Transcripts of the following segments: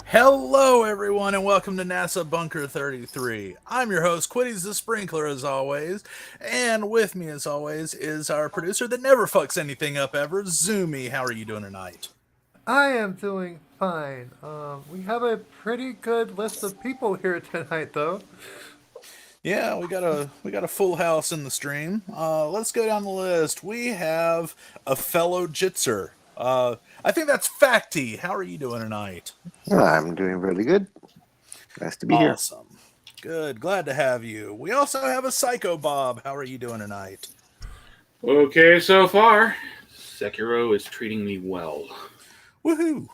Hello, everyone, and welcome to NASA Bunker 33. I'm your host, Quitty's the Sprinkler, as always, and with me, as always, is our producer that never fucks anything up ever, Zoomy. How are you doing tonight? I am doing fine. We have a pretty good list of people here tonight, though. Yeah, we got a full house in the stream. Let's go down the list. We have a fellow Jitzer. I think that's Facty. How are you doing tonight? I'm doing really good. Nice to be here. Awesome. Good. Glad to have you. We also have a Psycho Bob. How are you doing tonight? Okay, so far. Sekiro is treating me well. Woohoo!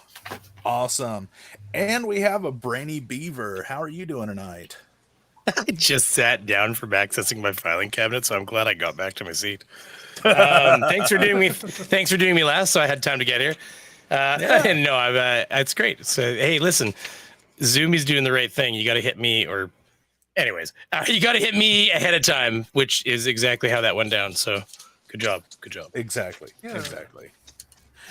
Awesome. And we have a Brainy Beaver. How are you doing tonight? I just sat down from accessing my filing cabinet, so I'm glad I got back to my seat. Thanks for doing me last, so I had time to get here. And no, it's great. So hey, listen, Zoomy's doing the right thing. You got to hit me, or anyways, you got to hit me ahead of time, which is exactly how that went down. So good job. Exactly. Yeah. Exactly.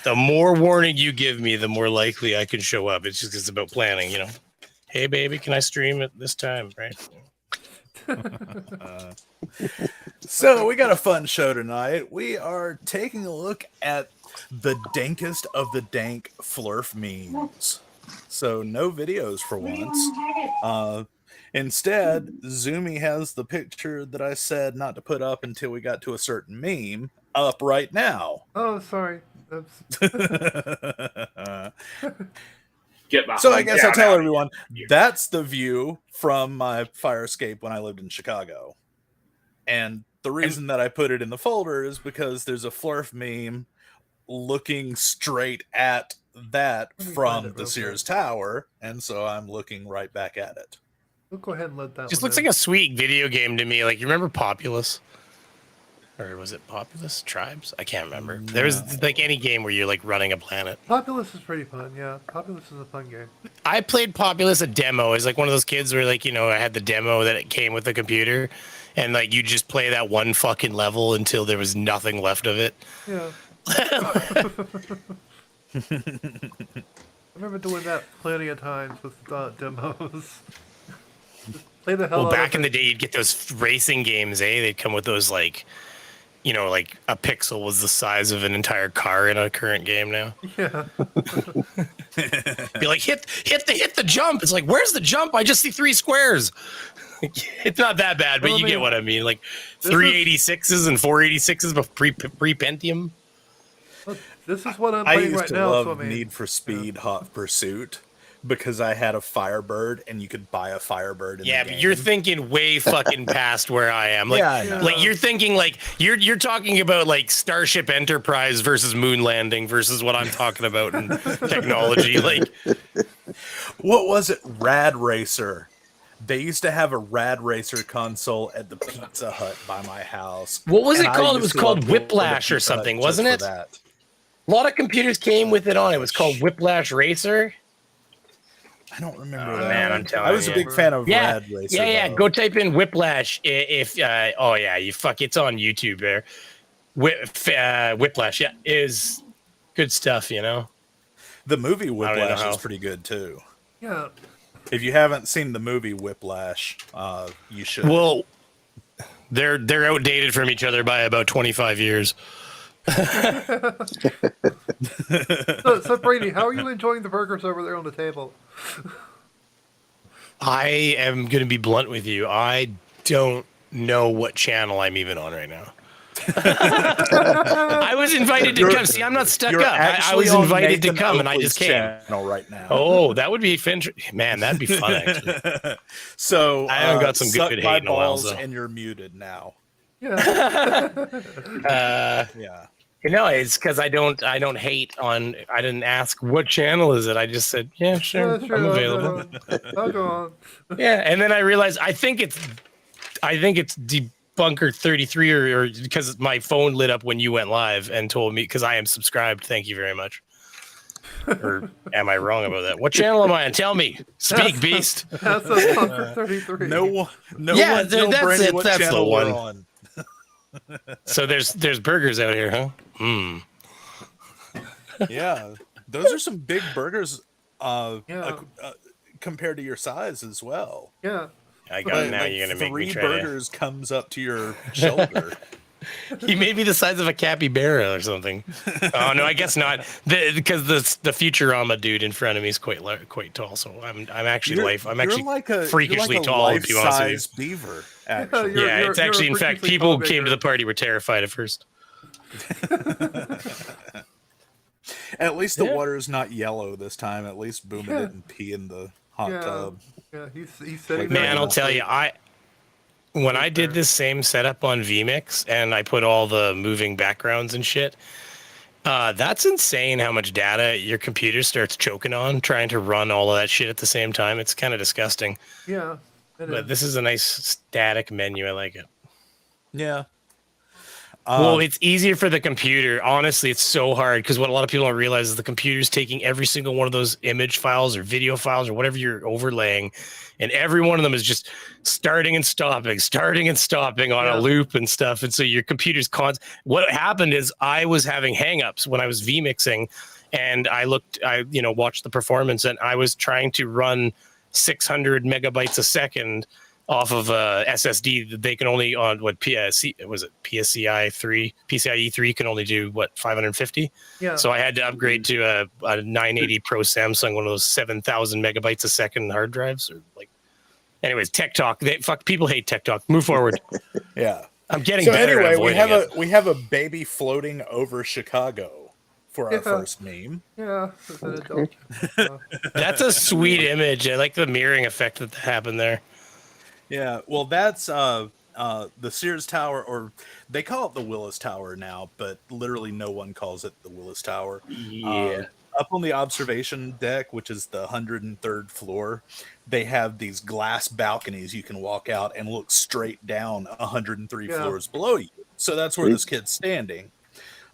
The more warning you give me, the more likely I can show up. It's just it's about planning, you know. Hey, baby, can I stream at this time, right? So we got a fun show tonight. We are taking a look at the dankest of the dank flurf memes. So no videos for once. Instead, Zoomy has the picture that I said not to put up until we got to a certain meme up right now. Oh, sorry. So I guess I'll tell everyone, that's the view from my fire escape when I lived in Chicago. And the reason that I put it in the folder is because there's a flurf meme looking straight at that from the Sears Tower, and so I'm looking right back at it. We'll go ahead and let that Just one looks in. like a sweet video game to me. Like, you remember Populous? Or was it Populous Tribes? I can't remember. No. There was like any game where you're like running a planet. Populous is pretty fun, yeah. Populous is a fun game. I played Populous a demo. It's like one of those kids where, like, you know, I had the demo that it came with the computer, and like you just play that one fucking level until there was nothing left of it. Yeah. I remember doing that plenty of times with demos. Just play the hell Well, out back of in the it. day, you'd get those racing games, eh? They'd come with those like, like a pixel was the size of an entire car in a current game now. Yeah. Be like, hit the jump. It's like, where's the jump? I just see 3 squares. It's not that bad, but Well, I you get mean, what I mean. Like this 386s and 486s, but pre Pentium. This is what I'm I playing used right to now. love So I mean, Need for Speed Hot Pursuit because I had a Firebird and you could buy a Firebird in Yeah, the but game. you're thinking way fucking past where I am. Like, Yeah, I know. like you're thinking like you're talking about like Starship Enterprise versus moon landing versus what I'm talking about in technology. Like, What was it? Rad Racer. They used to have a Rad Racer console at the Pizza Hut by my house. what was and it I called? It used was to love called going to Whiplash or Pizza Hut something, just wasn't for it? that. A lot of computers came with it on. It was called Whiplash Racer. I don't remember Oh, that. man, I'm telling I was you. a big fan of Yeah, Rad Racer. yeah. though. Go type in Whiplash if oh yeah, you fuck. It's on YouTube there. Whiplash, yeah, is good stuff. The movie know Whiplash how. is pretty good too. yeah. If you haven't seen the movie Whiplash, you should. Well, they're outdated from each other by about 25 years. So Brady, how are you enjoying the burgers over there on the table? I am going to be blunt with you. I don't know what channel I'm even on right now. I was invited to come. See, I'm not stuck You're up. I actually was on invited to Nathan come, and I Oakley's just came. channel right now. Oh, that would be man. That'd be fun. Actually, So I haven't got some suck good my hate in a while, balls so. and you're muted now. Yeah. Yeah. It's because I don't hate on. I didn't ask what channel is it. I just said, yeah, sure, Yeah, sure. I'm available. I'll go on. Yeah, and then I realized I think it's debunker 33 or because my phone lit up when you went live and told me because I am subscribed. Thank you very much. Or am I wrong about that? What channel am I on? Tell me. Speak, beast. That's a Bunker 33. No one Yeah, tell that's Brandy it. what That's the channel we're one. on. So there's burgers out here, huh? Yeah. Those are some big burgers Yeah. compared to your size as well. Yeah. I got it now. You're gonna make me 3 try burgers comes up to your shoulder. He may be the size of a capybara or something. Oh no, I guess not. Because the Futurama dude in front of me is quite tall. So I'm actually freakishly you're like a tall. To be honest with you. life-size beaver. Actually, You're- Yeah, it's you're actually, in fact, freakishly people tall came to bigger. the party were terrified at first. at least the Yeah. water is not yellow this time. At least Booma Yeah. didn't pee in the hot Yeah. tub. Yeah, he's sitting Like, there. Man, I'll tell you, when I did this same setup on vMix and I put all the moving backgrounds and shit, that's insane how much data your computer starts choking on trying to run all of that shit at the same time. It's kind of disgusting. Yeah. But this is a nice static menu. I like it. Yeah. Well, it's easier for the computer. Honestly, it's so hard because what a lot of people don't realize is the computer's taking every single one of those image files or video files or whatever you're overlaying, and every one of them is just starting and stopping on a loop and stuff. And so your computer's what happened is I was having hangups when I was vmixing, and I watched the performance, and I was trying to run 600 megabytes a second off of a SSD that they can only on PCIe 3 can only do 550. Yeah. So I had to upgrade to a 980 Pro Samsung, one of those 7,000 megabytes a second hard drives. Anyways, tech talk. People hate tech talk. Move forward. Yeah. I'm getting So better. anyway, at we have a baby floating over Chicago for our first meme. Yeah. As an adult. That's a sweet image. I like the mirroring effect that happened there. Yeah, well, that's the Sears Tower, or they call it the Willis Tower now, but literally no one calls it the Willis Tower. Yeah. Up on the observation deck, which is the 103rd floor, they have these glass balconies you can walk out and look straight down 103 floors below you. So that's where this kid's standing.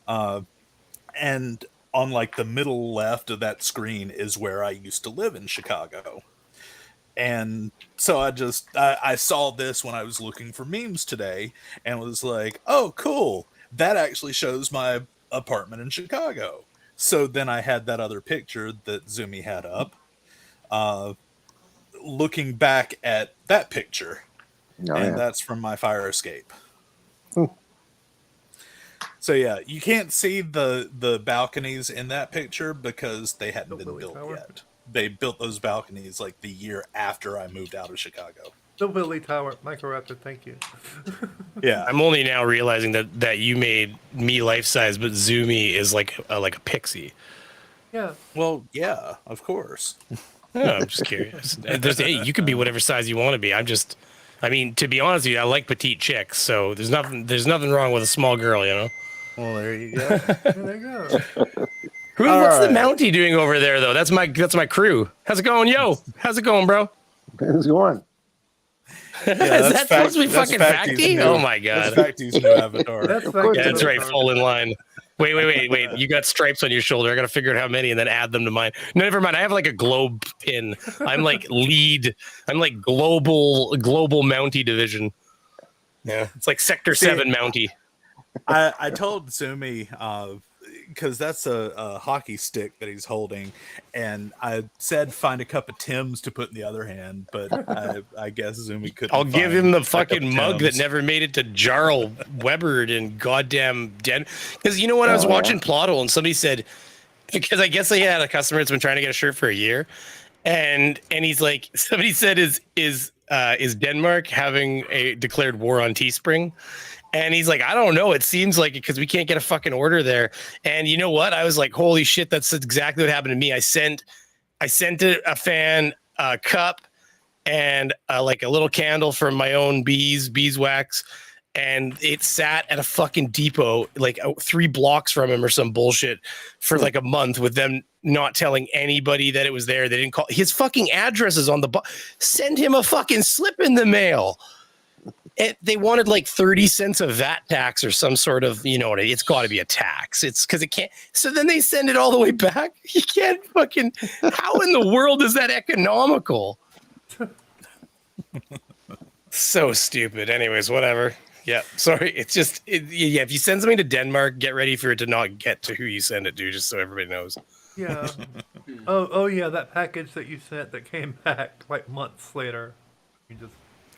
And on like the middle left of that screen is where I used to live in Chicago. And so I saw this when I was looking for memes today and was like, oh, cool. That actually shows my apartment in Chicago. So then I had that other picture that Zumi had up, looking back at that picture. Oh, And yeah. that's from my fire escape. Hmm. So yeah, you can't see the balconies in that picture because they hadn't The been Willie built Tower. yet. They built those balconies like the year after I moved out of Chicago. The Willie Tower. Microraptor, thank you. Yeah. I'm only now realizing that you made me life size, but Zoomy is like a pixie. Yeah. Well, yeah, of course. Oh, I'm just curious. Hey, you can be whatever size you want to be. I mean, to be honest with you, I like petite chicks, so there's nothing wrong with a small girl, you know. Well, there you go. There you go. What's the right. Mountie doing over there though? That's my crew. How's it going, yo? How's it going, bro? How's it going? Yeah, Is that supposed to be that's fucking Facty's Facty? new- Oh my That's god. Facty's new avatar. That's course Yeah, it that's is. right. Fall in line. Wait. You got stripes on your shoulder. I got to figure out how many and then add them to mine. No, never mind. I have like a globe pin. I'm like global Mountie division. Yeah, it's like Sector 7 Mountie. I told Zumi because that's a hockey stick that he's holding, and I said find a cup of Tim's to put in the other hand, but I guess Zumi couldn't. I'll give find him the a cup fucking of mug that Tim's. never made it to Jarl Weber in goddamn Den. Because you know when I was Oh, yeah. watching Plottle and somebody said, because I guess they had a customer that's been trying to get a shirt for a year, and he's like, somebody said is Denmark having a declared war on Teespring? And he's like, I don't know. It seems like it because we can't get a fucking order there. And you know what? I was like, holy shit, that's exactly what happened to me. I sent a fan a cup and like a little candle from my own beeswax. And it sat at a fucking depot, like 3 blocks from him or some bullshit for like a month with them not telling anybody that it was there. They didn't call. His fucking address is on the send him a fucking slip in the mail. They wanted like 30 cents of VAT tax or some sort of, you know, it's got to be a tax. It's because it can't. So then they send it all the way back. You can't fucking. How in the world is that economical? So stupid. Anyways, whatever. Yeah, sorry. It's just, yeah, if you send something to Denmark, get ready for it to not get to who you send it to, just so everybody knows. Yeah. Oh yeah, that package that you sent that came back like months later. You just.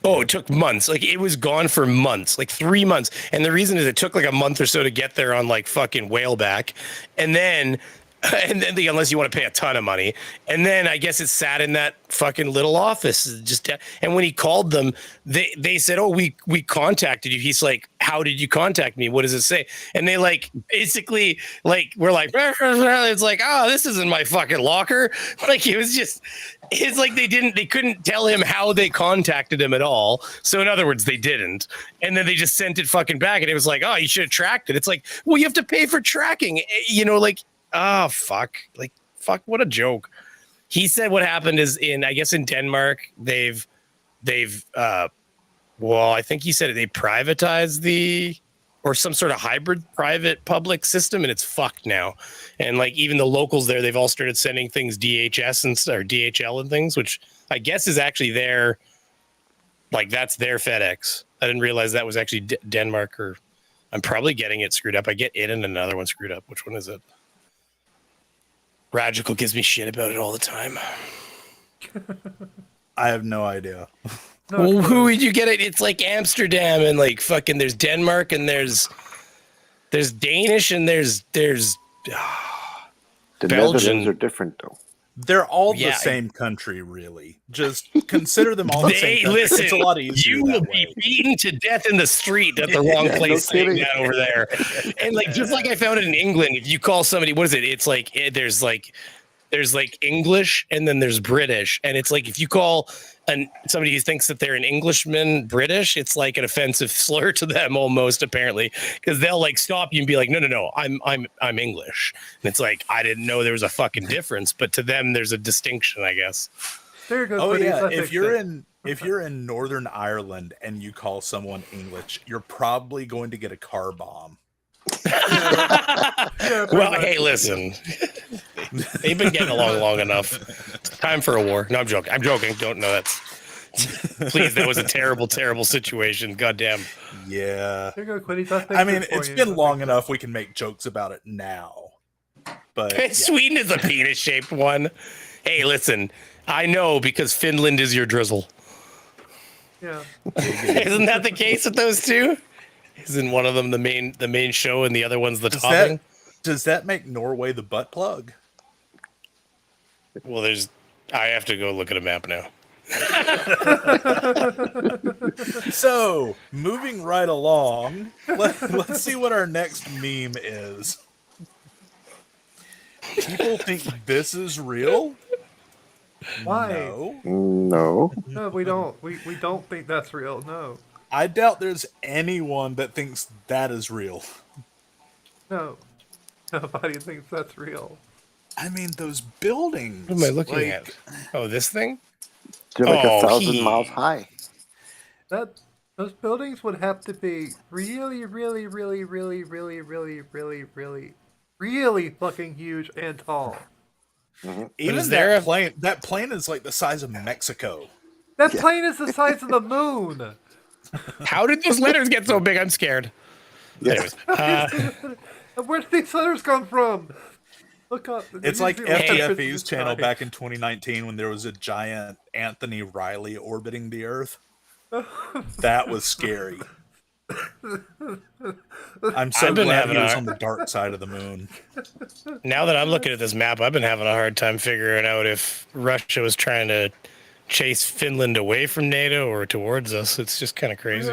Oh, it took months. Like it was gone for months, like 3 months. And the reason is it took like a month or so to get there on like fucking whaleback. And then unless you want to pay a ton of money. And then I guess it sat in that fucking little office. And when he called them, they said, oh, we contacted you. He's like, how did you contact me? What does it say? And they like, basically like, we're like, it's like, oh, this isn't my fucking locker. Like it was just, it's like they couldn't tell him how they contacted him at all. So in other words, they didn't. And then they just sent it fucking back. And it was like, oh, you should have tracked it. It's like, well, you have to pay for tracking, you know, like, oh, fuck. Like, fuck, what a joke. He said what happened is I guess in Denmark, they've well, I think he said they privatized or some sort of hybrid private public system, and it's fucked now. And like even the locals there, they've all started sending things DHS or DHL and things, which I guess is actually that's their FedEx. I didn't realize that was actually Denmark, or I'm probably getting it screwed up. I get it and another one screwed up. Which one is it? Radical gives me shit about it all the time. I have no idea. No, Well, who would you get it? It's like Amsterdam and like fucking there's Denmark and there's Danish and there's The Belgian. Netherlands are different, though. They're all Yeah. the same country, really. Just consider them all the same Hey, country. listen, It's a lot easier you will that be way. beaten to death in the street at the wrong Yeah, no place saying kidding. that over there. And like just like I found it in England, if you call somebody, what is it? It's like there's like English and then there's British, and it's like if you call somebody who thinks that they're an Englishman British, it's like an offensive slur to them almost, apparently, because they'll like stop you and be like, no, I'm English, and it's like I didn't know there was a fucking difference, but to them there's a distinction, I guess. There goes. Oh buddies, yeah, I if fixed you're it. in Northern Ireland and you call someone English, you're probably going to get a car bomb. Yeah, pretty Well, much. hey, listen, they've been getting along long enough. Time for a war. No, I'm joking. I'm joking. Don't know that's. Please, that was a terrible, terrible situation. Goddamn. Yeah. Here you go, Quinny. That's I mean, pictures for it's you. been That's long pictures. enough we can make jokes about it now. But yeah. Sweden is a penis-shaped one. Hey, listen. I know because Finland is your drizzle. Yeah. Isn't that the case with those two? Isn't one of them the main show and the other one's the topping? Does that make Norway the butt plug? Well, I have to go look at a map now. So, moving right along, let's see what our next meme is. People think this is real? Why? No. No. No, we don't. We don't think that's real. No. I doubt there's anyone that thinks that is real. No. Nobody thinks that's real. I mean, those buildings. What am I looking at? Oh, this thing? They're like Oh, 1,000 miles high. Those buildings would have to be really, really, really, really, really, really, really, really, really fucking huge and tall. Even is there that plane is like the size of Mexico. That plane is the size of the moon. How did those letters get so big? I'm scared. Yes. Anyways, Where did these letters come from? Look up. It's like These are letters in FTFE's the channel sky. back in 2019 when there was a giant Anthony Riley orbiting the Earth. That was scary. I'm so I've been glad having he was a- on the dark side of the moon. now that I'm looking at this map, I've been having a hard time figuring out if Russia was trying to chase Finland away from NATO or towards us. It's just kind of crazy.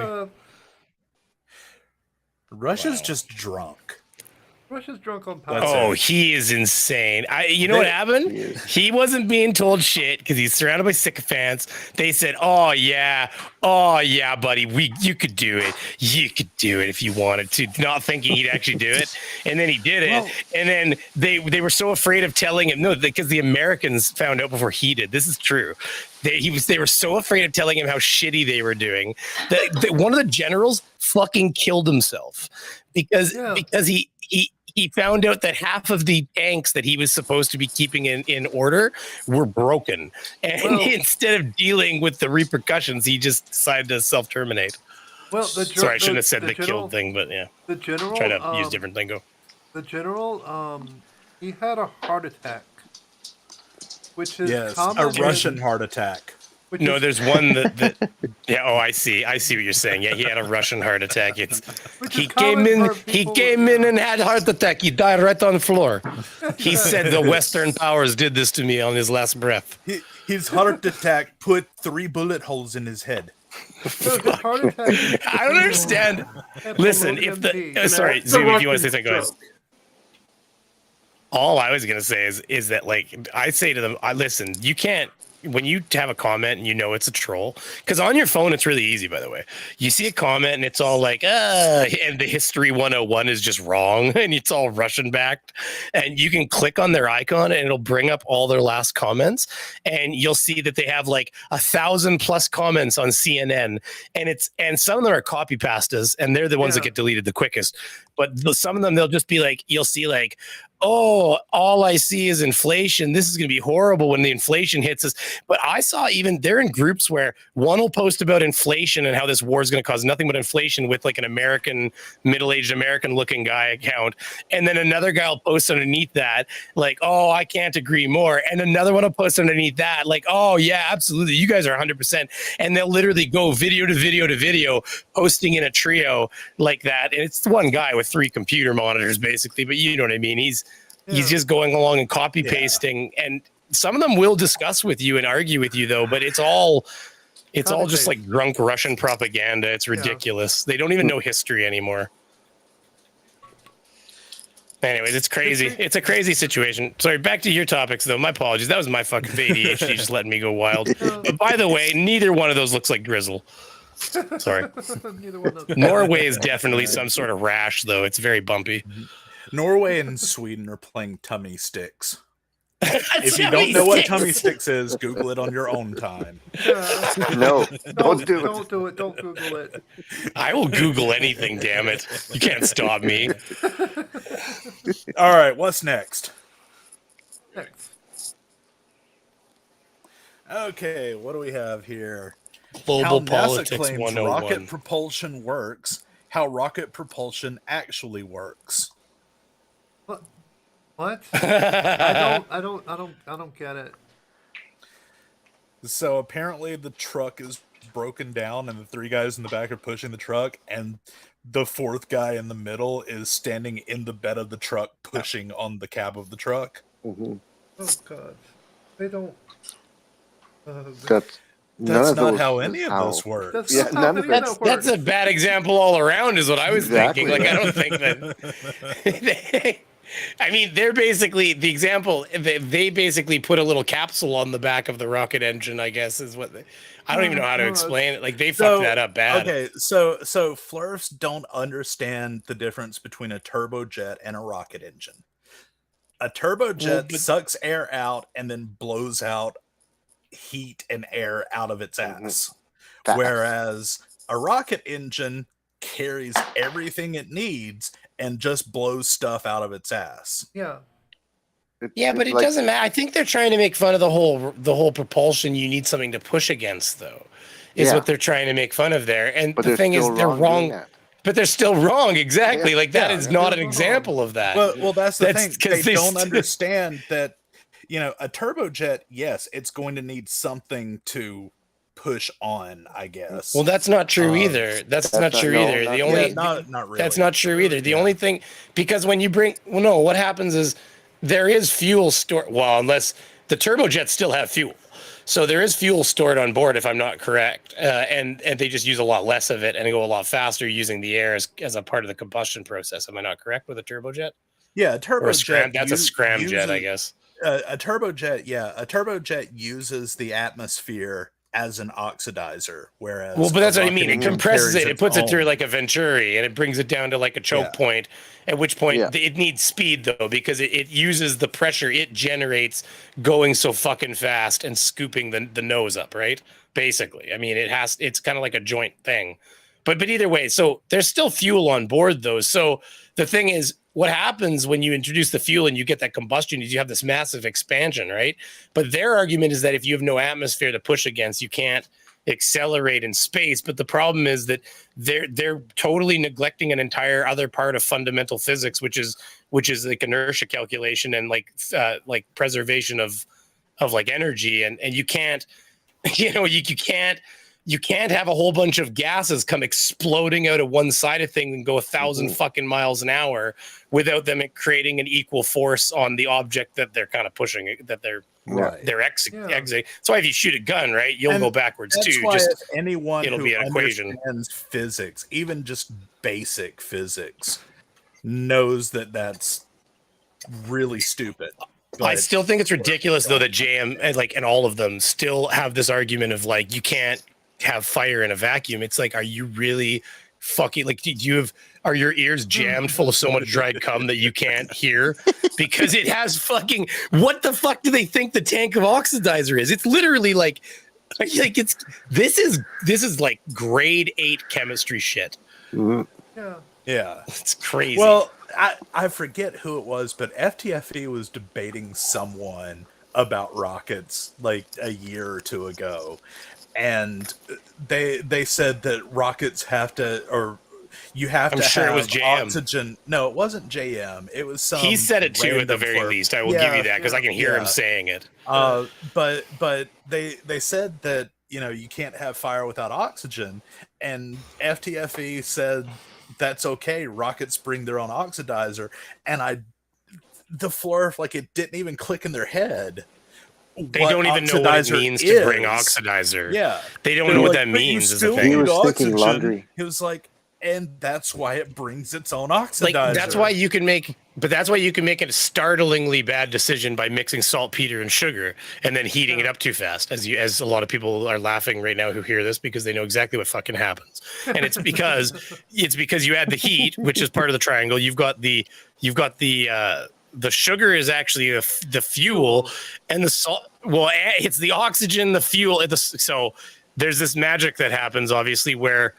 Russia's just drunk. Russia's drunk on power. That's Oh, it. he is insane. You know what happened? He wasn't being told shit because he's surrounded by sycophants. They said, oh yeah, buddy, you could do it. You could do it if you wanted to, not thinking he'd actually do it. And then he did it. Well- and then they were so afraid of telling him, no, because the Americans found out before he did. This is true. They were so afraid of telling him how shitty they were doing that one of the generals fucking killed himself because he found out that half of the tanks that he was supposed to be keeping in order were broken. And instead of dealing with the repercussions, he just decided to self-terminate. Well, Sorry, I shouldn't have said the general, killed thing, but yeah. The general. Try to use different lingo. The general, he had a heart attack, which is Yes, common a Russian heart attack. which No, is- there's one that yeah. Oh, I see what you're saying. Yeah, he had a Russian heart attack. which He is came common in. for He people came with- in and had a heart attack. He died right on the floor. He said the Western powers did this to me on his last breath. His heart attack put 3 bullet holes in his head. No, his heart attack. I don't understand. Listen, if the sorry, It's a Zoom, if you want to Russian say something, go ahead. joke. All I was gonna say is that, like, I say to them, listen, you can't, when you have a comment and you know it's a troll, because on your phone it's really easy, by the way. You see a comment and it's all like, and the history 101 is just wrong and it's all Russian backed, and you can click on their icon and it'll bring up all their last comments, and you'll see that they have like 1,000+ comments on CNN, and some of them are copy pastas, and they're the ones that get deleted the quickest. But some of them, they'll just be like, you'll see like, oh, all I see is inflation. This is going to be horrible when the inflation hits us. But I saw even they're in groups where one will post about inflation and how this war is going to cause nothing but inflation with like an American, middle-aged American looking guy account. And then another guy will post underneath that, like, oh, I can't agree more. And another one will post underneath that, like, oh, yeah, absolutely. You guys are 100%. And they'll literally go video to video to video, posting in a trio like that. And it's one guy with 3 computer monitors, basically. But you know what I mean? He's just going along and copy pasting, and some of them will discuss with you and argue with you, though. But it's all just like drunk Russian propaganda. It's ridiculous. They don't even know history anymore. Anyways, it's crazy. It's a crazy situation. Sorry, back to your topics, though. My apologies. That was my fucking ADHD just letting me go wild. But by the way, neither one of those looks like drizzle. Sorry. Neither one of them. Norway is definitely some sort of rash, though. It's very bumpy. Norway and Sweden are playing tummy sticks. If you don't know what tummy sticks is, Google it on your own time. No, don't do it. Don't do it. Don't Google it. I will Google anything, damn it. You can't stop me. All right, what's next? Next. Okay, what do we have here? Global How NASA Politics claims 101. rocket propulsion works. How rocket propulsion actually works. What? What? I don't get it. So apparently the truck is broken down and the three guys in the back are pushing the truck and the fourth guy in the middle is standing in the bed of the truck pushing on the cab of the truck. Hmm. Oh God, they don't. That's none That's of not those how is any of how. this works. That's Yeah, not how none of any of it. that That's works. a bad example all around, is what I was Exactly. thinking. Like, I don't think that. I mean, they're basically the example. They basically put a little capsule on the back of the rocket engine, I guess, is what they. I don't even know how to explain it. Like, they fucked that up bad. Okay, so Flurfs don't understand the difference between a turbojet and a rocket engine. A turbojet Well, but sucks air out and then blows out heat and air out of its Mhm. ass. Fast. Whereas a rocket engine carries everything it needs and just blows stuff out of its ass. Yeah. yeah, but It's it like- doesn't matter. I think they're trying to make fun of the whole propulsion. You need something to push against, though, is Yeah. what they're trying to make fun of there. And But the they're thing is, still they're doing wrong. that. But they're still wrong. Exactly. Yeah. Like that Yeah, is they're not an wrong. example of that. Well, that's the That's thing. 'cause They they don't st- understand that, a turbojet, yes, it's going to need something to push on, I guess. Well, that's not true Um, either. That's that's not not- true no, either. not The yet. only yeah, not really. that's not true either. The Yeah. only thing, because when you bring, well, no, what happens is there is fuel stored. Well, unless the turbojets still have fuel, so there is fuel stored on board, if I'm not correct, and they just use a lot less of it and go a lot faster using the air as a part of the combustion process. Am I not correct with a turbojet? Yeah, a Or a scram? turbojet. That's a scramjet, I uses- guess. A turbojet, yeah, a turbojet uses the atmosphere as an oxidizer, whereas Well, but that's a what I rocket mean. It engine compresses carries it. It its puts it through own. like a venturi, and it brings it down to like a choke Yeah. point. At which point Yeah. it needs speed though, because it uses the pressure it generates going so fucking fast and scooping the nose up, right? Basically, I mean, it's kind of like a joint thing. But either way, so there's still fuel on board though. So the thing is, what happens when you introduce the fuel and you get that combustion is you have this massive expansion, right? But their argument is that if you have no atmosphere to push against, you can't accelerate in space. But the problem is that they're totally neglecting an entire other part of fundamental physics, which is like inertia calculation and like preservation of like energy, and you can't you can't have a whole bunch of gases come exploding out of one side of thing and go 1,000 fucking miles an hour without them creating an equal force on the object that they're kind of pushing, that they're Right. exiting. So if you shoot a gun, right, you'll And go backwards That's too. why Just if anyone it'll who be an equation. understands physics, even just basic physics, knows that that's really stupid. I But still think it's ridiculous though that JM and all of them still have this argument of like you can't have fire in a vacuum. It's like, are you really fucking like? Are your ears jammed full of so much dried cum that you can't hear? Because it has fucking. What the fuck do they think the tank of oxidizer is? It's literally like it's this is like grade 8 chemistry shit. Mhm. Yeah. yeah. It's crazy. Well, I forget who it was, but FTFE was debating someone about rockets like a year or two ago, and they said that rockets have to, or you have I'm to sure it have was JM. oxygen. No, it wasn't JM. It was some. he said it too at the random very flirt. least. I will give Yeah, you that because I can hear him yeah. saying it. But they said that you can't have fire without oxygen, and FTFE said that's okay. Rockets bring their own oxidizer, and the floor like it didn't even click in their head. They don't even know what it means to bring oxidizer. Yeah, They don't They're know what like, that "But you means. Is the still thing. He need was thinking oxygen." laundry. He was like, and that's why it brings its own oxidizer. Like that's why you can make a startlingly bad decision by mixing saltpeter and sugar and then heating it up too fast, as a lot of people are laughing right now who hear this because they know exactly what fucking happens. And it's because you add the heat, which is part of the triangle. You've got the sugar is actually the fuel, and the salt. Well, it's the oxygen, the fuel. So there's this magic that happens, obviously, where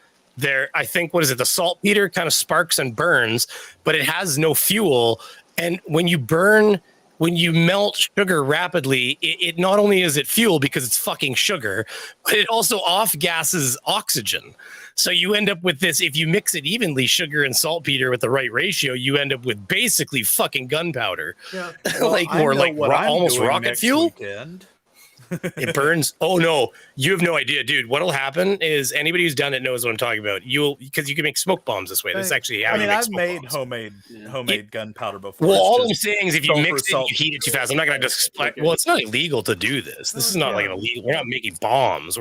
I think, what is it? The saltpeter kind of sparks and burns, but it has no fuel. And when you burn when you melt sugar rapidly, it not only is it fuel because it's fucking sugar, but it also off gases oxygen. So you end up with this, if you mix it evenly, sugar and saltpeter with the right ratio, you end up with basically fucking gunpowder. Yeah. Well, Like I or know like what I'm almost doing rocket next fuel. weekend. It burns. Oh no, you have no idea, dude. What'll happen is anybody who's done it knows what I'm talking about. Because you can make smoke bombs this way. This is actually how I mean, you make I've smoke made bombs. homemade gunpowder before. Well, It's all I'm just saying is if you sulfur, mix it and salt. you heat it too fast, I'm not going to just explain. Well, it's not illegal to do this. This is not like an illegal. We're not making bombs.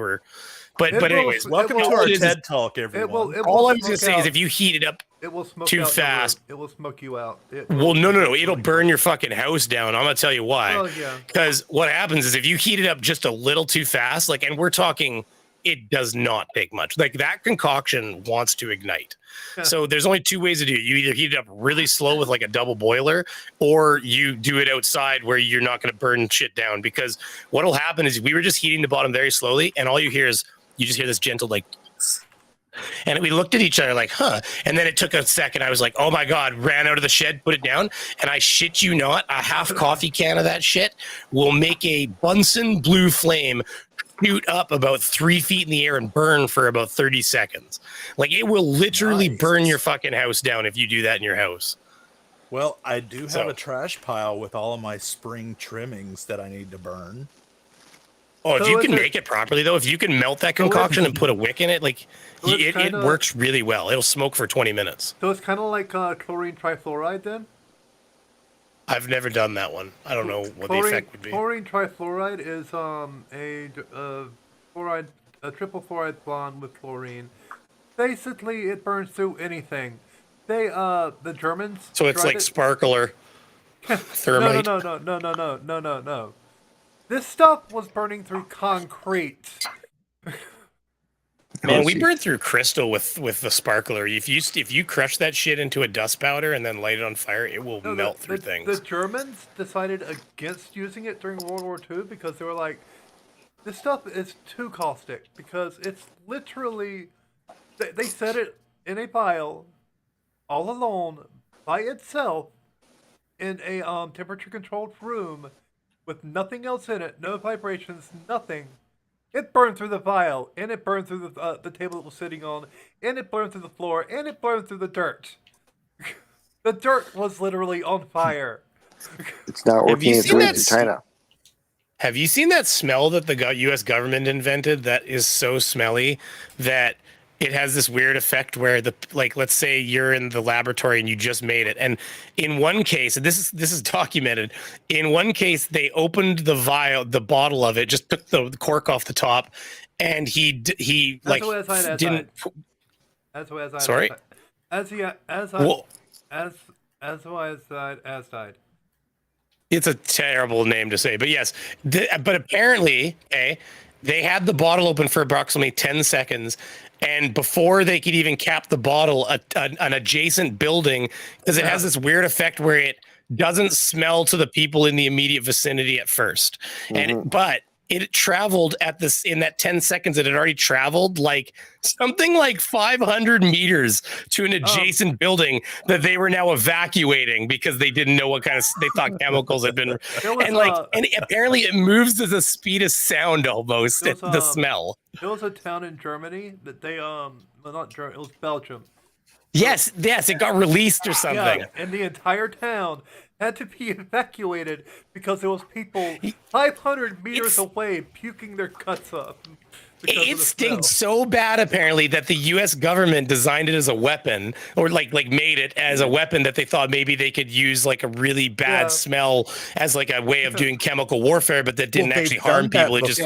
But anyways, Welcome to our TED Talk, everyone. all I'm going to say is if you heat it up it will smoke too out fast. It will smoke you out. Well, no. It'll burn your fucking house down. I'm going to tell you why. Oh, yeah. Because what happens is if you heat it up just a little too fast, like, and we're talking, it does not take much. Like that concoction wants to ignite. So there's only two ways to do it. You either heat it up really slow with like a double boiler, or you do it outside where you're not going to burn shit down. Because what'll happen is we were just heating the bottom very slowly, and all you hear is you just hear this gentle like. And we looked at each other like, huh? And then it took a second. I was like, oh my God, ran out of the shed, put it down. And I shit you not, a half coffee can of that shit will make a Bunsen blue flame shoot up about 3 feet in the air and burn for about 30 seconds. Like it will literally burn your fucking house down if you do that in your house. Well, I do have a trash pile with all of my spring trimmings that I need to burn. Oh, if you can make it properly, though, if you can melt that concoction and put a wick in it, like it works really well. It'll smoke for 20 minutes. So it's kind of like chlorine trifluoride then? I've never done that one. I don't know what the effect would be. Chlorine trifluoride is a triple fluoride bond with chlorine. Basically, it burns through anything. The Germans. So it's like sparkler thermite. No. This stuff was burning through concrete. Man, we burned through crystal with the sparkler. If you crush that shit into a dust powder and then light it on fire, it will melt through things. The Germans decided against using it during World War II because they were like, this stuff is too caustic because it's literally. They set it in a pile, all alone by itself, in a temperature-controlled room, with nothing else in it, no vibrations, nothing. It burned through the vial, and it burned through the table it was sitting on, and it burned through the floor, and it burned through the dirt. The dirt was literally on fire. It's not working its way to China. Have you seen that smell that the U.S. government invented that is so smelly that it has this weird effect where let's say you're in the laboratory and you just made it. And in one case, and this is documented, in one case, they opened the bottle of it, just took the cork off the top, and he didn't. Sorry? As died. It's a terrible name to say, but yes. But apparently, they had the bottle open for approximately 10 seconds. And before they could even cap the bottle, an adjacent building, because it has this weird effect where it doesn't smell to the people in the immediate vicinity at first. But it traveled in that 10 seconds, it had already traveled like something like 500 meters to an adjacent building that they were now evacuating because they didn't know what kind of, they thought chemicals had been, and apparently it moves at the speed of sound almost, the smell. There was a town in Germany that they, well, not Germany, it was Belgium. Yes, it got released or something. Yeah, and the entire town had to be evacuated because there was people 500 meters away puking their guts up. It stinks so bad, apparently, that the U.S. government designed it as a weapon, or like made it as a weapon that they thought maybe they could use like a really bad smell as like a way of doing chemical warfare, but that didn't actually harm people. It just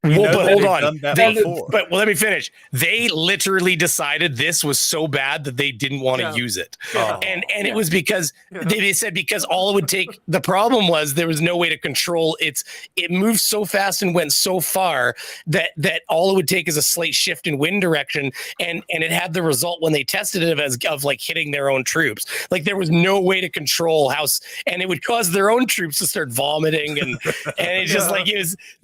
but hold on. But let me finish. They literally decided this was so bad that they didn't want to use it. And it was because they said because all it would take, the problem was there was no way to control it moved so fast and went so far that all it would take is a slight shift in wind direction, and it had the result when they tested it of like hitting their own troops. Like there was no way to control and it would cause their own troops to start vomiting and it's just like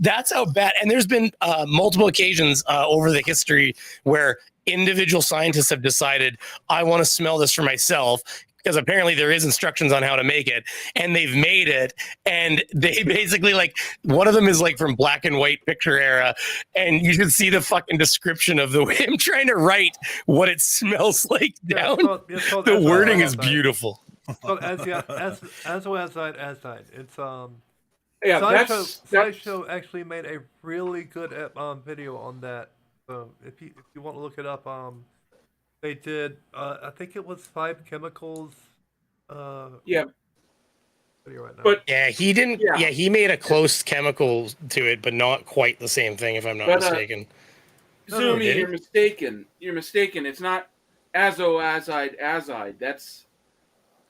that's how bad. And there's been multiple occasions over the history where individual scientists have decided, I want to smell this for myself, because apparently there is instructions on how to make it, and they've made it, and they basically like one of them is like from black and white picture era, and you can see the fucking description of him trying to write what it smells like down. The wording is beautiful. It's called Azide. It's Yeah, Slideshow actually made a really good video on that. If you want to look it up, they did. I think it was 5 chemicals. Yeah. Video right now. But yeah, he didn't. Yeah. He made a close chemical to it, but not quite the same thing, if I'm not mistaken. Zumi, you're mistaken. You're mistaken. It's not azide.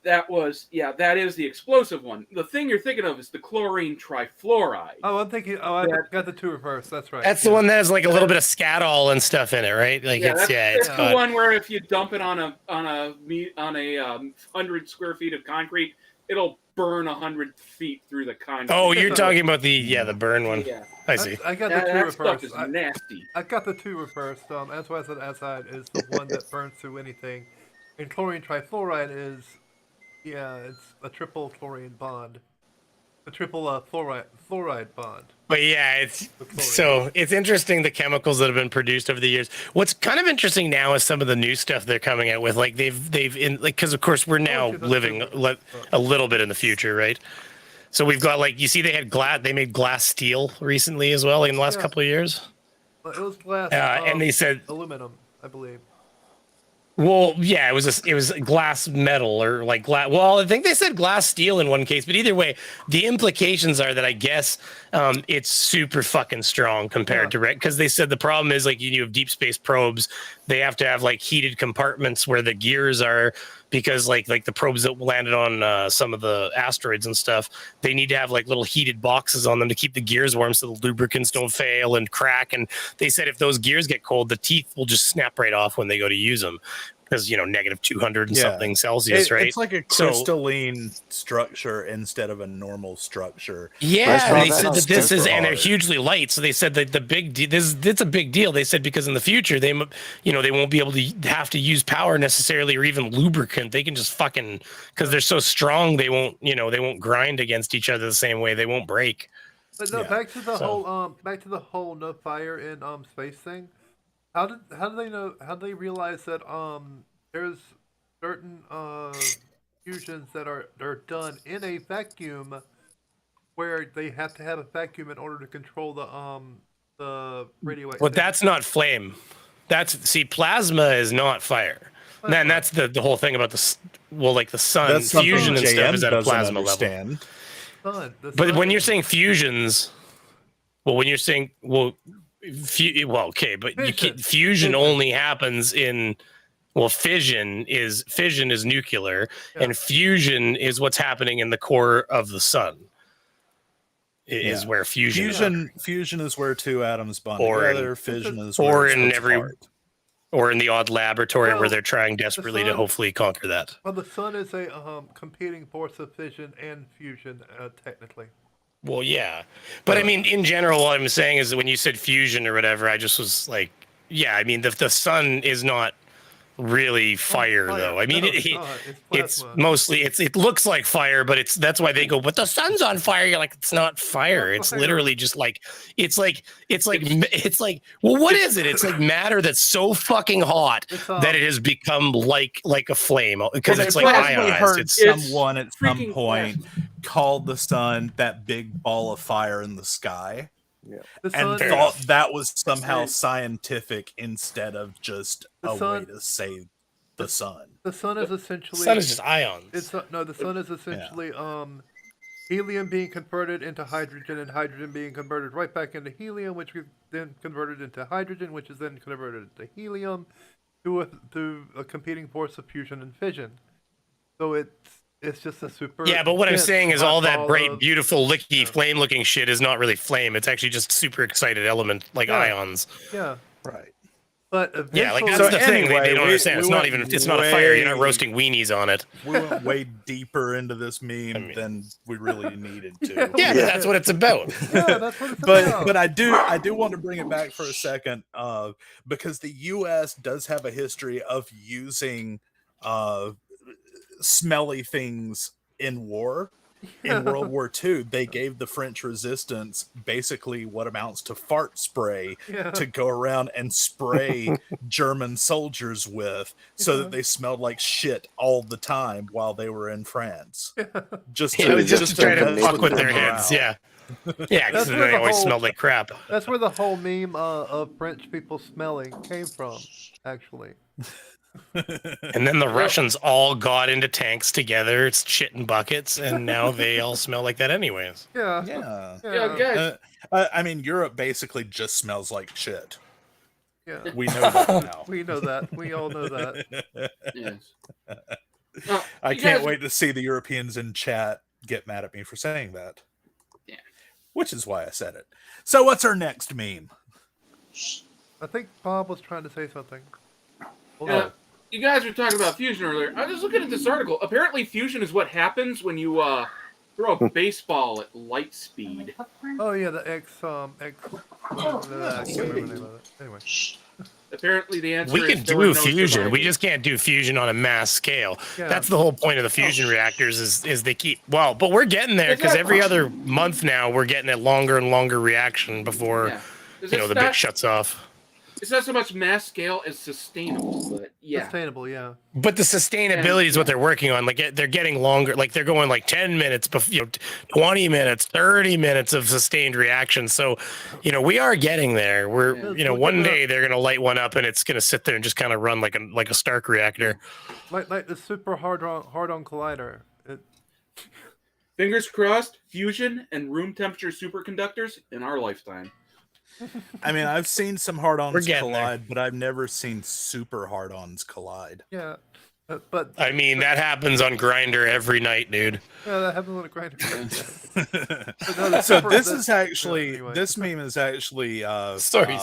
That is the explosive one. The thing you're thinking of is the chlorine trifluoride. Oh, I'm thinking. Oh, I got the 2 reversed. That's right. That's the one that has like a little bit of Scatol and stuff in it, right? Like it's the one where if you dump it on a 100 square feet of concrete, it'll burn 100 feet through the concrete. Oh, you're talking about the burn one. Yeah, I see. I got the 2 reversed. Stuff is nasty. I got the 2 reversed. As well as the Azide is the one that burns through anything, and chlorine trifluoride is. Yeah, it's a triple chlorine bond. A triple fluoride bond. But yeah, it's interesting the chemicals that have been produced over the years. What's kind of interesting now is some of the new stuff they're coming out with. Like because of course we're now living a little bit in the future, right? So we've got like you see they made glass steel recently as well in the last couple of years. It was glass. And they said aluminum, I believe. Well, yeah, it was glass metal or like glass. Well, I think they said glass steel in one case, but either way, the implications are that I guess it's super fucking strong compared to because they said the problem is like you have deep space probes, they have to have like heated compartments where the gears are because like the probes that landed on some of the asteroids and stuff, they need to have like little heated boxes on them to keep the gears warm so the lubricants don't fail and crack. And they said if those gears get cold, the teeth will just snap right off when they go to use them. Because negative 200 and something Celsius, right? It's like a crystalline structure instead of a normal structure. Yeah, they said that this is, and they're hugely light. So they said that it's a big deal. They said because in the future they won't be able to have to use power necessarily or even lubricant. They can just fucking because they're so strong. They won't grind against each other the same way. They won't break. But no, back to the whole no fire in space thing. How do they know? How do they realize that there's certain fusions that are done in a vacuum, where they have to have a vacuum in order to control the radioactivity? Well, that's not flame. Plasma is not fire. Man, that's the whole thing about the sun fusion and stuff is at a plasma level. But when you're saying fusions, fusion only happens in fission is nuclear and fusion is what's happening in the core of the sun is where fusion is where 2 atoms bond together. Fission is or in the odd laboratory where they're trying desperately to hopefully conquer that. Well, the sun is a competing force of fission and fusion technically. Well, yeah. But I mean, in general, what I'm saying is that when you said fusion or whatever, I just was like, yeah, I mean, the sun is not really fire, though. I mean, it's mostly, it looks like fire, but that's why they go, but the sun's on fire. You're like, it's not fire. It's literally just like, it's like, well, what is it? It's like matter that's so fucking hot that it has become like a flame because it's like ionized. Someone at some point called the sun that big ball of fire in the sky. Yeah. And thought that was somehow scientific instead of just a way to say the sun. The sun is essentially the sun is just ions. The sun is essentially helium being converted into hydrogen and hydrogen being converted right back into helium, which is then converted into hydrogen, which is then converted into helium through a competing force of fusion and fission. So it's just a super. Yeah, but what I'm saying is all that bright, beautiful, licky, flame-looking shit is not really flame. It's actually just super excited element, like ions. Yeah. Right. But that's the thing. They don't understand. It's not a fire. You're not roasting weenies on it. We went way deeper into this meme than we really needed to. Yeah, that's what it's about. Yeah, that's what it's about. But I do want to bring it back for a second, because the U.S. does have a history of using smelly things in war. In World War II, they gave the French resistance basically what amounts to fart spray Yeah. to go around and spray German soldiers with so that Yeah. they smelled like shit all the time while they were in France. Just Yeah, to, it was just to try to mess fuck with their morale. heads. Yeah. Yeah, because That's where they the always whole- smelled like crap. That's where the whole meme of French people smelling came from, actually. And then the Russians all got into tanks together, it's shit in buckets, and now they all smell like that anyways. Yeah. Yeah. Yeah, guys. I mean, Europe basically just smells like shit. Yeah. We know that now. We know that. We all know that. Yes. I You can't guys- wait to see the Europeans in chat get mad at me for saying that. Yeah. Which is why I said it. So what's our next meme? I think Bob was trying to say something. Hold Yeah. on. You guys were talking about fusion earlier. I was looking at this article. Apparently, fusion is what happens when you throw a baseball at light speed. Oh yeah, the X. I can't remember the name of it. Anyway. Apparently, the answer We is can there were do no fusion. We survivors. just can't do fusion on a mass scale. Yeah. That's the whole point of the fusion reactors is they keep but we're getting there because every other month now we're getting a longer and longer reaction before Yeah. 'Cause the it's bit not- shuts off. It's not so much mass scale as sustainable, but yeah. Sustainable, yeah. But the sustainability is what they're working on. Like they're getting longer. Like they're going like 10 minutes, 20 minutes, 30 minutes of sustained reaction. So, we are getting there. We're, Yeah. one day they're gonna light one up and it's gonna sit there and just kind of run like a Stark reactor. Like the super hard on collider. Fingers crossed, fusion and room temperature superconductors in our lifetime. I mean, I've seen some hard-ons We're getting there. collide, but I've never seen super hard-ons collide. Yeah. But I mean, that happens on Grinder every night, dude. yeah, that happens on a grinder. So this meme is actually Sorry,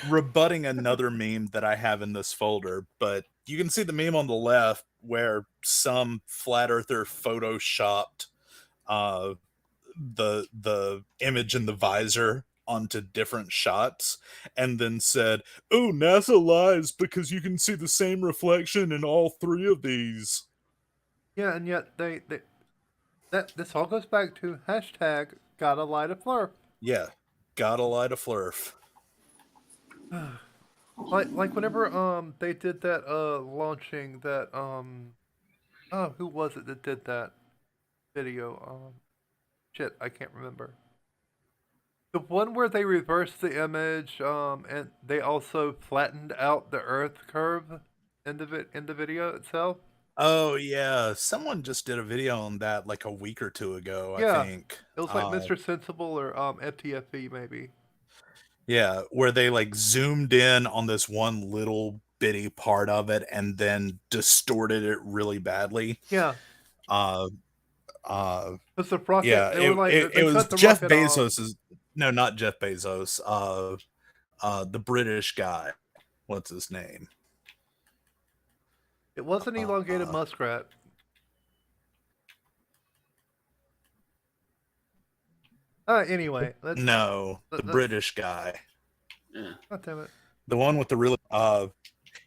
rebutting another meme that I have in this folder, but you can see the meme on the left where some flat earther photoshopped the image in the visor onto different shots and then said, "Oh, NASA lies because you can see the same reflection in all three of these." Yeah, and yet this all goes back to hashtag gotta lie to Flurf. Yeah, gotta lie to Flurf. Like whenever they did that launching that who was it that did that video? Shit, I can't remember. The one where they reversed the image, and they also flattened out the Earth curve in the video itself. Oh yeah, someone just did a video on that like a week or two ago. Yeah. I think It was like Mr. Sensible or FTFE maybe. Yeah, where they like zoomed in on this one little bitty part of it and then distorted it really badly. Yeah, Uh, it's the rocket. yeah, they were like, it they was cut the Jeff rocket off. Bezos's. No, not Jeff Bezos. The British guy. What's his name? It wasn't elongated muskrat. Anyway, let's. No, the let's- British guy. Yeah. God damn it! The one with the really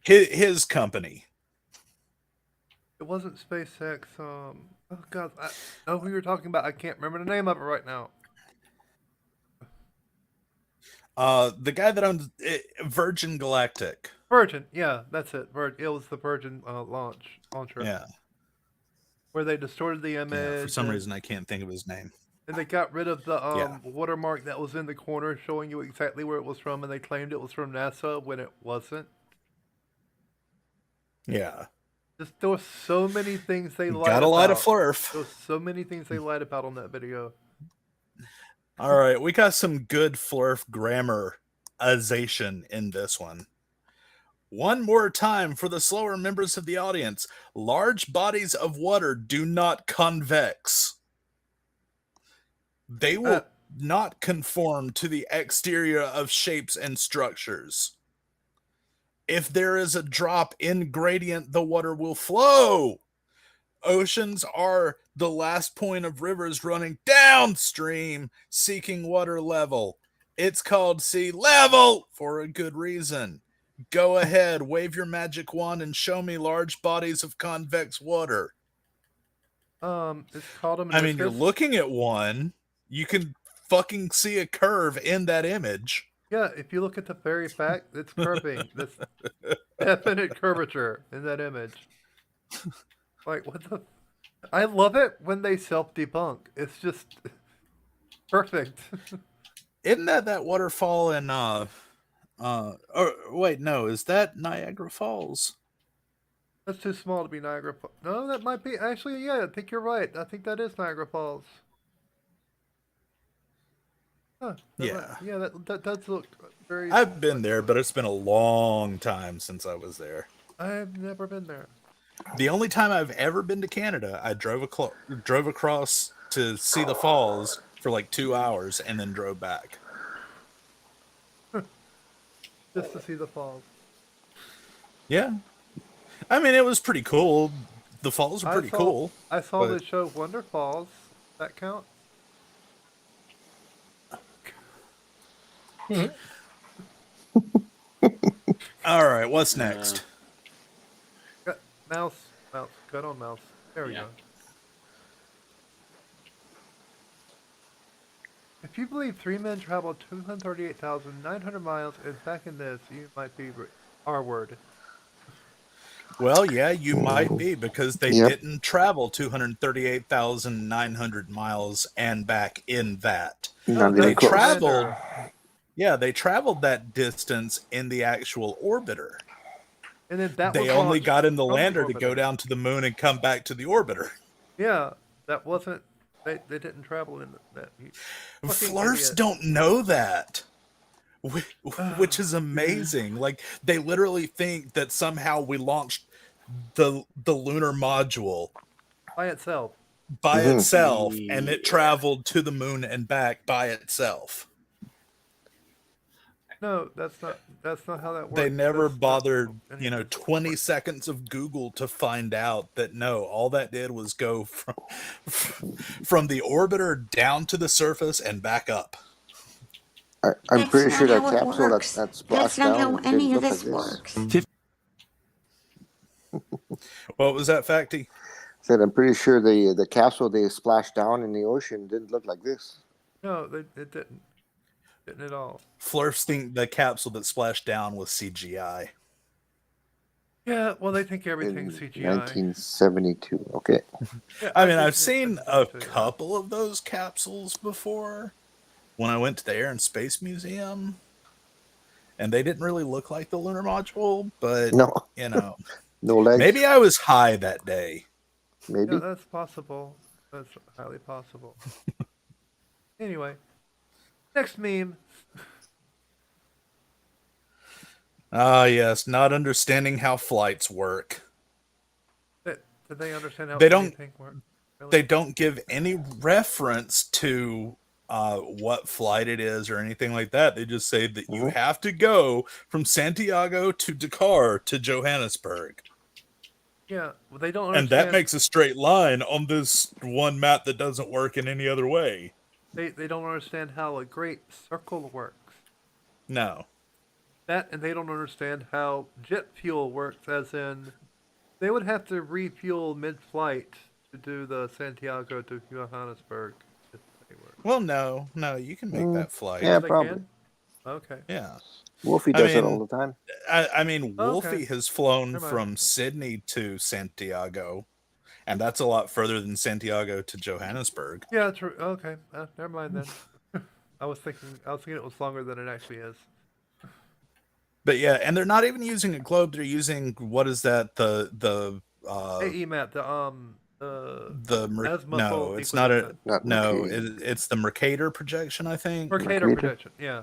his company. It wasn't SpaceX. Oh God, I know who you're talking about. I can't remember the name of it right now. The guy that owns Virgin Galactic. Virgin, yeah, that's it. It was the Virgin launcher. Yeah. Where they distorted the image. Yeah, for some and, reason I can't think of his name. and they got rid of the Yeah. watermark that was in the corner, showing you exactly where it was from, and they claimed it was from NASA when it wasn't. Yeah. Just there were so many things they lied Got a lot of about. flurf. There were so many things they lied about on that video. All right, we got some good flurf grammarization in this one. One more time for the slower members of the audience. Large bodies of water do not convex. They will not conform to the exterior of shapes and structures. If there is a drop in gradient, the water will flow. Oceans are the last point of rivers running downstream, seeking water level. It's called sea level for a good reason. Go ahead, wave your magic wand and show me large bodies of convex water. It's called a meniscus. I mean, you're looking at one, you can fucking see a curve in that image. Yeah, if you look at the very fact, it's curving. This definite curvature in that image. Like, what the? I love it when they self-debunk. It's just perfect. Isn't that waterfall in or wait, no, is that Niagara Falls? That's too small to be Niagara Falls. No, that might be. Actually, yeah, I think you're right. I think that is Niagara Falls. Huh, Yeah. yeah, that does look very. I've been there, but it's been a long time since I was there. I've never been there. The only time I've ever been to Canada, I drove across to see the falls for like 2 hours and then drove back. Just to see the falls. Yeah. I mean, it was pretty cool. The falls are pretty cool. I saw but- the show Wonder Falls. That count? All right, what's next? Mouse. Cut on mouse. There we Yeah. go. If you believe 3 men traveled 238,900 miles and back in this, you might be our word. Well, yeah, you might be because they Yep. didn't travel 238,900 miles and back in that. Not They even close. traveled. Yeah, they traveled that distance in the actual orbiter. And then that They was only launched got in the from lander to orbiter. go down to the moon and come back to the orbiter. Yeah, that wasn't. They didn't travel in that. Fucking Flurfs idiot. don't know that, which is amazing. Like they literally think that somehow we launched the lunar module By itself. by Mhm. itself, and it traveled to the moon and back by itself. No, that's not how that works. They never That's not bothered, any of this. 20 seconds of Google to find out that no, all that did was go from the orbiter down to the surface and back up. I'm That's pretty not sure that how it capsule works. that's That's splashed not down how didn't any of look this like this. works. What was that, Facty? Said I'm pretty sure the capsule they splashed down in the ocean didn't look like this. No, it didn't. Didn't at all. Flurfs think the capsule that splashed down was CGI. Yeah, well, they think In everything's CGI. 1972. Okay. Yeah, I mean, think I've seen a too. couple of those capsules before when I went to the Air and Space Museum, and they didn't really look like the lunar module, but, No, no legs. maybe I was high that day. Maybe. Yeah, that's possible. That's highly possible. Anyway, next meme. Ah, yes, not understanding how flights work. Did they understand how They don't- anything works? Really? They don't give any reference to what flight it is or anything like that. They just say that you Mhm. have to go from Santiago to Dakar to Johannesburg. Yeah, well, they don't And understand. that makes a straight line on this one map that doesn't work in any other way. They don't understand how a great circle works. No. That, and they don't understand how jet fuel works, as in, they would have to refuel mid-flight to do the Santiago to Johannesburg. If they were. Well, no, you can make that flight. Yeah, They probably. can? Okay. Yeah. Wolfie I does it mean- all the time. I mean, Wolfie Okay. has flown Never mind. from Sydney to Santiago, and that's a lot further than Santiago to Johannesburg. Yeah, true. Okay, never mind then. I was thinking it was longer than it actually is. But yeah, and they're not even using a globe. They're using what is that? The AE map, azimuthal no, it's not a equidistant. Not no. Mercator. It's the Mercator projection, I think. Mercator Mercator? projection. Yeah,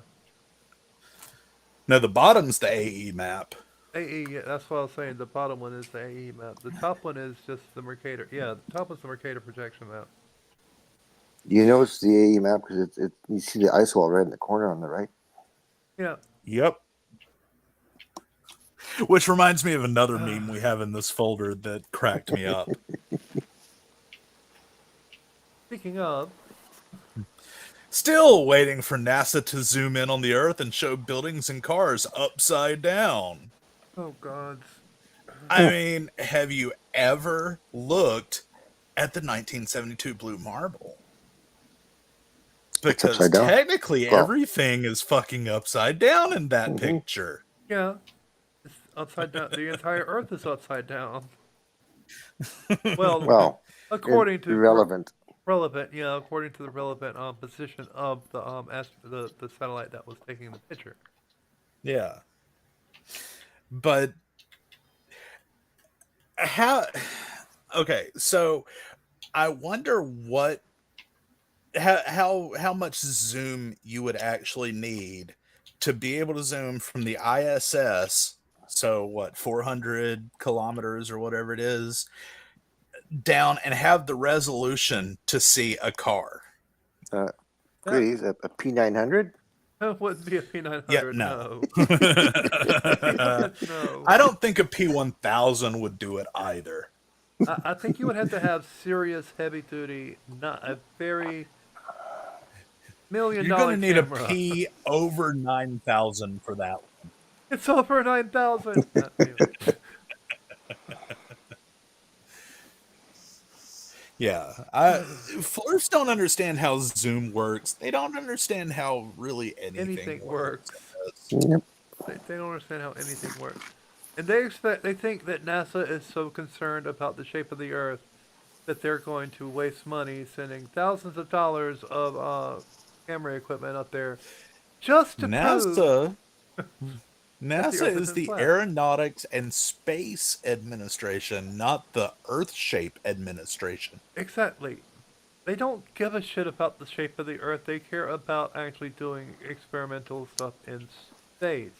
No, the bottom's the AE map. AE. Yeah, that's what I was saying. The bottom one is the AE map. The top one is just the Mercator. Yeah, the top is the Mercator projection map. You know it's the AE map because you see the ice wall right in the corner on the right. Yeah. Yep. Which reminds me of another meme we have in this folder that cracked me up. Speaking of, Still waiting for NASA to zoom in on the Earth and show buildings and cars upside down. oh God, I mean, have you ever looked at the 1972 Blue Marble. It's Because upside down. technically Well. everything is fucking upside down in that Mhm. picture. Yeah, it's upside down. The entire Earth is upside down. Well, Well, according to irrelevant. relevant, yeah, according to the relevant position of the the satellite that was taking the picture. Yeah. But how okay, so I wonder how much zoom you would actually need to be able to zoom from the ISS, so what, 400 kilometers or whatever it is, down and have the resolution to see a car. Please, a P900. That wouldn't be a Yeah, P900, no. no. No. I don't think a P1000 would do it either. I think you would have to have serious heavy duty, not a very $1 million You're going to need camera. a P over 9,000 for that one. It's over 9,000. Yeah, Flirts don't understand how Zoom works. They don't understand how really anything works. Yep. They don't understand how anything works. And they think that NASA is so concerned about the shape of the Earth that they're going to waste money sending thousands of dollars of camera equipment up there just to prove NASA Earth is isn't the flat. Aeronautics and Space Administration, not the Earth Shape Administration. Exactly. They don't give a shit about the shape of the Earth. They care about actually doing experimental stuff in space.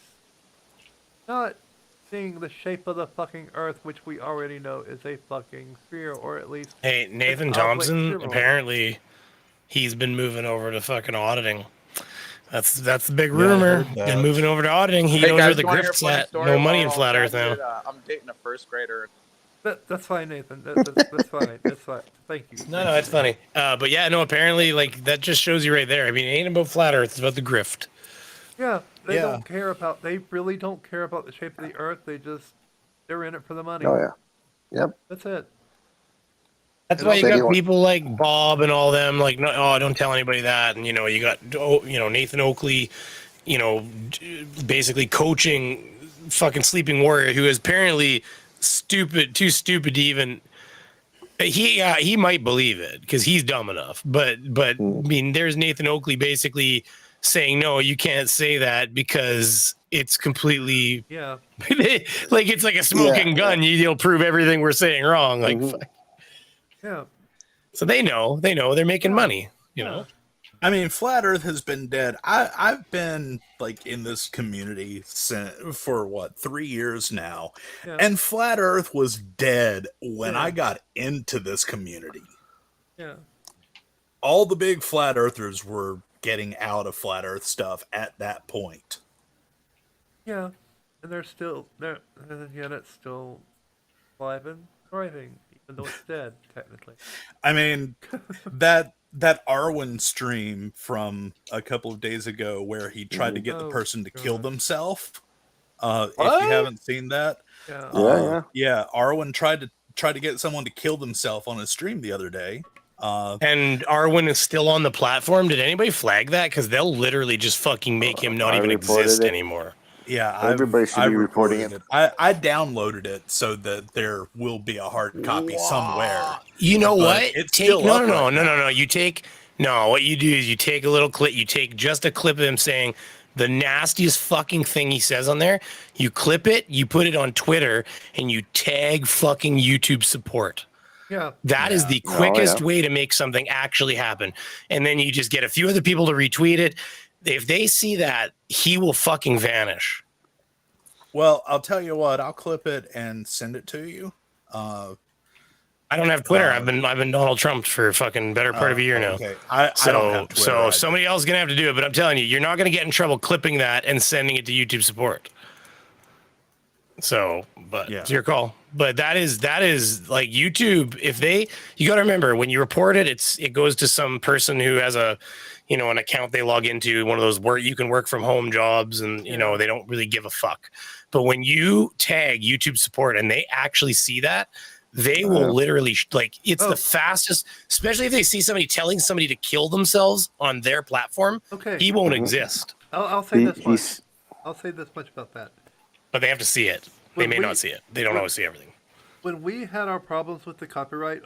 Not seeing the shape of the fucking Earth, which we already know is a fucking sphere, or at least... Hey, Nathan an Thompson, oblate spheroid. apparently he's been moving over to fucking auditing. That's the big Yeah, I rumor. heard that. Been moving over to auditing. He Hey knows guys, where the you want to hear a grift's funny at. story? No money in Well, flat Earth graduated, now. I'm dating a first grader. That's fine, Nathan. That's fine. That's fine. Thank you. No, it's funny. But yeah, no, apparently, like, that just shows you right there. I mean, it ain't about flat Earth. It's about the grift. Yeah, they Yeah. don't care about. They really don't care about the shape of the Earth. They're in it for the money. Oh yeah. Yep. That's it. That's And why you also- got people like Bob and all them, like, no, oh, don't tell anybody that. And, you know, you got, Nathan Oakley, basically coaching fucking Sleeping Warrior, who is apparently too stupid to even. He might believe it because he's dumb enough. But I mean, there's Nathan Oakley basically saying, no, you can't say that because it's completely Yeah. like it's like a smoking gun. You'll prove everything we're saying wrong. Like, Mhm. fuck. Yeah. So they know they're making money, you know. I mean, Flat Earth has been dead. I've been like in this community for what, 3 years now, Yeah. and Flat Earth was dead when Yeah. I got into this community. Yeah. All the big Flat Earthers were getting out of Flat Earth stuff at that point. Yeah. And they're still there. And yet it's still alive and thriving, even though it's dead technically. I mean, that Arwen stream from a couple of days ago where he tried to get the Oh, person to kill God. themselves. If What? you haven't seen that, Yeah. Yeah. Arwen tried to get someone to kill themselves on his stream the other day. And Arwen is still on the platform. Did anybody flag that? Because they'll literally just fucking make him not I even reported exist it. anymore. Yeah, Everybody should be reporting reported it. I downloaded it so that there will be a hard copy somewhere. You know But what? it's Take still up no. right now. You take what you do is you take a little clip. You take just a clip of him saying the nastiest fucking thing he says on there. You clip it, you put it on Twitter, and you tag fucking YouTube support. Yeah. That is the quickest way to make something actually happen. And then you just get a few other people to retweet it. If they see that, he will fucking vanish. Well, I'll tell you what. I'll clip it and send it to you. I don't have Twitter. I've been Donald Trump for fucking better part of a year now. Okay, I don't have Twitter. So either. somebody else is gonna have to do it. But I'm telling you, you're not gonna get in trouble clipping that and sending it to YouTube support. So, but Yeah. it's your call. But that is like YouTube. You got to remember when you report it, it goes to some person who has an account they log into, one of those where you can work from home jobs, and they don't really give a fuck. But when you tag YouTube support and they actually see that, they will literally it's Oh. the fastest, especially if they see somebody telling somebody to kill themselves on their platform. Okay. He won't exist, I'll say this much. He's I'll say this much about that. but they have to see it. They When may we- not see it. They don't when- always see everything. When we had our problems with the copyright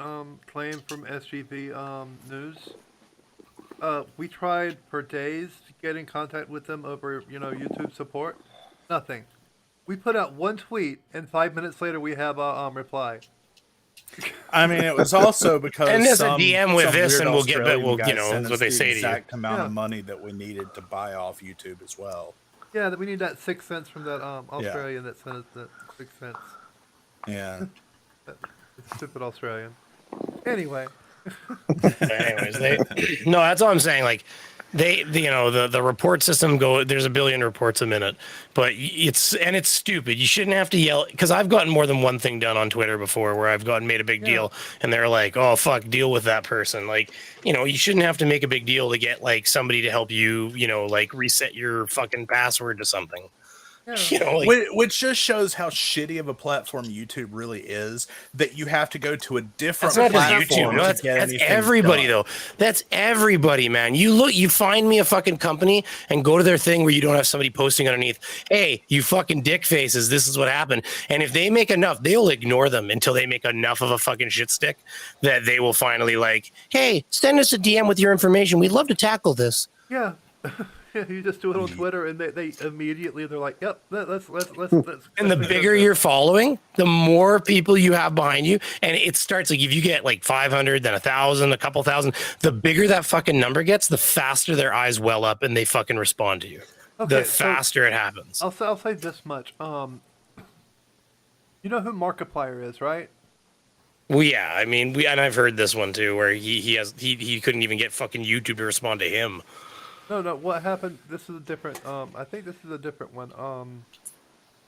claim from SGV News, we tried for days to get in contact with them over YouTube support. Nothing. We put out one tweet, and 5 minutes later we have a reply. I mean, it was also because And there's a some, DM with some this, weird and we'll get, but Australian we'll, guy you know, sent that's us what they the say to you. exact amount Yeah. of money that we needed to buy off YouTube as well. Yeah, that we need that 6 cents from that Australian that sent us that 6 cents. Yeah. It's stupid Australian. Anyway, But anyways, no, that's all I'm saying. Like, the report system there's a billion reports a minute, but it's stupid. You shouldn't have to yell, because I've gotten more than one thing done on Twitter before where I've made a big deal, and they're like, oh fuck, deal with that person. Like, you shouldn't have to make a big deal to get like somebody to help you, like reset your fucking password to something. yeah. Which just shows how shitty of a platform YouTube really is, that you have to go to a different That's not just platform YouTube. No, to that's get anything everybody done. though. That's everybody, man. You find me a fucking company and go to their thing where you don't have somebody posting underneath, hey, you fucking dick faces, this is what happened. And if they make enough, they'll ignore them until they make enough of a fucking shit stick that they will finally like, hey, send us a DM with your information. We'd love to tackle this. Yeah. Yeah, you just do it on Twitter, and they immediately they're like, "Yep, let's." And the bigger you're following, the more people you have behind you. And it starts like, if you get like 500, then 1,000, a couple thousand, the bigger that fucking number gets, the faster their eyes well up and they fucking respond to you. Okay, The faster it happens. I'll say this much. You know who Markiplier is, right? Well, yeah, I mean, and I've heard this one too, where he couldn't even get fucking YouTube to respond to him. No. What happened? This is a different. I think this is a different one.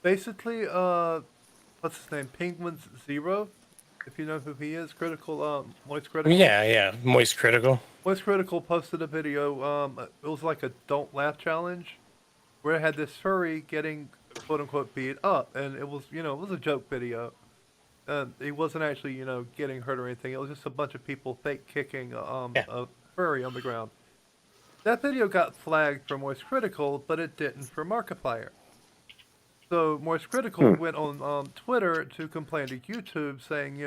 Basically, what's his name? Penguins Zero. If you know who he is, Moist Critical. Yeah, Moist Critical. Moist Critical posted a video. It was like a "Don't Laugh" challenge, where it had this furry getting "quote unquote" beat up, and it was it was a joke video. He wasn't actually getting hurt or anything. It was just a bunch of people fake kicking a furry on the ground. That video got flagged for Moist Critical, but it didn't for Markiplier. So Moist Critical went on Twitter to complain to YouTube, saying,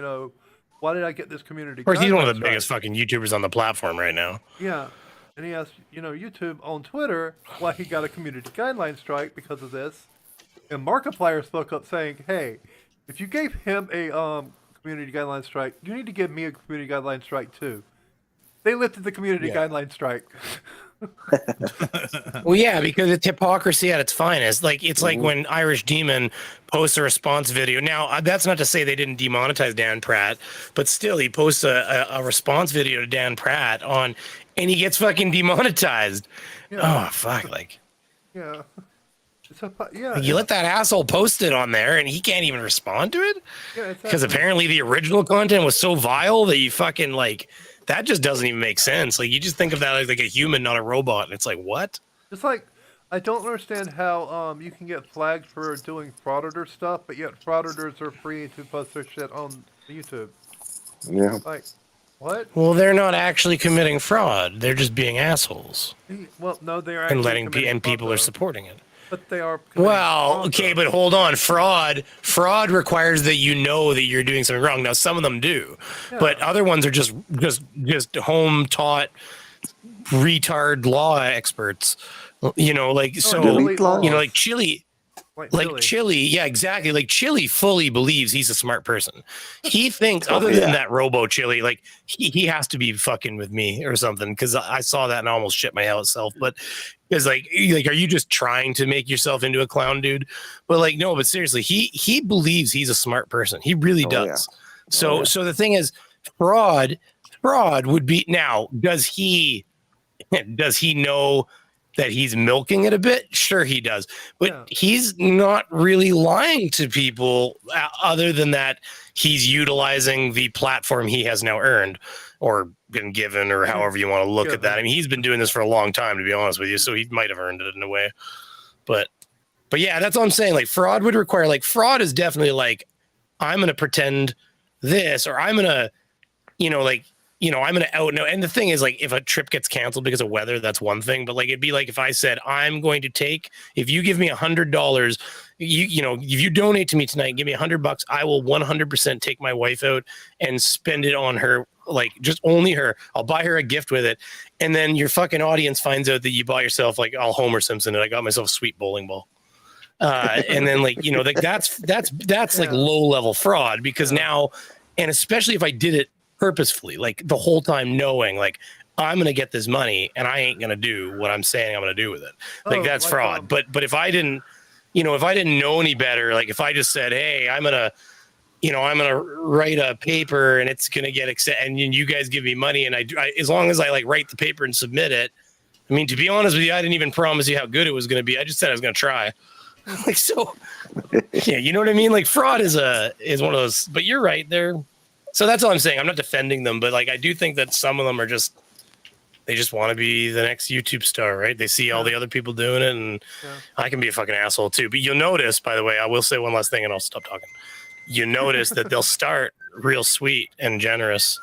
why did I get this community? Of course, he's one of the guidelines biggest right? fucking YouTubers on the platform right now. Yeah, and he asked, YouTube on Twitter why he got a community guideline strike because of this. And Markiplier spoke up saying, hey, if you gave him a community guideline strike, you need to give me a community guideline strike too. They lifted the community guideline strike. Well, yeah, because it's hypocrisy at its finest. Like, it's like when Irish Demon posts a response video. Now, that's not to say they didn't demonetize Dan Pratt, but still, he posts a response video to Dan Pratt and he gets fucking demonetized. Yeah. Oh, fuck, like. Yeah. Like, you let that asshole post it on there and he can't even respond to it? Yeah, Because apparently the original content was so vile that you fucking, like, that just doesn't even make sense. Like, you just think of that as like a human, not a robot. And it's like, what? It's like, I don't understand how you can get flagged for doing frauditor stuff, but yet frauditors are free to post their shit on YouTube. Yeah. Like, what? Well, they're not actually committing fraud. They're just being assholes. Well, no, they are And actually committing people fraud, are though. supporting it. But they are. committing Well, fraud, okay, though. but hold on. Fraud requires that you know that you're doing something wrong. Now, some of them do, but other ones are just home taught retard law experts. Like so. Delete laws. Like Chili. Like Chili, yeah, exactly. Like Chili fully believes he's a smart person. He thinks, other than that Robo Chili, like he has to be fucking with me or something. Because I saw that and I almost shit my hell self. But it's like, are you just trying to make yourself into a clown, dude? But like, no. But seriously, he believes he's a smart person. He really does. So the thing is, fraud would be now. Does he know that he's milking it a bit? Sure, he does, but he's not really lying to people other than that he's utilizing the platform he has now earned or been given, or however you want to look at that. I mean, he's been doing this for a long time, to be honest with you, so he might have earned it in a way. But yeah, that's what I'm saying. Like, fraud would require, like, fraud is definitely like, I'm going to pretend this, or I'm gonna, like, I'm gonna out know. And the thing is, like, if a trip gets canceled because of weather, that's one thing. But like, it'd be like if I said, I'm going to take, if you give me $100, if you donate to me tonight, give me $100, I will 100% take my wife out and spend it on her, like just only her. I'll buy her a gift with it, and then your fucking audience finds out that you bought yourself, like, I'll Homer Simpson and I got myself a sweet bowling ball. And then, like, like that's like low level fraud, because now, and especially if I did it purposefully, like the whole time knowing, like, I'm gonna get this money and I ain't gonna do what I'm saying I'm gonna do with it. Like, that's like, fraud. But if I didn't, if I didn't know any better, like if I just said, hey, I'm gonna write a paper and it's gonna get accepted, and you guys give me money, and I as long as I like write the paper and submit it. I mean, to be honest with you, I didn't even promise you how good it was gonna be. I just said I was gonna try. Like, so, yeah, you know what I mean? Like, fraud is one of those, but you're right there. So that's all I'm saying. I'm not defending them, but like, I do think that some of them are they just want to be the next YouTube star, right? They see all the other people doing it, and I can be a fucking asshole too. But you'll notice, by the way, I will say one last thing and I'll stop talking. You notice that they'll start real sweet and generous,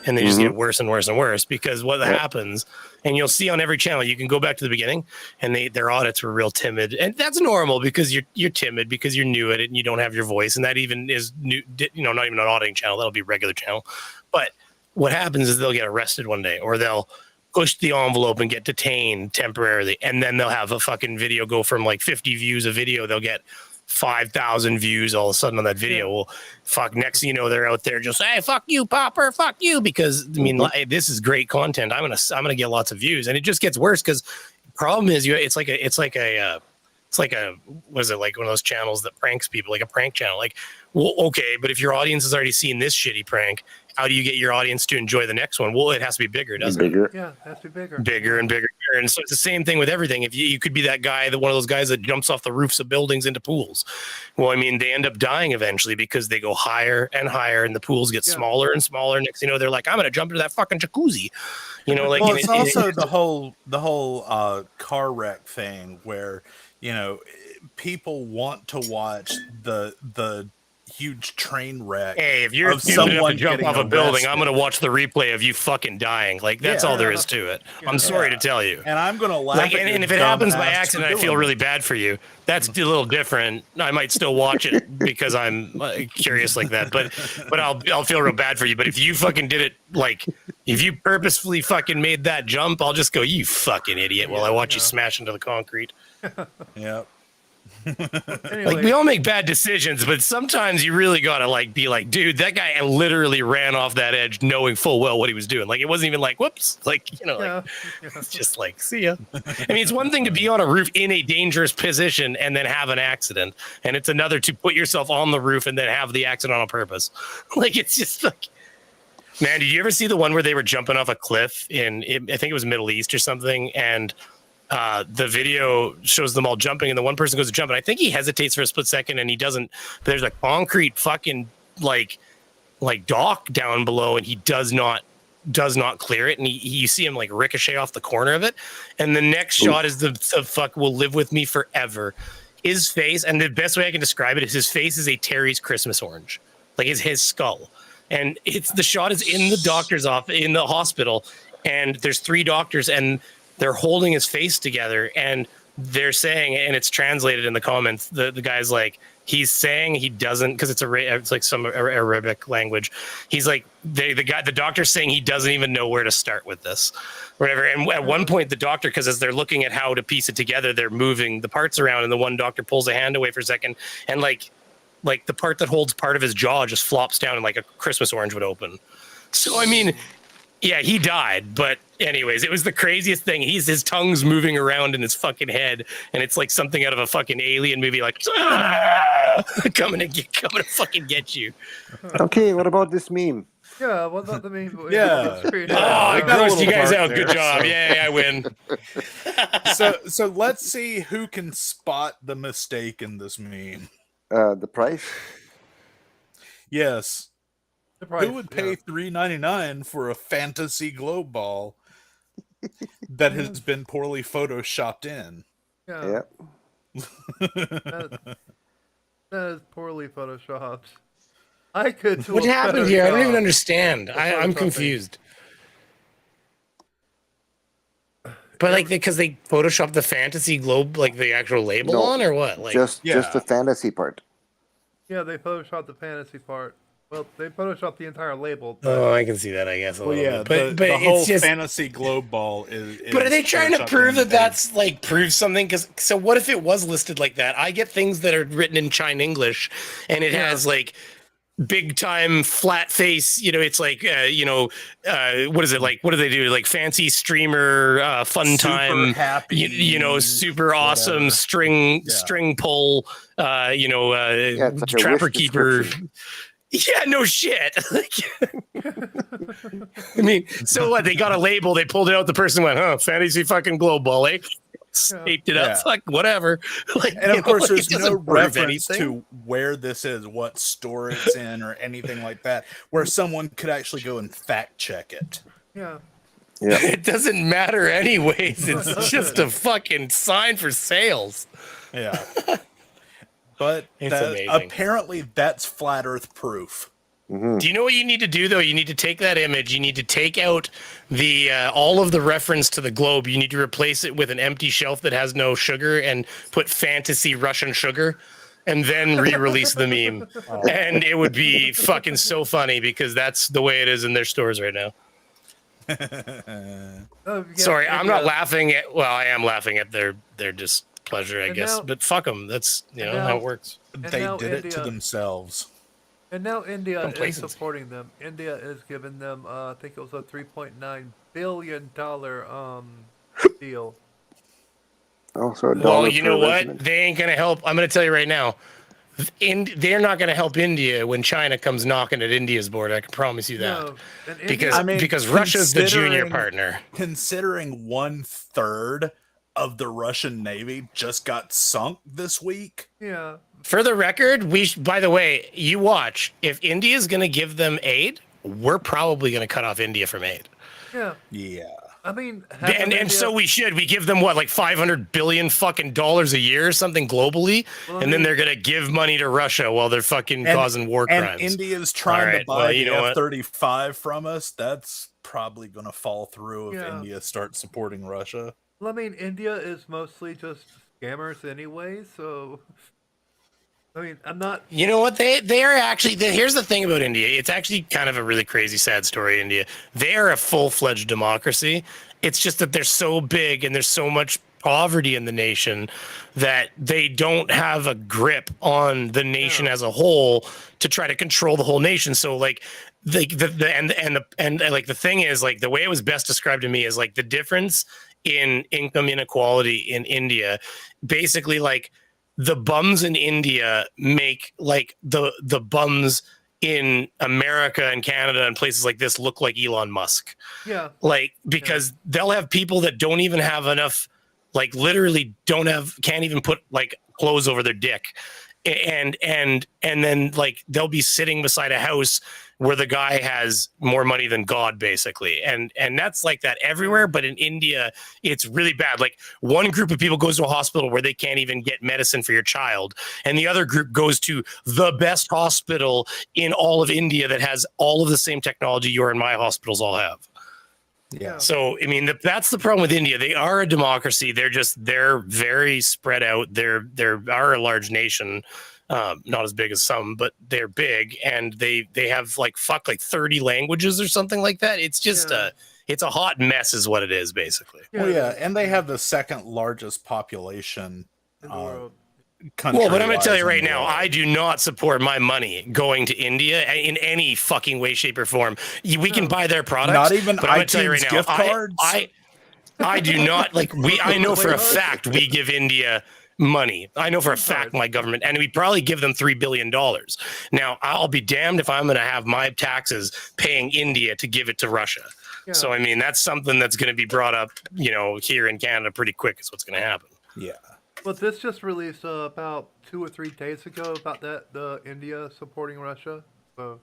and they just get worse and worse and worse, because what happens, and you'll see on every channel, you can go back to the beginning, and their audits were real timid, and that's normal because you're timid because you're new at it and you don't have your voice, and that even is new, not even an auditing channel, that'll be a regular channel. But what happens is they'll get arrested one day, or they'll push the envelope and get detained temporarily, and then they'll have a fucking video go from like 50 views a video, they'll get 5,000 views all of a sudden on that video. Well, fuck, next thing you know, they're out there just, hey, fuck you, Popper, fuck you, because I mean, this is great content. I'm gonna get lots of views, and it just gets worse because the problem is it's like a what is it, like one of those channels that pranks people, like a prank channel. Like, well, okay, but if your audience has already seen this shitty prank, how do you get your audience to enjoy the next one? Well, it has to be bigger, doesn't it? Yeah, it has to be bigger. Bigger and bigger. And so it's the same thing with everything. If you could be that guy, one of those guys that jumps off the roofs of buildings into pools. Well, I mean, they end up dying eventually because they go higher and higher, and the pools get smaller and smaller. Next thing you know, they're like, I'm going to jump into that fucking jacuzzi. Like, well, it's also the whole car wreck thing where, people want to watch the huge train wreck. Hey, if you're stupid enough to jump off a building, I'm going to watch the replay of you fucking dying. Like, that's all there is to it. I'm sorry to tell you. And I'm going to laugh. Like, and if it happens by accident, I feel really bad for you. That's a little different. I might still watch it because I'm curious like that. But I'll feel real bad for you. But if you fucking did it, like, if you purposefully fucking made that jump, I'll just go, you fucking idiot, while I watch you smash into the concrete. Yep. Anyway. Like, we all make bad decisions, but sometimes you really gotta like be like, dude, that guy literally ran off that edge knowing full well what he was doing. Like, it wasn't even like, whoops, like, it's just like, see ya. I mean, it's one thing to be on a roof in a dangerous position and then have an accident, and it's another to put yourself on the roof and then have the accident on purpose. Like, it's just like, man, did you ever see the one where they were jumping off a cliff I think it was Middle East or something, and the video shows them all jumping, and the one person goes to jump, and I think he hesitates for a split second, and he doesn't. There's a concrete fucking like dock down below, and he does not clear it, and you see him like ricochet off the corner of it, and the next shot is the fuck will live with me forever. His face, and the best way I can describe it is his face is a Terry's Christmas orange, like his skull, and the shot is in the doctor's office in the hospital, and there's 3 doctors, and they're holding his face together, and they're saying, and it's translated in the comments, the guy's like, he's saying he doesn't, because it's like some Arabic language. He's like, the doctor's saying he doesn't even know where to start with this, whatever. And at one point, the doctor, because as they're looking at how to piece it together, they're moving the parts around, and the one doctor pulls a hand away for a second, and like the part that holds part of his jaw just flops down, and like a Christmas orange would open. So, I mean, yeah, he died, but anyways, it was the craziest thing. His tongue's moving around in his fucking head, and it's like something out of a fucking alien movie, like coming to fucking get you. Okay, what about this meme? Yeah, what about the meme? Yeah. Oh, I grossed you guys out. Good job. Yay, I win. So let's see who can spot the mistake in this meme. The price? Yes. Price, who would pay $3.99 for a fantasy globe ball that has been poorly photoshopped in? Yeah. That is poorly photoshopped. I could. Do What a happened better here? I don't even job understand. of I'm photoshopping. confused. But like, because they photoshopped the fantasy globe, like the actual label No, on, or what? Like, just Yeah. the fantasy part. Yeah, they photoshopped the fantasy part. Well, they photoshopped the entire label. But oh, I can see that, I guess, a Well, little yeah, bit. But the whole it's just. fantasy globe ball is. But are they is trying to photoshopped prove in that a- that's like prove something? Because so what if it was listed like that? I get things that are written in China English, and it Yeah. has like big time flat face. You know, it's like what is it like? What do they do? Like fancy streamer, fun Super time, happy, you know, super awesome whatever. string pull. Yeah, it's like a trapper wish keeper. description. Yeah, no shit. I mean, so what? They got a label, they pulled it out, the person went, huh, fantasy fucking globe ball, eh? Taped it up, Yeah. fuck, whatever. Like, And of course, like, there's it doesn't no prove reference anything. to where this is, what store it's in, or anything like that, where someone could actually go and fact check it. yeah. Yeah. It doesn't matter anyways. No, it It's doesn't. just a fucking sign for sales. Yeah. But It's amazing. apparently that's flat Earth proof. Hmm. Do you know what you need to do though? You need to take that image. You need to take out the all of the reference to the globe. You need to replace it with an empty shelf that has no sugar and put fantasy Russian sugar, and then re-release the meme. And it would be fucking so funny because that's the way it is in their stores right now. Oh, yeah, Sorry, I'm not India. laughing at. Well, I am laughing at their displeasure, I And guess. now- But fuck them. That's and how now- it works. They now did it to India- themselves. And now India is Complacency. supporting them. India is giving them, I think it was a $3.9 billion deal. Oh, so a Well, dollar you per know what? resident. They ain't gonna help. I'm gonna tell you right now. They're not gonna help India when China comes knocking at India's border. I can promise you that. No, and Because India, because Russia's the junior considering- partner. Considering 1/3 of the Russian Navy just got sunk this week. yeah, For the record, by the way, you watch. If India's gonna give them aid, we're probably gonna cut off India from aid. yeah. Yeah. I mean, And so we should. We give them what, like $500 billion fucking dollars a year or something globally, Well, I and then mean- they're gonna give money to Russia while they're fucking causing war And crimes. India's trying to Alright, buy well, you the know what? F-35 from us. That's probably going to fall through if Yeah. India starts supporting Russia. Well, I mean, India is mostly just scammers anyway, so. I mean, I'm not. You know what? They are actually. Here's the thing about India. It's actually kind of a really crazy, sad story. India. They are a full-fledged democracy. It's just that they're so big and there's so much poverty in the nation that they don't have a grip on the nation as a whole to try to control the whole nation. So like like the thing is, like, the way it was best described to me is like the difference in income inequality in India. Basically, like, the bums in India make like the bums in America and Canada and places like this look like Elon Musk. Yeah, Like, because they'll have people that don't even have enough, like, literally can't even put like clothes over their dick. And then, like, they'll be sitting beside a house where the guy has more money than God, basically. And that's like that everywhere. But in India, it's really bad. Like, one group of people goes to a hospital where they can't even get medicine for your child. And the other group goes to the best hospital in all of India that has all of the same technology your and my hospitals all have. yeah. So, I mean, that's the problem with India. They are a democracy. They're very spread out. They are a large nation, not as big as some, but they're big, and they have like 30 languages or something like that. It's just it's a hot mess, is what it is, basically. Well, yeah, and they have the second largest population In the world. country. Well, but I'm going to tell you right now, I do not support my money going to India in any fucking way, shape, or form. We can buy their products. Not even but I'm gonna tell you iTunes gift cards? I do not, like, I know for a fact we give India money. I know for a fact my government, and we probably give them $3 billion. Now, I'll be damned if I'm going to have my taxes paying India to give it to Russia. Yeah. So, I mean, that's something that's going to be brought up, here in Canada pretty quick is what's going to happen. Yeah. But this just released about 2 or 3 days ago about the India supporting Russia. So,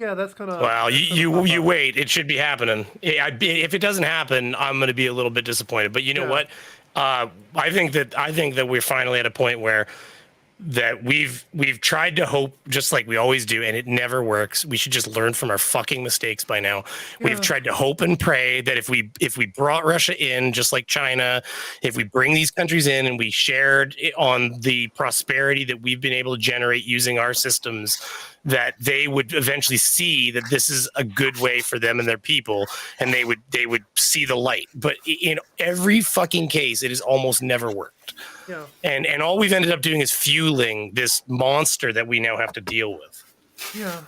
yeah, that's gonna. Well, that's gonna you pop up. wait. It should be happening. If it doesn't happen, I'm going to be a little bit disappointed. But you know Yeah. what? I think that we're finally at a point where that we've tried to hope just like we always do, and it never works. We should just learn from our fucking mistakes by now. We've tried to hope and pray that if we brought Russia in, just like China, if we bring these countries in and we shared on the prosperity that we've been able to generate using our systems, that they would eventually see that this is a good way for them and their people, and they would see the light. But in every fucking case, it has almost never worked. Yeah. And all we've ended up doing is fueling this monster that we now have to deal with. Yeah.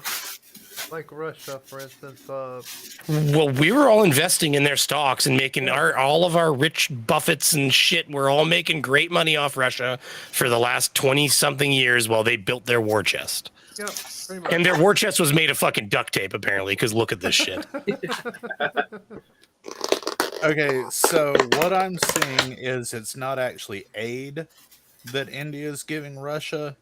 Like Russia, for instance. Well, we were all investing in their stocks and making all of our rich Buffetts and shit. We're all making great money off Russia for the last 20 something years while they built their war chest. Yeah, pretty much. And their war chest was made of fucking duct tape, apparently, because look at this shit. Okay, so what I'm seeing is it's not actually aid that India is giving Russia.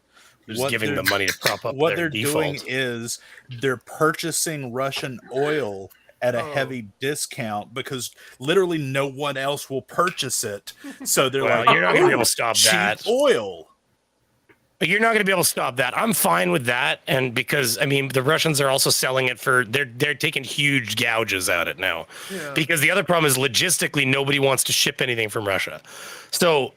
Just giving them money to prop up what their they're default. doing is they're purchasing Russian oil at a heavy discount because literally no one else will purchase it. So they're Well, like, you're not going to be able to stop cheap that. oil. You're not going to be able to stop that. I'm fine with that, and because I mean the Russians are also selling it for they're taking huge gouges at it now, because the other problem is logistically nobody wants to ship anything from Russia, so.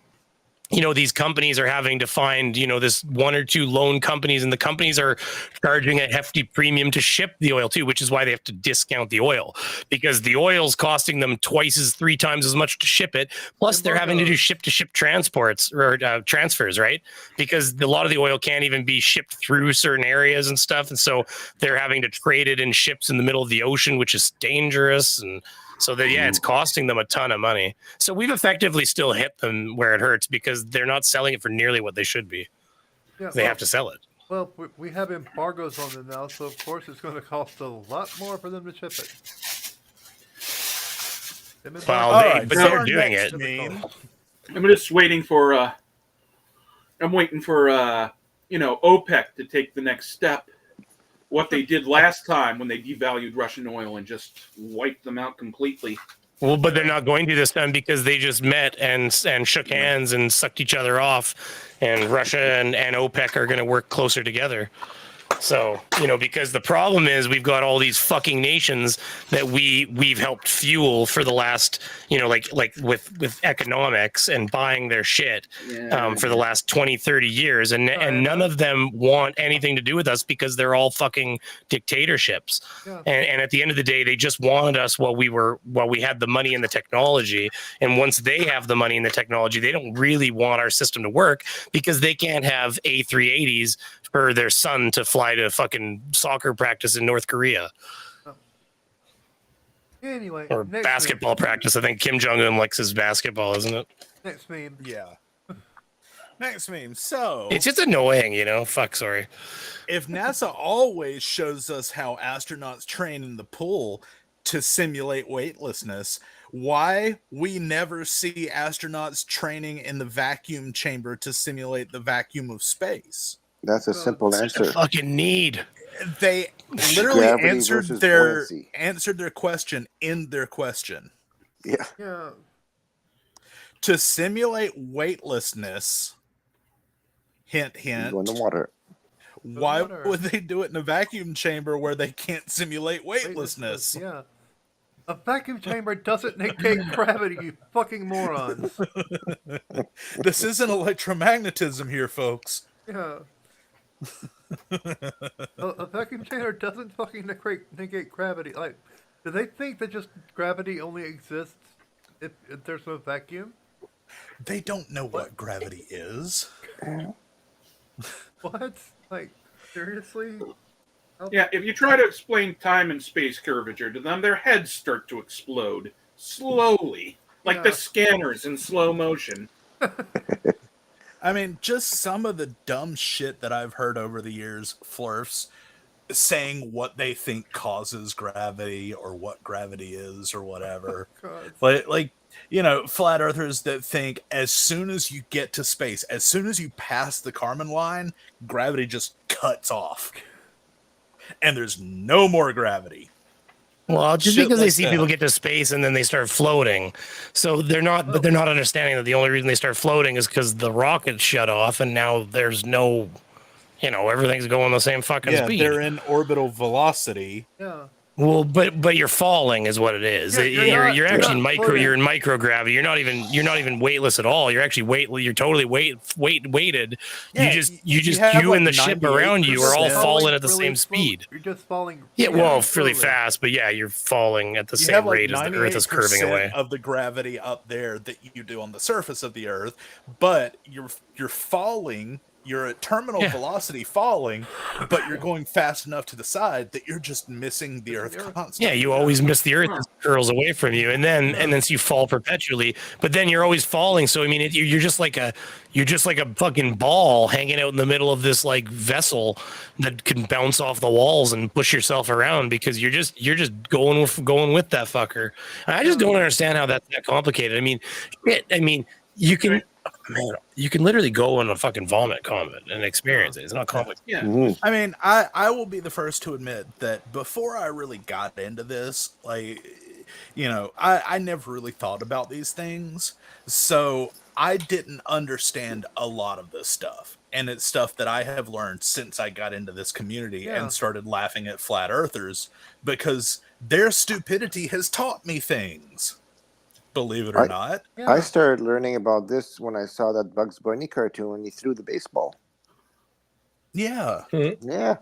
You know, these companies are having to find, you know, this one or two lone companies, and the companies are charging a hefty premium to ship the oil too, which is why they have to discount the oil, because the oil's costing them three times as much to ship it. Plus they're having to do ship to ship transports or transfers, right? Because a lot of the oil can't even be shipped through certain areas and stuff. And so they're having to trade it in ships in the middle of the ocean, which is dangerous. And so that, it's costing them a ton of money. So we've effectively still hit them where it hurts because they're not selling it for nearly what they should be. Yeah, They have to sell it. Well, we have embargoes on them now, so of course it's going to cost a lot more for them to ship it. Well, but they're doing it. I'm just waiting for. I'm waiting for OPEC to take the next step. What they did last time when they devalued Russian oil and just wiped them out completely. Well, but they're not going to this time because they just met and shook hands and sucked each other off, and Russia and OPEC are going to work closer together. So, because the problem is we've got all these fucking nations that we've helped fuel for the last, like with economics and buying their shit for the last 20, 30 years. And none of them want anything to do with us because they're all fucking dictatorships. Yeah. And at the end of the day, they just wanted us while we had the money and the technology. And once they have the money and the technology, they don't really want our system to work because they can't have A380s for their son to fly to fucking soccer practice in North Korea. Anyway, or basketball practice. I think Kim Jong-un likes his basketball, isn't it? Next meme. Yeah. Next meme. So it's just annoying, Fuck, sorry. If NASA always shows us how astronauts train in the pool to simulate weightlessness, why we never see astronauts training in the vacuum chamber to simulate the vacuum of space? That's a simple answer. A fucking need. They literally answered their question in their question. Yeah. To simulate weightlessness, hint, hint. Go in the water. Why would they do it in a vacuum chamber where they can't simulate weightlessness? Yeah. A vacuum chamber doesn't negate gravity, you fucking morons. This isn't electromagnetism here, folks. Yeah. A vacuum chamber doesn't fucking negate gravity. Like, do they think that just gravity only exists if there's no vacuum? They don't know what gravity is. What? Like, seriously? Yeah, if you try to explain time and space curvature to them, their heads start to explode slowly, like the scanners in slow motion. I mean, just some of the dumb shit that I've heard over the years, Flurfs, saying what they think causes gravity or what gravity is or whatever. Like, flat earthers that think as soon as you get to space, as soon as you pass the Kármán line, gravity just cuts off. And there's no more gravity. Well, just Shit because they like see that. people get to space and then they start floating, so they're not. But they're not understanding that the only reason they start floating is because the rocket shut off, and now there's no, everything's going the same fucking Yeah, speed. they're in orbital velocity. Yeah. Well, but you're falling is what it is. Yeah, You're actually not micro. floating. You're in microgravity. You're not even weightless at all. You're actually You're totally weighted. Yeah, You and the ship around you are all 98%. falling at the Really same slow- speed. You're just falling. Yeah, well, really slowly. fast, but yeah, you're falling at the You same have like rate as the Earth is curving 98% away. of the gravity up there that you do on the surface of the Earth, but you're falling. You're at terminal velocity falling, but you're going fast enough to the side that you're just missing the Earth constantly. Yeah, you always miss the Earth as it curls away from you, and then so you fall perpetually. But then you're always falling. So I mean, you're just like a fucking ball hanging out in the middle of this like vessel that can bounce off the walls and push yourself around because you're just going with that fucker. And I just don't understand how that's that complicated. I mean, you can. Man, you can literally go on a fucking vomit comet and experience it. It's not complicated. Yeah. Mhm. I mean, I will be the first to admit that before I really got into this, like, I never really thought about these things. So I didn't understand a lot of this stuff. And it's stuff that I have learned since I got into this community and started laughing at flat earthers because their stupidity has taught me things. Believe it or not. Yeah. I started learning about this when I saw that Bugs Bunny cartoon when he threw the baseball. Yeah. Yeah.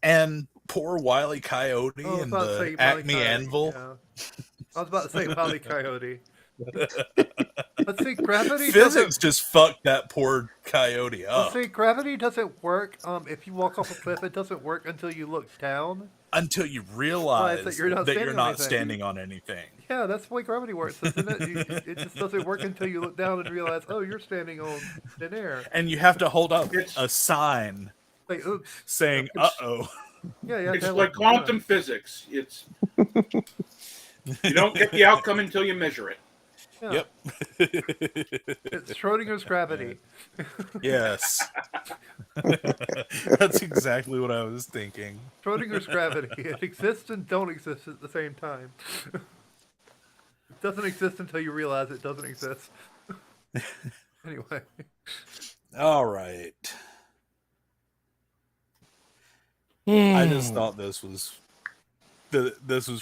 And poor Wile E. Coyote I was and about to the say Wile E. Acme Coyote, Anvil. yeah. I was about to say Wile E. Coyote. But see, gravity Physics doesn't. just fucked that poor coyote Well, up see, gravity doesn't work. If you walk off a cliff, it doesn't work until you look down. until you realize that you're not that standing you're on not anything. standing on anything. Yeah, that's the way gravity works, isn't it? It just doesn't work until you look down and realize, oh, you're standing on thin air. And you have to hold up a sign Like, oops. saying, "Uh-oh." Yeah. It's like quantum physics. It's you don't get the outcome until you measure it. Yeah. Yep. It's Schrodinger's gravity. Yes. That's exactly what I was thinking. Schrodinger's gravity. It exists and don't exist at the same time. It doesn't exist until you realize it doesn't exist. Anyway. All right. I just thought this was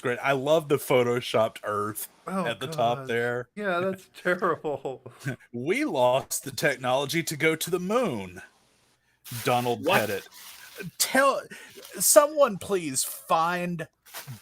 great. I love the photoshopped Earth at the top God. there. Yeah, that's terrible. We lost the technology to go to the moon. Donald Pettit. Tell someone please find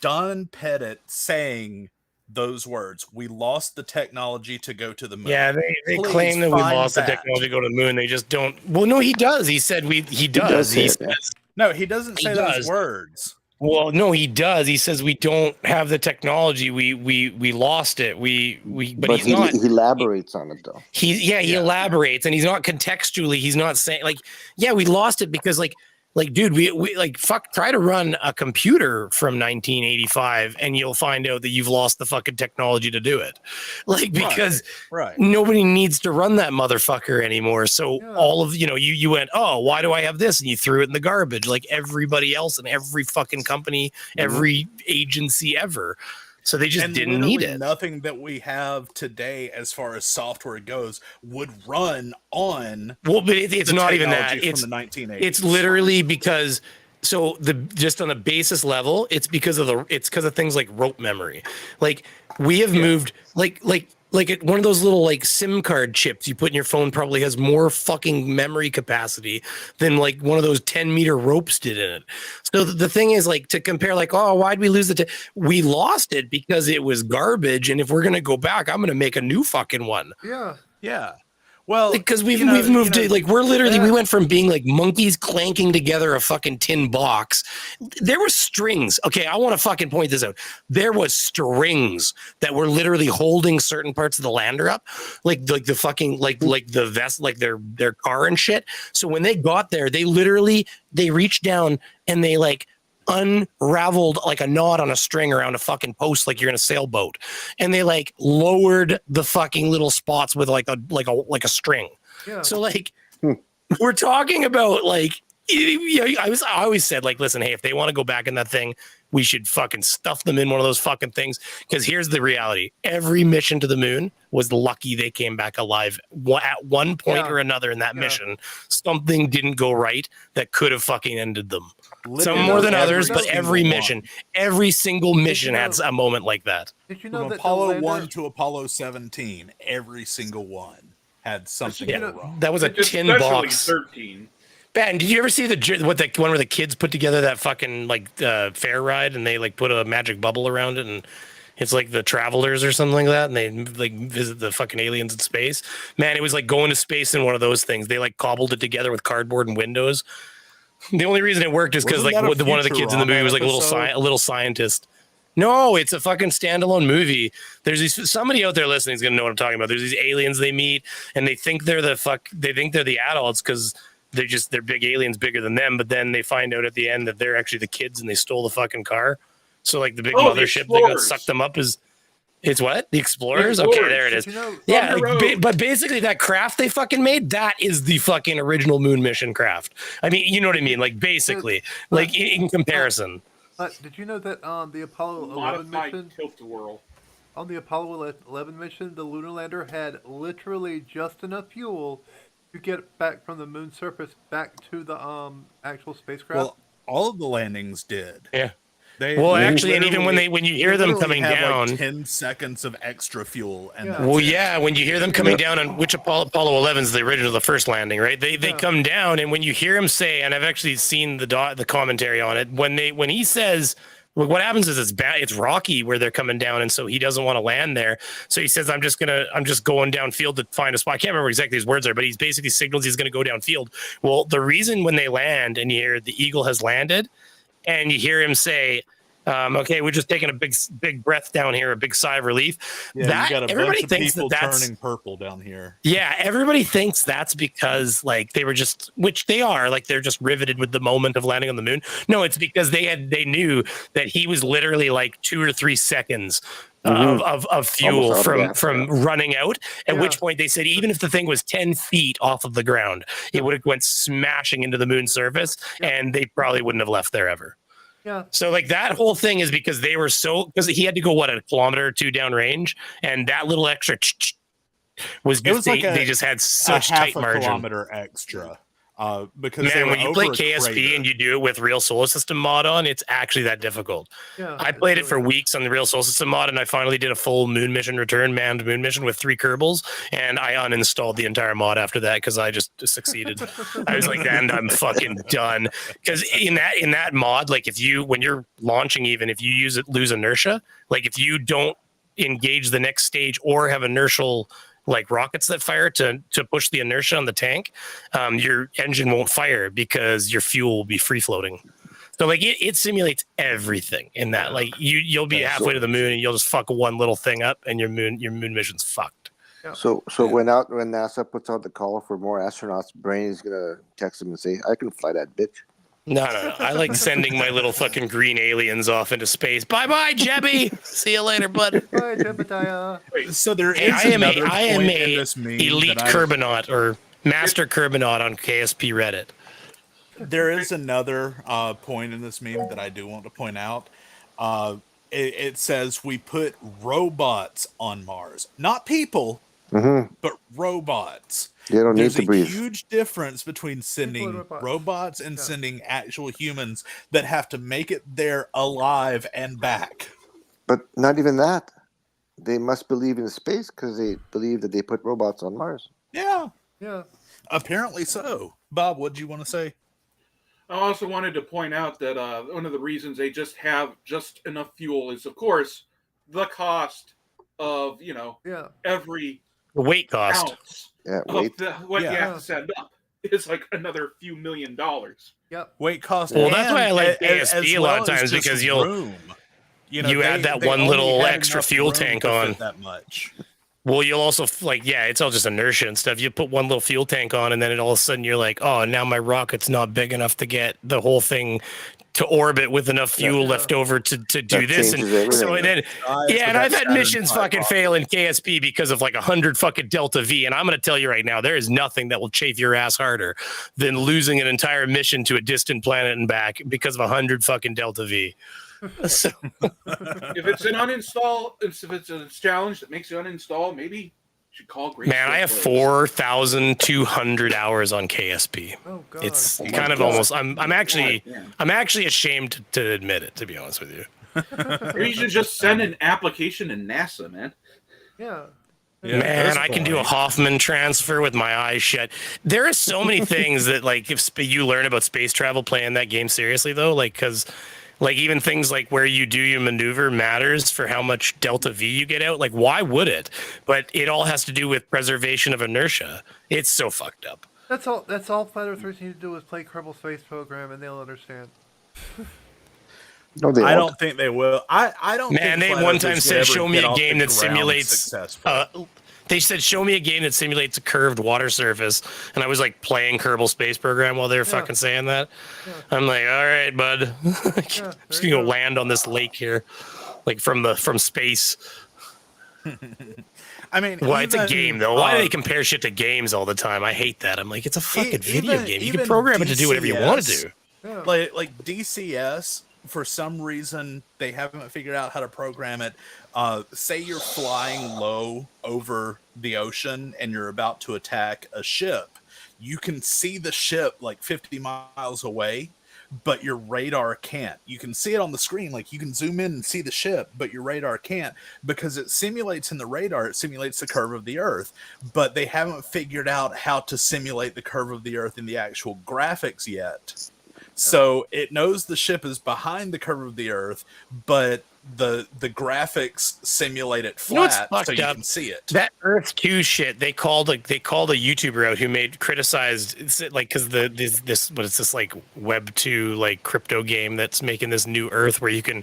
Don Pettit saying those words. We lost the technology to go to the moon. Yeah, they Please claim that we find lost the that. technology to go to the moon. They just don't. Well, no, he does. He said he does. say He it, yeah. says, No, he doesn't say those does. words. well, no, he does. He says we don't have the technology. We lost it. But he's he not. he elaborates on it though. He elaborates, and he's not contextually. He's not saying like, yeah, we lost it because like, dude, we like fuck. Try to run a computer from 1985, and you'll find out that you've lost the fucking technology to do it. Like because Right. nobody needs to run that motherfucker anymore. So all of you went, oh, why do I have this? And you threw it in the garbage, like everybody else in every fucking company, every agency ever. So they just didn't need literally it. Nothing that we have today, as far as software goes, would run on. Well, but it's the not even that. technology It's from the 1980s. It's literally because just on the basis level, it's because of things like rope memory. Like we have moved like one of those little like SIM card chips you put in your phone probably has more fucking memory capacity than like one of those 10-meter ropes did in it. So the thing is like to compare like, oh, why'd we lose we lost it because it was garbage. And if we're going to go back, I'm going to make a new fucking one. Yeah. Yeah. Well, Because we've moved to like we're literally we went from being like monkeys clanking together a fucking tin box. There were strings. Okay, I want to fucking point this out. There was strings that were literally holding certain parts of the lander up, like the fucking like the vest, like their car and shit. So when they got there, they reached down and they like unraveled like a knot on a string around a fucking post like you're in a sailboat, and they like lowered the fucking little spots with like a string. Yeah. So like we're talking about like I always said, like, listen, hey, if they want to go back in that thing, we should fucking stuff them in one of those fucking things. Because here's the reality: every mission to the moon was lucky they came back alive at one point or another in that mission. Something didn't go right that could have fucking ended them. Some more than others, but every single mission had a moment like that. Did you know From that Apollo 1 to Apollo 17, every single one had something go wrong. That was a tin Especially box. 13. Ben, did you ever see the one where the kids put together that fucking like fair ride and they like put a magic bubble around it and it's like the Travelers or something like that and they like visit the fucking aliens in space? Man, it was like going to space in one of those things. They like cobbled it together with cardboard and windows. The only reason it worked is because like one of the kids in the movie was like a little scientist. No, it's a fucking standalone movie. There's somebody out there listening is gonna know what I'm talking about. There's these aliens they meet and they think they're the adults because they're big aliens bigger than them, but then they find out at the end that they're actually the kids and they stole the fucking car. So like the big mothership that got sucked them up it's what? The Explorers? Okay, there it is. Yeah, but basically that craft they fucking made, that is the fucking original moon mission craft. I mean, you know what I mean? Like basically, like in comparison. Did you know that on the Apollo 11 mission, on the Apollo 11 mission, the lunar lander had literally just enough fuel to get back from the moon surface back to the actual spacecraft? Well, all of the landings did. Yeah. Actually, and even when you hear them coming down, like 10 seconds of extra fuel. And when you hear them coming down on which Apollo 11 is the original, the first landing, right? They come down, and when you hear him say, and I've actually seen the commentary on it, when he says. What happens is it's rocky where they're coming down, and so he doesn't want to land there. So he says, "I'm just going downfield to find a spot." I can't remember exactly his words there, but he's basically signals he's going to go downfield. Well, the reason when they land and you hear the Eagle has landed, and you hear him say, "Okay, we're just taking a big breath down here, a big sigh of relief." Yeah, that you got everybody bunch of thinks people that's turning purple down here. Yeah, everybody thinks that's because like they were just, which they are, like they're just riveted with the moment of landing on the moon. No, it's because they knew that he was literally like 2 or 3 seconds of fuel from running out. At which point they said even if the thing was 10 feet off of the ground, it would have went smashing into the moon's surface, and they probably wouldn't have left there ever. Yeah. So like that whole thing is because they were because he had to go a kilometer or 2 down range, and that little extra was just they just had such tight margin. Kilometer extra. Because when you play KSP and you do it with Real Solar System mod on, it's actually that difficult. Yeah, I played it for weeks on the Real Solar System mod, and I finally did a full moon mission manned moon mission with 3 Kerbals, and I uninstalled the entire mod after that because I just succeeded. I was like, and I'm fucking done. Because in that mod, like when you're launching, even if you lose inertia, like if you don't engage the next stage or have inertial like rockets that fire to push the inertia on the tank, your engine won't fire because your fuel will be free floating. So like it simulates everything in that. Like you'll be halfway to the moon and you'll just fuck one little thing up and your moon mission's fucked. Yeah. So when NASA puts out the call for more astronauts, Brain is gonna text them and say, "I can fly that bitch." No. I like sending my little fucking green aliens off into space. Bye, Jebby. See you later, bud. Bye, Jebediah. So there is another point in this meme elite Kerbinaut or master Kerbinaut on KSP Reddit. There is another point in this meme that I do want to point out. It says we put robots on Mars, not people, but robots. They don't There's need to breathe. There's a huge difference between sending robots and sending actual humans that have to make it there alive and back. But not even that. They must believe in space because they believe that they put robots on Mars. Yeah. Yeah. Apparently so. Bob, what do you want to say? I also wanted to point out that one of the reasons they just have just enough fuel is, of course, the cost of, every weight cost. Ounce Yeah, weight. You have to send up is like another few $1 million. Yep. Weight cost. Well, that's why I like ASP a lot of times because you add that one little extra fuel tank on. That much. Well, you'll also it's all just inertia and stuff. You put one little fuel tank on, and then all of a sudden you're like, oh, now my rocket's not big enough to get the whole thing to orbit with enough fuel left over to do That this. And changes everything. so and then and I've had missions fucking fail in KSP because of like 100 fucking Delta V. And I'm going to tell you right now, there is nothing that will chafe your ass harder than losing an entire mission to a distant planet and back because of 100 fucking Delta V. So, If it's an uninstall, if it's a challenge that makes you uninstall, maybe you should call Great. man, I have 4,200 hours on KSP. Oh god. It's my kind of God. almost. I'm actually Yeah. ashamed to admit it. To be honest with you, Maybe you should just send an application to NASA, man. Yeah. Yeah, man, that's I can do a fine. Hoffman transfer with my eyes shut. There are so many things that, like, if you learn about space travel playing that game seriously, though, like, because. Like even things like where you do your maneuver matters for how much Delta V you get out. Like, why would it? But it all has to do with preservation of inertia. It's so fucked up. That's all Flight Earth 3 need to do is play Kerbal Space Program and they'll understand. No, they I won't. don't think they will. I don't. Man, think they Flat one Earthers time would said, ever "Show me get a off game the that ground simulates." successfully. They said, "Show me a game that simulates a curved water surface," and I was like playing Kerbal Space Program while they were fucking saying that. Yeah. I'm like, "All right, bud, just there gonna you go go. land on this lake here, like from space." I mean, Well, it's a even, game though. Why do they compare shit to games all the time? I hate that. I'm like, it's a fucking video game. You can even program it to do whatever you want to DCS do. Yeah. like DCS, for some reason they haven't figured out how to program it. Say you're flying low over the ocean and you're about to attack a ship. You can see the ship like 50 miles away, but your radar can't. You can see it on the screen, like you can zoom in and see the ship, but your radar can't because it simulates in the radar, it simulates the curve of the Earth, but they haven't figured out how to simulate the curve of the Earth in the actual graphics yet. So it knows the ship is behind the curve of the Earth, but the graphics simulate it You know what's flat fucked so you up? can see it. That Earth 2 shit, they called a YouTuber out who criticized it's like because this what is this like Web 2 like crypto game that's making this new Earth where you can,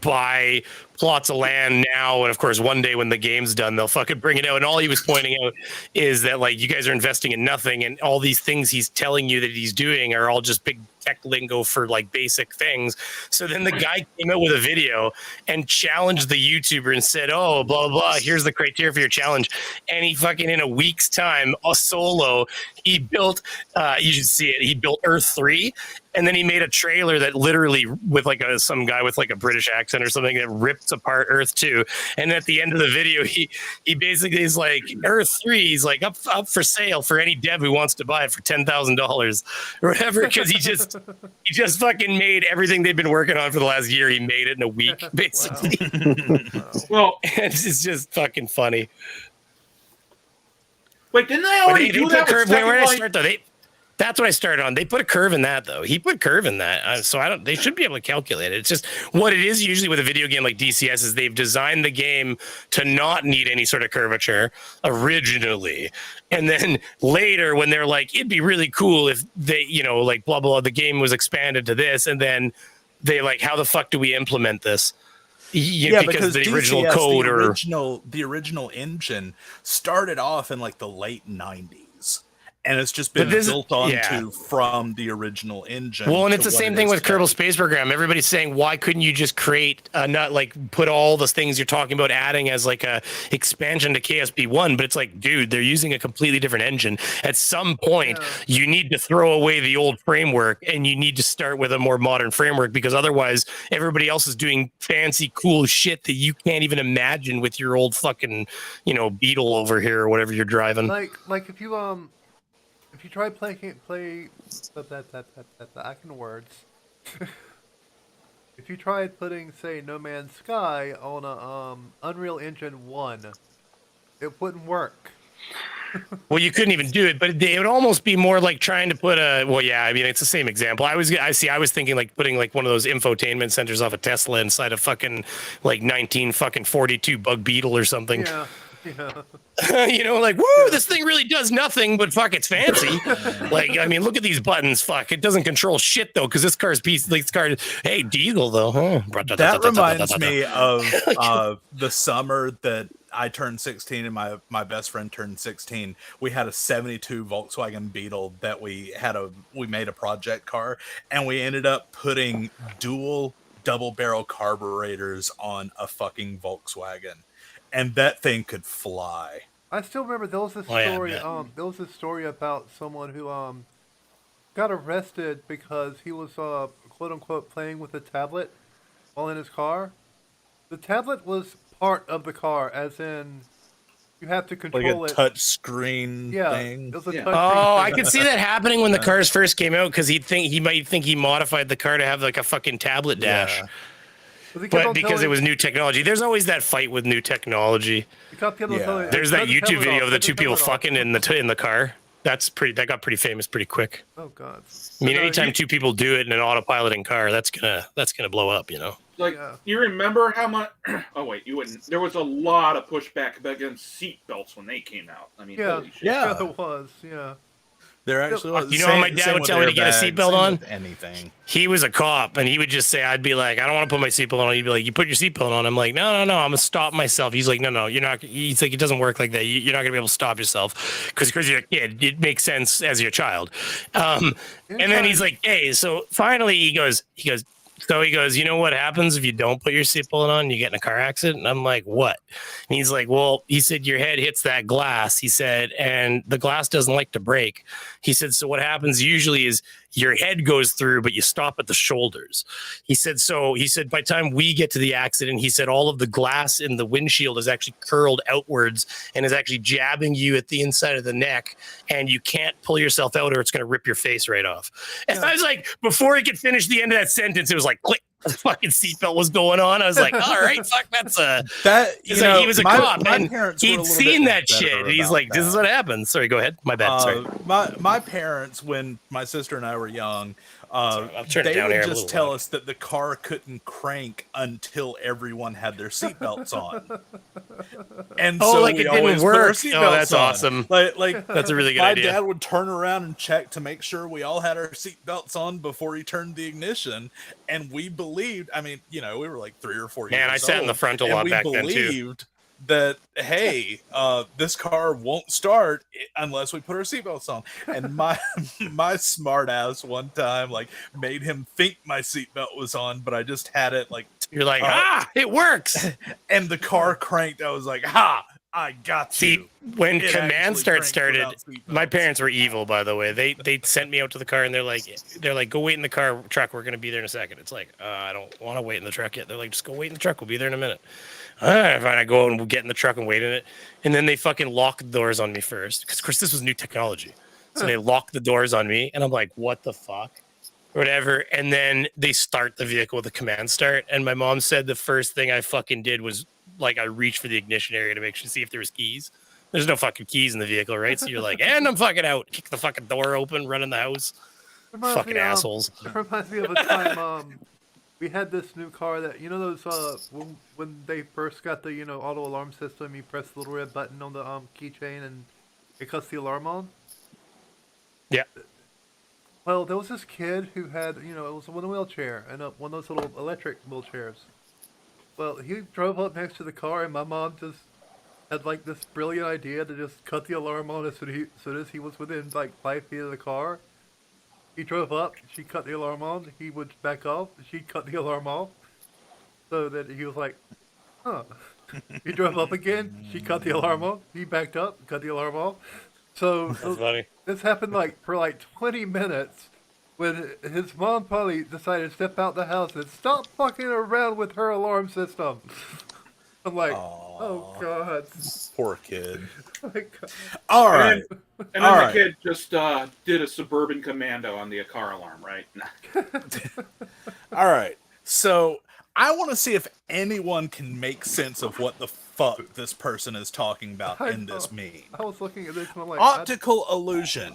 buy plots of land now, and of course one day when the game's done they'll fucking bring it out. And all he was pointing out is that like you guys are investing in nothing, and all these things he's telling you that he's doing are all just big tech lingo for like basic things. So then the guy came out with a video and challenged the YouTuber and said, "Oh, blah blah blah, here's the criteria for your challenge." And he fucking in a week's time, a solo, he built you should see it, he built Earth 3. And then he made a trailer that literally with like some guy with like a British accent or something that rips apart Earth 2. And at the end of the video, he basically is like, Earth 3, he's like up for sale for any dev who wants to buy it for $10,000 or whatever. Because he just fucking made everything they've been working on for the last year. He made it in a week, basically. Well, It's just fucking funny. wait, didn't they But already do put that? curve. with Where did I Second start though? That's what I started on. They put a curve in that though. He put curve in that, so I don't. They should be able to calculate it. It's just what it is usually with a video game like DCS is they've designed the game to not need any sort of curvature originally, and then later when they're like, it'd be really cool if they, like blah blah. The game was expanded to this, and then they like, how the fuck do we implement this? Because the original DCS, code the original engine started off in like the late 90s, and it's just been built onto from the original engine. Well, and it's the same thing with Kerbal Space Program. Everybody's saying, why couldn't you just create not like put all the things you're talking about adding as like a expansion to KSP1? But it's like, dude, they're using a completely different engine. At some point, you need to throw away the old framework and you need to start with a more modern framework, because otherwise everybody else is doing fancy, cool shit that you can't even imagine with your old fucking, Beetle over here or whatever you're driving. Like if you try play that I can words. If you tried putting, say, No Man's Sky on a Unreal Engine 1, it wouldn't work. Well, you couldn't even do it, but it would almost be more like trying to put it's the same example. I was thinking like putting like one of those infotainment centers off a Tesla inside a fucking like 1942 Bug Beetle or something. Yeah. Like, woo, this thing really does nothing, but fuck, it's fancy. Like, I mean, look at these buttons. Fuck, it doesn't control shit though, because this car's hey, diesel though, huh? That reminds me of the summer that I turned 16 and my best friend turned 16. We had a 72 Volkswagen Beetle that we made a project car, and we ended up putting dual double barrel carburetors on a fucking Volkswagen, and that thing could fly. I still remember there was a Oh, yeah, I story. bet. There was a story about someone who got arrested because he was quote unquote playing with a tablet while in his car. The tablet was part of the car, as in you have to Like a control it. touch screen Yeah, thing. it was a Yeah. touch Oh, screen I thing. could see that happening when the cars first came out because he might think he modified the car to have like a fucking tablet dash. Yeah. But he kept But on because telling- it was new technology, there's always that fight with new technology. he kept on Yeah. telling- There's that "Cut the YouTube tablet video off, of the cut two people tablet off." fucking in the car. That got pretty famous pretty quick. Oh god. I mean, And, anytime he- two people do it in an autopiloting car, that's gonna blow up, you know. Like, Yeah. you remember how much? Oh wait, you wouldn't. There was a lot of pushback against seat belts when they came out. I mean, Yeah. holy shit. Yeah. it was. Yeah. There actually was. You know how my dad would tell me to get a seatbelt on? Anything. He was a cop, and he would just say, I'd be like, I don't want to put my seatbelt on. He'd be like, you put your seatbelt on. I'm like, no, I'm gonna stop myself. He's like, no, you're not. He's like, it doesn't work like that. You're not gonna be able to stop yourself because you're a kid. It makes sense as your child. And then he's like, hey, so finally he goes, you know what happens if you don't put your seatbelt on? You get in a car accident. And I'm like, what? And he's like, well, he said, your head hits that glass. He said, and the glass doesn't like to break. He said, so what happens usually is your head goes through, but you stop at the shoulders. He said, by the time we get to the accident, he said, all of the glass in the windshield is actually curled outwards and is actually jabbing you at the inside of the neck. And you can't pull yourself out or it's going to rip your face right off. And I was like, before he could finish the end of that sentence, it was like, click. The fucking seatbelt was going on. I was like, all right, fuck, that's That He's like, he was a cop, and parents were a he'd little seen bit that shit. better And he's about like, this is that. what happens. Sorry, go ahead. My bad. Sorry. My parents, when my sister and I were young, I'm turning they down here would a just little tell loud. us that the car couldn't crank until everyone had their seatbelts on. And Oh, so like we it didn't always put our work. Oh, seatbelts that's on. awesome. Like That's a really good my idea. dad would turn around and check to make sure we all had our seatbelts on before he turned the ignition, and we believed. I mean, we were like 3 or 4 years Man, old. I sat in the front a and lot we back then, too. believed that, hey, this car won't start unless we put our seatbelts on. And my smart ass one time made him think my seatbelt was on, but I just had it You're like, it works. and the car cranked. I was like, ha, I got See, you. when It Command actually Start cranked started, without seatbelts. my parents were evil, by the way. They sent me out to the car and they're like, go wait in the truck. We're gonna be there in a second. It's like, I don't want to wait in the truck yet. They're like, just go wait in the truck. We'll be there in a minute. All right, fine. I go and get in the truck and wait in it, and then they fucking lock the doors on me first because, of course, this was new technology. So they lock the doors on me, and I'm like, what the fuck? Whatever. And then they start the vehicle with a command start. And my mom said the first thing I fucking did was I reached for the ignition area to see if there was keys. There's no fucking keys in the vehicle, right? So you're like, and I'm fucking out. Kick the fucking door open, run in the house. Reminds Fucking me, assholes. It reminds me of a time we had this new car that those when they first got the auto alarm system, you press the little red button on the keychain and it cuts the alarm on. Yeah. Well, there was this kid who had it was in a wheelchair and one of those little electric wheelchairs. Well, he drove up next to the car and my mom just had this brilliant idea to just cut the alarm on as soon as he was within 5 feet of the car. He drove up, she cut the alarm on, he would back off, she'd cut the alarm off. So that he was like, huh. He drove up again, she cut the alarm off, he backed up, cut the alarm off. So That's funny. this happened for 20 minutes when his mom probably decided to step out the house and stop fucking around with her alarm system. I'm like, oh god. Poor kid. Oh my God. All right. And then All the right. kid just did a suburban commando on the car alarm, right? All right. So I want to see if anyone can make sense of what the fuck this person is talking about in this meme. I was looking at this and I'm like, Optical illusion.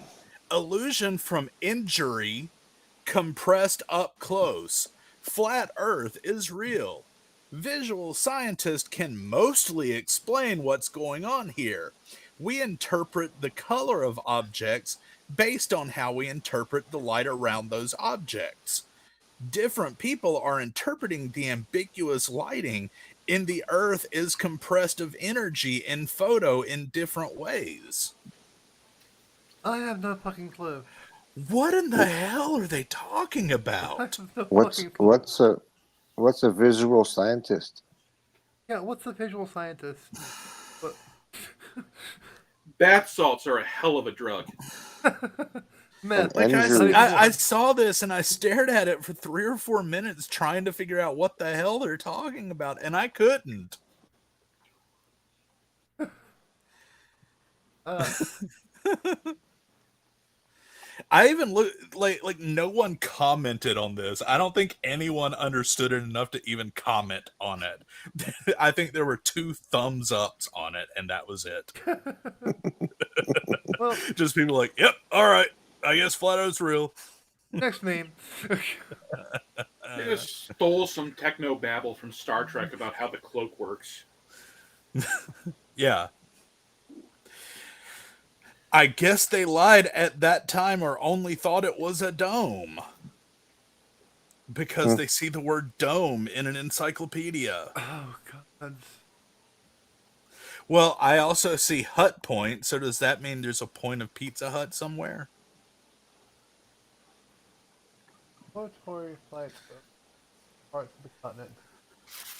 Illusion from injury compressed up close. Flat Earth is real. Visual scientists can mostly explain what's going on here. We interpret the color of objects based on how we interpret the light around those objects. different people are interpreting the ambiguous lighting in the Earth is compressed of energy in photo in different ways. I have no fucking clue. What in the hell are they talking I about? have no What's fucking clue. what's a visual scientist? Yeah, what's the visual scientist? But Bath salts are a hell of a drug. meth. An Guys, injury. I saw this and I stared at it for 3 or 4 minutes trying to figure out what the hell they're talking about, and I couldn't. Uh, I even looked like no one commented on this. I don't think anyone understood it enough to even comment on it. I think there were 2 thumbs ups on it, and that was it. well, Just people like, "Yep, all right, I guess flat Earth's real." next meme. They just stole some techno babble from Star Trek about how the cloak works. Yeah. I guess they lied at that time or only thought it was a dome. Because they see the word dome in an encyclopedia. Oh god. Well, I also see Hut Point, so does that mean there's a point of Pizza Hut somewhere? Exploratory flights of parts of the continent.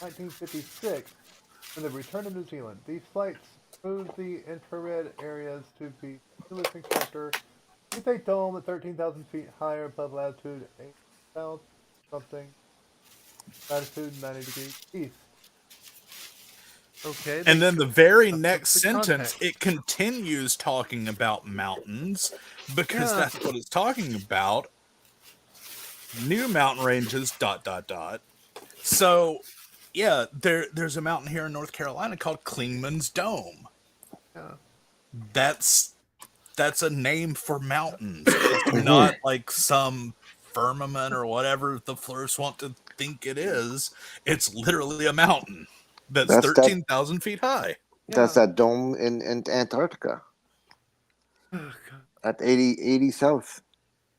1956, when they returned to New Zealand. These flights proved the infrared areas to be singular in character, with a dome at 13,000 feet higher above latitude 8 south something, latitude 90 degrees east. Okay. And then the very next the sentence, context. it continues talking about mountains because Yeah. that's what it's talking about. New mountain ranges, ... So, yeah, there's a mountain here in North Carolina called Klingman's Dome. Yeah. That's a name for mountains. It's not like some firmament or whatever the Flurs want to think it is. It's literally a mountain that's That's that. 13,000 feet high. That's that dome in Antarctica Oh, god. at 80 south.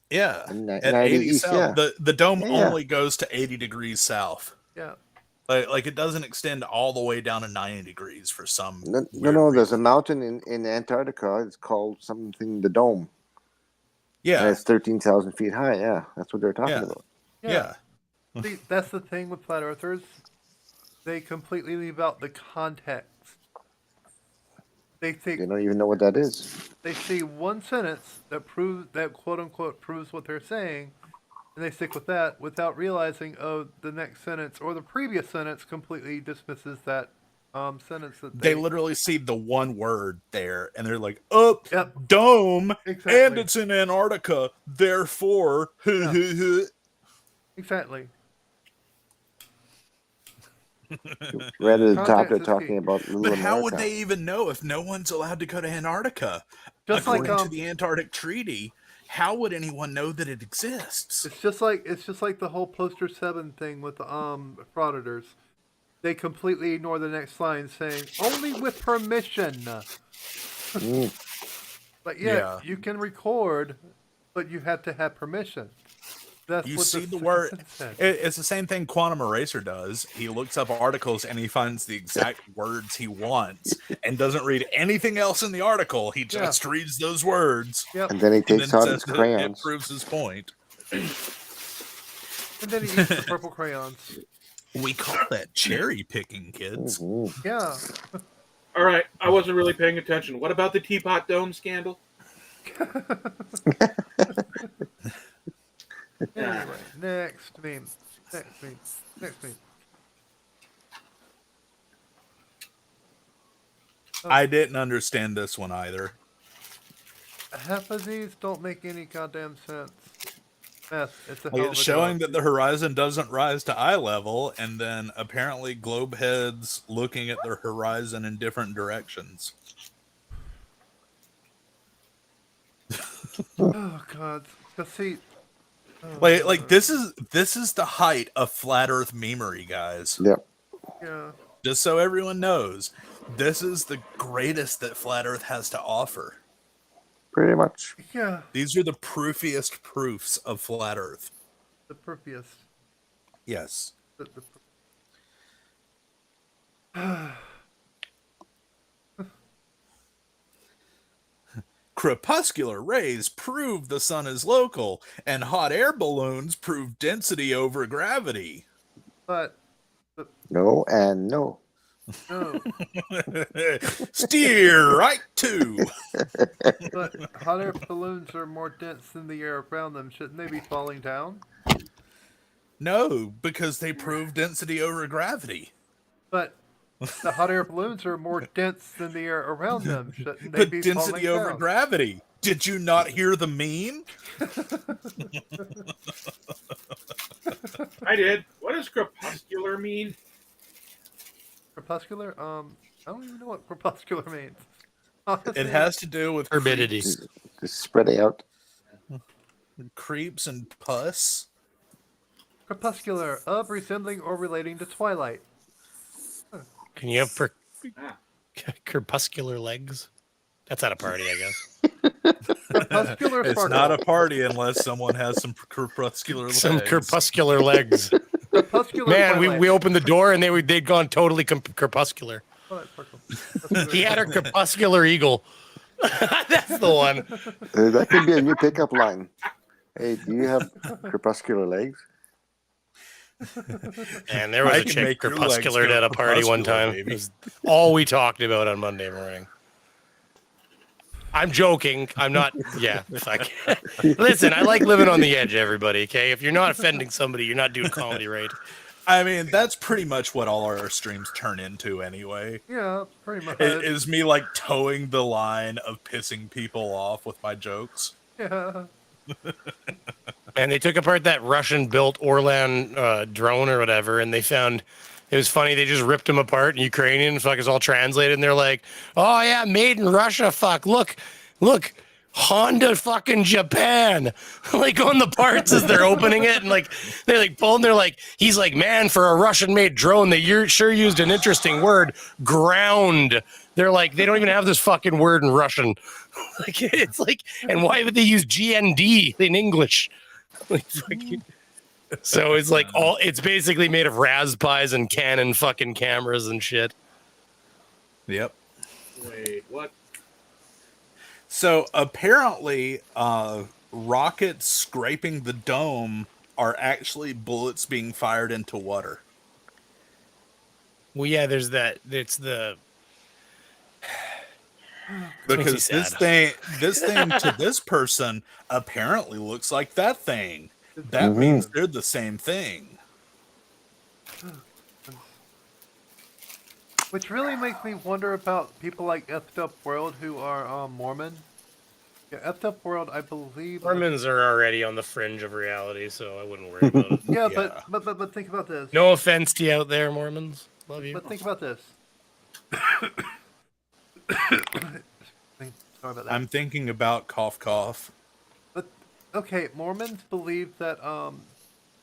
Yeah, And at 90 80 east, south. yeah. The dome Yeah. only goes to 80 degrees south. Yeah. Like it doesn't extend all the way down to 90 degrees for some No, weird there's a reason. mountain in Antarctica. It's called something the Dome. And Yeah, it's 13,000 feet high. Yeah, that's what they're talking yeah, about. yeah. See, that's the thing with flat earthers. They completely leave out the context. They think They don't even know what that is. they see one sentence that proves that quote unquote proves what they're saying, and they stick with that without realizing the next sentence or the previous sentence completely dismisses that sentence that They they literally see the one word there and they're like, oh, Yep. dome, Exactly. and it's in Antarctica, therefore, Yeah. Exactly. Right at the top, Context they're is talking key. about Little But how would America. they even know if no one's allowed to go to Antarctica? Just like According to the Antarctic Treaty, how would anyone know that it exists? it's just like the whole poster 7 thing with frauditors. They completely ignore the next line saying only with permission. But Yeah. you can record, but you have to have permission. That's You what see the second word. sentence said. It's the same thing Quantum Eraser does. He looks up articles and he finds the exact words he wants and doesn't read anything else in the article. He just reads those words. Yep. And then he And takes then out says his it crayons. proves his point. And then he eats the purple crayons. We call that cherry picking, kids. Mhm. Yeah. All right, I wasn't really paying attention. What about the Teapot Dome scandal? Anyway, next meme. Next meme. Next meme. I didn't understand this one either. Half of these don't make any goddamn sense. Yes, it's a Like, hell of it's a showing job. that the horizon doesn't rise to eye level, and then apparently globe heads looking at their horizon in different directions. Oh god. See. Like this is the height of flat Earth memery, guys. Yep. Yeah. Just so everyone knows, this is the greatest that flat Earth has to offer. Pretty much. Yeah. These are the proofiest proofs of flat Earth. The proofiest. Yes. Crepuscular rays prove the sun is local, and hot air balloons prove density over gravity. But No and no. no, Steer right to. but hot air balloons are more dense than the air around them. Shouldn't they be falling down? No, because they prove density over gravity. But the hot air balloons are more dense than the air around them. Shouldn't they But be density falling over down? gravity. Did you not hear the meme? I did. What does crepuscular mean? Crepuscular? I don't even know what crepuscular means. Honestly, It has to do with Turbidity. Just spreading out. creeps and pus. crepuscular, of resembling or relating to twilight. Can you have Ah, crepuscular legs? That's at a party, I guess. Crepuscular It's sparkle. not a party unless someone has some crepuscular legs. Some crepuscular legs. Crepuscular Man, twilight. we opened the door and they'd gone totally crepuscular. Twilight sparkle. Crepuscular He had a sparkle. crepuscular eagle. That's the one. That could be a new pickup line. Hey, do you have crepuscular legs? And there was I a can chick make your legs crepuscular go at a party one crepuscular, time. baby. It was all we talked about on Monday morning. I'm joking. I'm not. Yeah. Fuck. Listen, I like living on the edge, everybody. Okay. If you're not offending somebody, you're not doing comedy right. I mean, that's pretty much what all our streams turn into anyway. Yeah, pretty much. It is me like towing the line of pissing people off with my jokes. Yeah. And they took apart that Russian-built Orlan drone or whatever, and they found it was funny. They just ripped them apart in Ukrainian. Fuck, it's all translated, and they're like, "Oh yeah, made in Russia. Fuck, look, Honda fucking Japan." Like on the parts as they're opening it, and like they like pull, and they're like, he's like, "Man, for a Russian-made drone, they sure used an interesting word, ground." They're like, they don't even have this fucking word in Russian. Like it's like, and why would they use GND in English? Like, fucking, so it's like it's basically made of Raspberries and Canon fucking cameras and shit. Yep. wait, what? So apparently, rockets scraping the dome are actually bullets being fired into water. Well, yeah, there's that. It's the Because me this sad. thing to this person apparently looks like that thing. That Mhm. means they're the same thing. Which really makes me wonder about people like Effed Up World who are Mormon. Yeah, Effed Up World, I believe. Mormons are already on the fringe of reality, so I wouldn't worry about it. Yeah, Yeah. but think about this. No offense to you out there, Mormons. Love you. But think about this. Sorry about that. I'm thinking about cough cough. But okay, Mormons believe that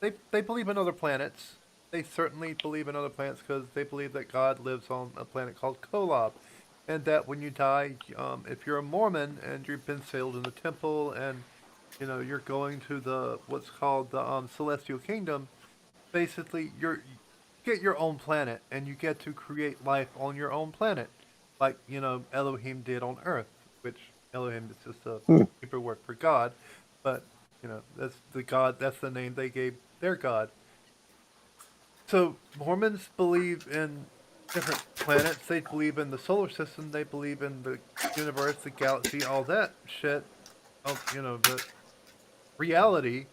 they believe in other planets. They certainly believe in other planets because they believe that God lives on a planet called Kolob, and that when you die, if you're a Mormon and you've been sealed in the temple and you're going to the what's called the celestial kingdom, basically you get your own planet and you get to create life on your own planet, like Elohim did on Earth, which Elohim is just a Hebrew word for God, but that's the God, that's the name they gave their God. So Mormons believe in different planets. They believe in the solar system. They believe in the universe, the galaxy, all that shit. The reality.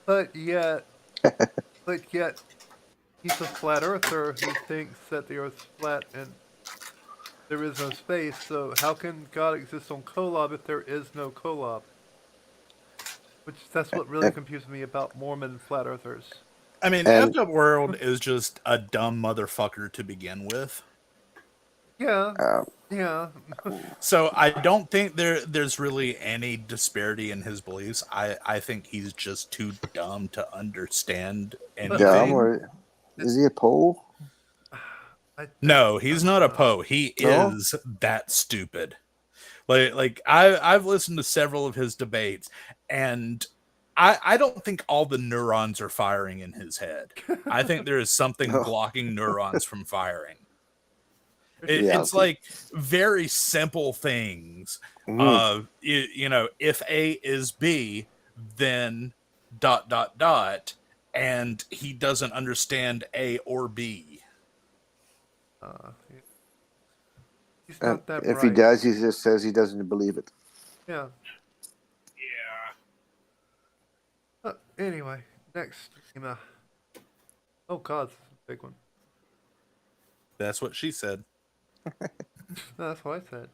But yet, he's a flat earther who thinks that the Earth's flat and there is no space. So how can God exist on Kolob if there is no Kolob? That's what really confuses me about Mormon flat earthers. I mean, And- Effed Up World is just a dumb motherfucker to begin with. Yeah, Um, yeah. So I don't think there's really any disparity in his beliefs. I think he's just too dumb to understand anything. dumb or is he a Poe? No, he's not a Poe. He No? is that stupid. Like I've listened to several of his debates, and I don't think all the neurons are firing in his head. I think there is something No. blocking neurons from firing. Yeah, It's like very simple things. If A is B, then ... and he doesn't understand A or B. He's And not that if he bright. does, he just says he doesn't believe it. Yeah. Anyway, next. Oh God, this is a big one. That's what she said. No, that's what I said.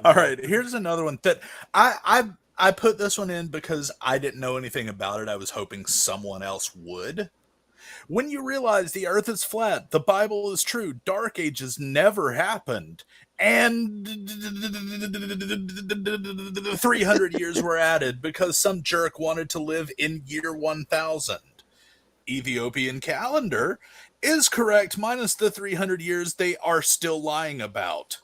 All right, here's another one that I put this one in because I didn't know anything about it. I was hoping someone else would. When you realize the earth is flat, the Bible is true, dark ages never happened, and 300 years were added because some jerk wanted to live in year 1000. Ethiopian calendar is correct minus the 300 years they are still lying about.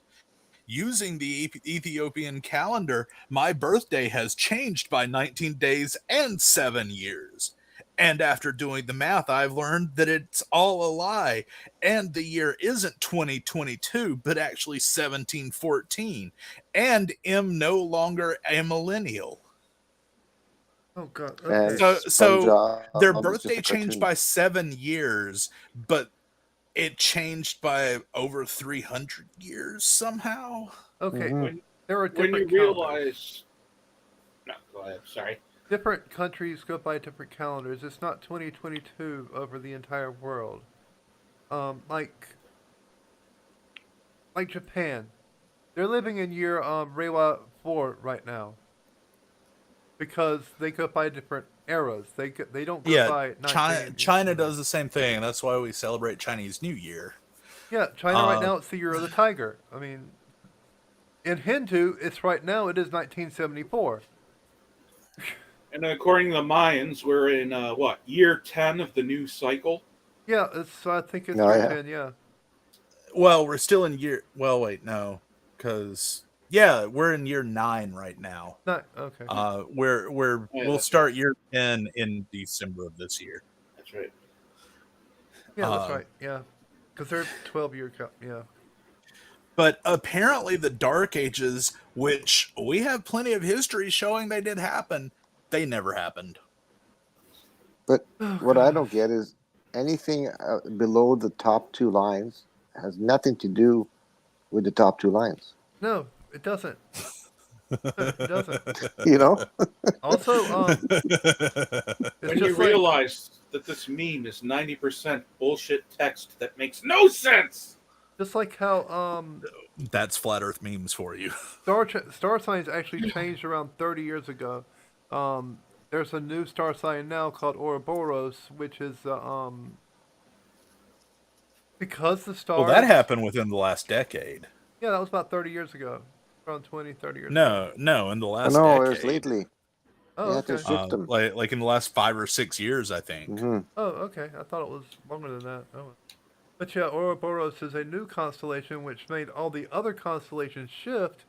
Using the Ethiopian calendar, my birthday has changed by 19 days and 7 years. And after doing the math, I've learned that it's all a lie. And the year isn't 2022, but actually 1714. And am no longer a millennial. Oh God. And Okay. So their SpongeBob is just birthday a changed cartoon. by 7 years, but it changed by over 300 years somehow. Okay. Mhm. There are When you different calendars. realize, no, go ahead. Sorry. Different countries go by different calendars. It's not 2022 over the entire world. Like Japan, they're living in year Reiwa 4 right now because they go by different eras. They don't go Yeah, by China does the same thing. That's why we celebrate Chinese New Year. Yeah, China right Uh, now it's the year of the tiger. I mean, in Hindu, it's right now. It is 1974. And according to the Mayans, we're in what, year 10 of the new cycle? Yeah, I think it's No, year yeah. 10. Yeah. well, we're still in year. Well, wait, no, because yeah, we're in year 9 right now. Not okay. Yeah, We'll that's start year 10 in December of this year. That's right. Yeah, that's uh, right. Yeah, because they're 12-year. Yeah. But apparently, the Dark Ages, which we have plenty of history showing they did happen, they never happened. But Oh, what I God. don't get is anything below the top two lines has nothing to do with the top two lines. No, it doesn't. It doesn't. You know? Also, it's When you just like realize that this meme is 90% bullshit text that makes no sense. how That's flat Earth memes for you. star signs actually changed around 30 years ago. There's a new star sign now called Ouroboros, which is because the stars. Well, that happened within the last decade. Yeah, that was about 30 years ago, around 20, 30 years ago. No, in the Oh, last no, it decade. was lately. Oh, They had to okay. shift them. Like in the last 5 or 6 years, I think. Hmm. Oh, okay. I thought it was longer than that. Oh. But yeah, Ouroboros is a new constellation which made all the other constellations shift.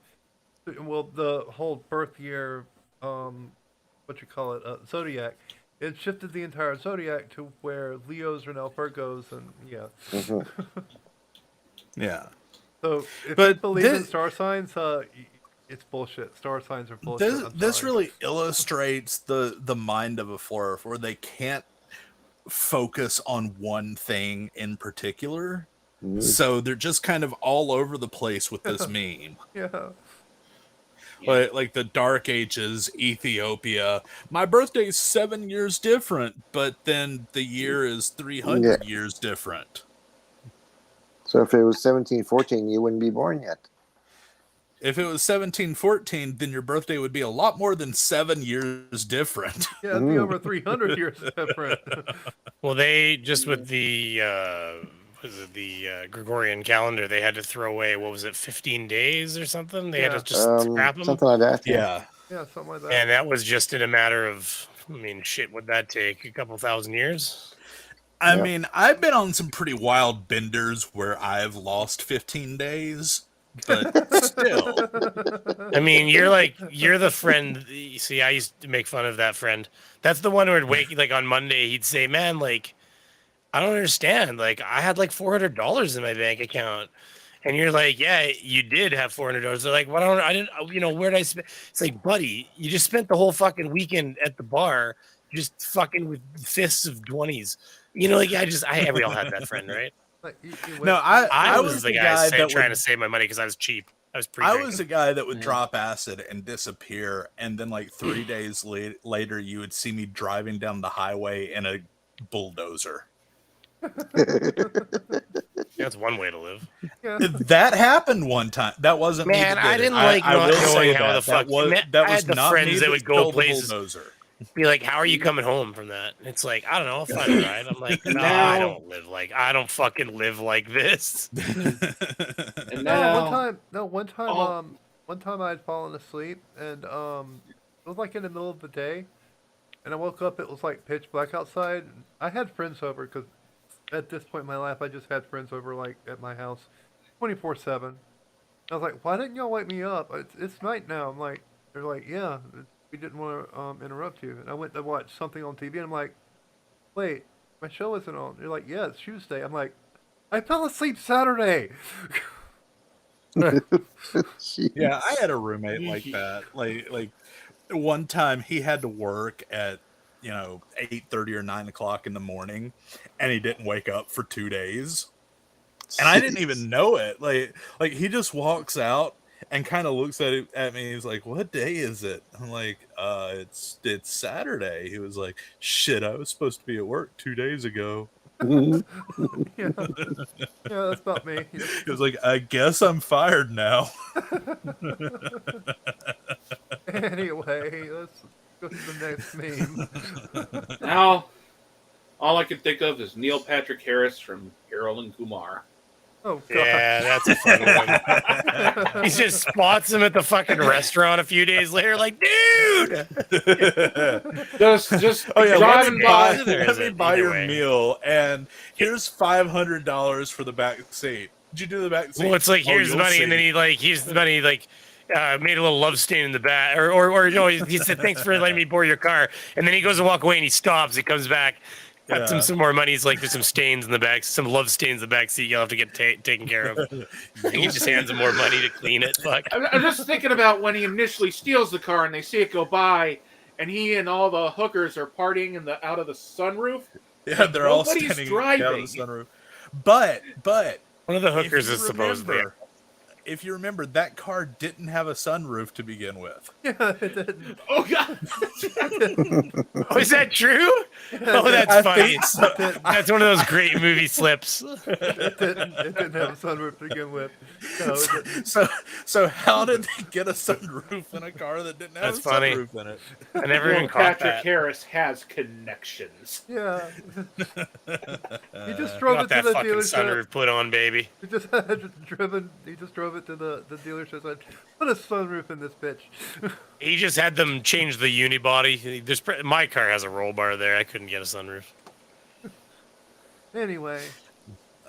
Well, the whole birth year, what you call it, zodiac. It shifted the entire zodiac to where Leos are now Virgos, and yeah. Hmm. Yeah. So if But you believe in this- star signs, it's bullshit. Star signs are bullshit. This I'm this sorry. really illustrates the mind of a flurf where they can't focus on one thing in particular. Mhm. So they're just kind of all over the place with this meme. Yeah. Like the Dark Ages, Ethiopia. My birthday's 7 years different, but then the year is 300 years different. So if it was 1714, you wouldn't be born yet. If it was 1714, then your birthday would be a lot more than 7 years different. Yeah, it'd be over 300 years different. Well, they just with the Gregorian calendar, they had to throw away, what was it, 15 days or something? They had Yeah. to just scrap them. Something like that. Yeah. Yeah, something like that. And that was just in a matter of, I mean, shit, would that take a couple thousand years? I Yeah. mean, I've been on some pretty wild benders where I've lost 15 days. but still. I mean, you're the friend. You see, I used to make fun of that friend. That's the one who would wake like on Monday. He'd say, "Man, like I don't understand. Like I had like $400 in my bank account." And you're like, yeah, you did have $400. They're like, well, I didn't, where'd I spend? It's like, buddy, you just spent the whole fucking weekend at the bar, just fucking with fists of 20s. Like, we all had that friend, right? Like, you No, went, I was was the the guy guy that trying to would. save my money because I was cheap. I was I pre-drinking. was the guy that would drop acid and disappear, and then like 3 days later, you would see me driving down the highway in a bulldozer. That's one way to live. yeah. That happened one time. That wasn't me. Man, That I did it. didn't like I not will say knowing how that. the fuck. That I was had the not me friends that would go stole the places. bulldozer. Be like, how are you coming home from that? It's like, I don't know, I'll find a ride. I'm like, no, Now- I don't fucking live like this. And No, now, one time I had fallen asleep, and it was like in the middle of the day, and I woke up. It was like pitch black outside. I had friends over because at this point in my life, I just had friends over like at my house, 24/7. I was like, why didn't y'all wake me up? It's night now. I'm like, they're like, yeah, we didn't want to interrupt you. And I went to watch something on TV, and I'm like, wait, my show isn't on. They're like, yeah, it's Tuesday. I'm like, I fell asleep Saturday. Yeah, I had a roommate like that. Like one time he had to work at 8:30 or 9 o'clock in the morning, and he didn't wake up for 2 days, and I didn't even know it. Like he just walks out and kind of looks at me. He's like, "What day is it?" I'm like, it's Saturday." He was like, "Shit, I was supposed to be at work 2 days ago." yeah, yeah, that's about me. He was like, "I guess I'm fired now." Anyway, let's go to the next meme. now, all I can think of is Neil Patrick Harris from Harold and Kumar. Oh god. Yeah, that's a fun one. He just spots him at the fucking restaurant a few days later, like, dude. Just Oh yeah, driving by. let me buy your meal, and here's $500 for the back seat. Did you do the back seat? Well, it's like, here's the you'll money, see. and then here's the money, like, made a little love stain in the back, or no, he said, thanks for letting me borrow your car, and then he goes to walk away, and he stops, he comes back, got Yeah. some more money. He's like, there's some stains in the back, some love stains in the back seat. You'll have to get taken care of. He just hands him more money to clean it. Fuck. I'm just thinking about when he initially steals the car and they see it go by, and he and all the hookers are partying out of the sunroof. Yeah, they're all Nobody's standing out of driving. the sunroof. But One of the if hookers you is supposed to be. remember- if you remember, that car didn't have a sunroof to begin with. Yeah, it didn't. Oh god! Oh, is that true? Oh, that's I funny. think so. That's one of those great movie slips. It didn't have a sunroof to begin with. No, it didn't. So how did they get a sunroof in a car that didn't have That's a funny. sunroof in it? I never Neil even caught Patrick that. Harris has connections. Yeah. He just drove Got it to that the fucking dealership. sunroof put on, baby. He just drove it to the dealership. Said, put a sunroof in this bitch. He just had them change the unibody. My car has a roll bar there. I couldn't get a sunroof. Anyway,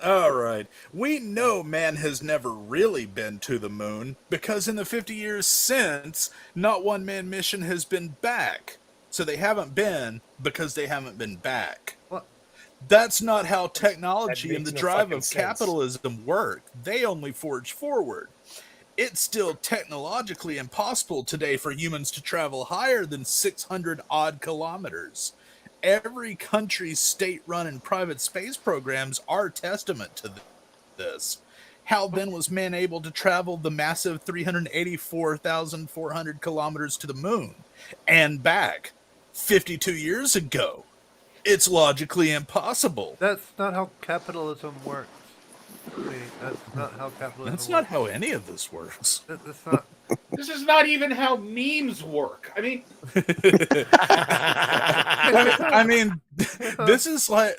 All right. We know man has never really been to the moon because in the 50 years since, not one manned mission has been back. So they haven't been because they haven't been back. what? That's not how technology That and the makes no drive fucking of sense. capitalism work. They only forge forward. It's still technologically impossible today for humans to travel higher than 600 odd kilometers. Every country's state-run and private space programs are testament to this. How then was man able to travel the massive 384,400 kilometers to the moon and back 52 years ago? It's logically impossible. That's not how capitalism works. See, that's not how capitalism That's works. not how any of this works. That's not. This is not even how memes work. I mean, I mean, this is like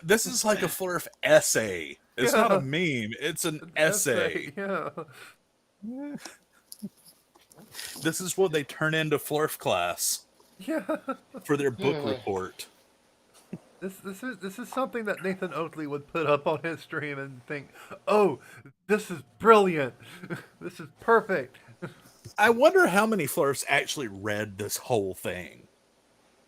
a Flurf essay. It's not a meme. It's an essay. Yeah. This is what they turn into Flurf class Yeah. for their book report. This is something that Nathan Oakley would put up on his stream and think, "Oh, this is brilliant. This is perfect." I wonder how many Flurfs actually read this whole thing.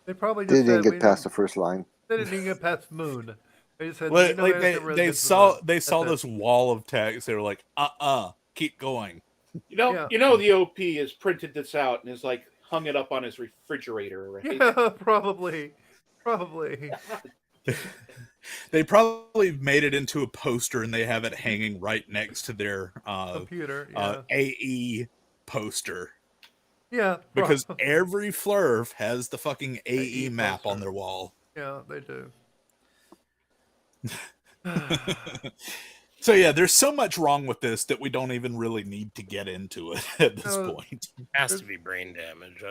They probably They just didn't said get past the first line. they didn't even get past Moon. They just said Like, no man can really they get to saw Moon. they saw That's this wall of text. They were like, keep going. Yeah. The OP has printed this out and is like hung it up on his refrigerator, right? it. Yeah, probably. They probably made it into a poster and they have it hanging right next to their Computer. Yeah. AE poster. Yeah. Because probably. every Flurf has the fucking AE map poster. on their wall. Yeah, they do. So yeah, there's so much wrong with this that we don't even really need to get into it at this point. Has to be brain damage.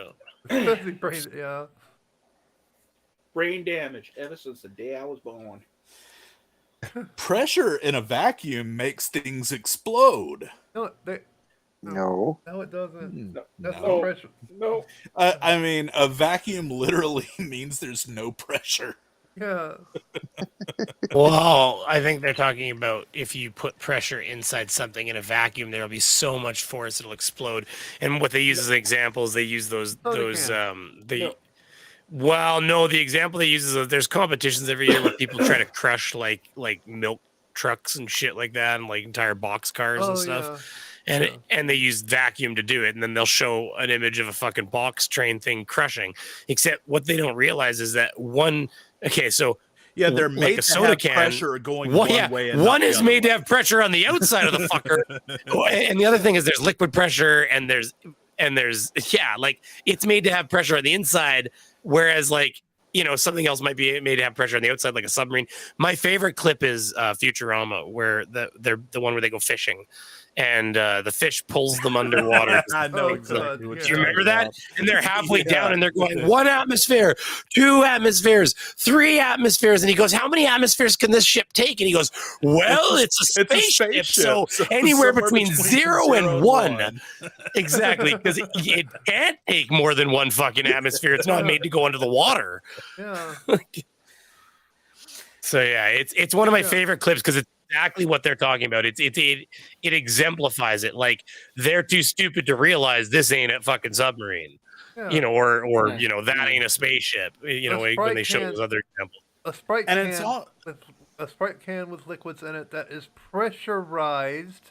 Especially brain. Yeah. Brain damage ever since the day I was born. Pressure in a vacuum makes things explode. No, No. no, it doesn't. No, That's No. the pressure. no. I mean, a vacuum literally means there's no pressure. Yeah. Well, I think they're talking about if you put pressure inside something in a vacuum, there'll be so much force it'll explode. And what they use as examples, they use those No. Well, no, the example they use is there's competitions every year where people try to crush like milk trucks and shit like that, and like entire box cars and stuff. Yeah. And they use vacuum to do it, and then they'll show an image of a fucking box train thing crushing. Except what they don't realize is that so Yeah, they're like made a to soda have can, pressure going one way. And one not is the made other to have pressure on the outside of the fucker, and the other thing is there's liquid pressure, and there's like it's made to have pressure on the inside, whereas like something else might be made to have pressure on the outside, like a submarine. My favorite clip is Futurama, where they're the one where they go fishing, and the fish pulls them underwater. I know Oh, exactly God, what yeah. Do you you're remember talking that? about. And they're halfway Yeah. down and they're going 1 atmosphere, 2 atmospheres, 3 atmospheres. And he goes, how many atmospheres can this ship take? And he goes, well, it's a spaceship. So anywhere between 0 and 1. Exactly. Because it can't take more than 1 fucking atmosphere. It's not made to go under the water. Yeah. So yeah, it's one of my favorite clips because it's exactly what they're talking about. It exemplifies it. Like they're too stupid to realize this ain't a fucking submarine, Yeah. or that ain't a spaceship. When they show those other examples. A Sprite And can it's all with a Sprite can with liquids in it that is pressurized.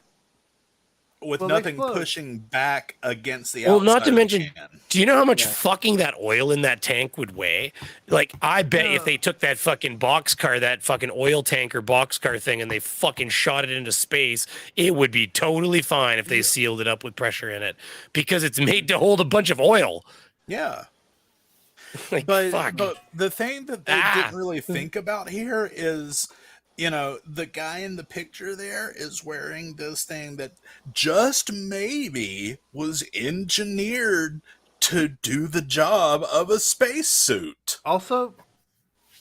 with Well, nothing explode. pushing back against the Well, outside. not to of the mention, can. do you know how much fucking that oil in that tank would weigh? Like, I bet if they took that fucking boxcar, that fucking oil tanker boxcar thing, and they fucking shot it into space, it would be totally fine if they sealed it up with pressure in it because it's made to hold a bunch of oil. Yeah. Like, But fuck. the thing that they didn't really think about here is, the guy in the picture there is wearing this thing that just maybe was engineered to do the job of a spacesuit. Also,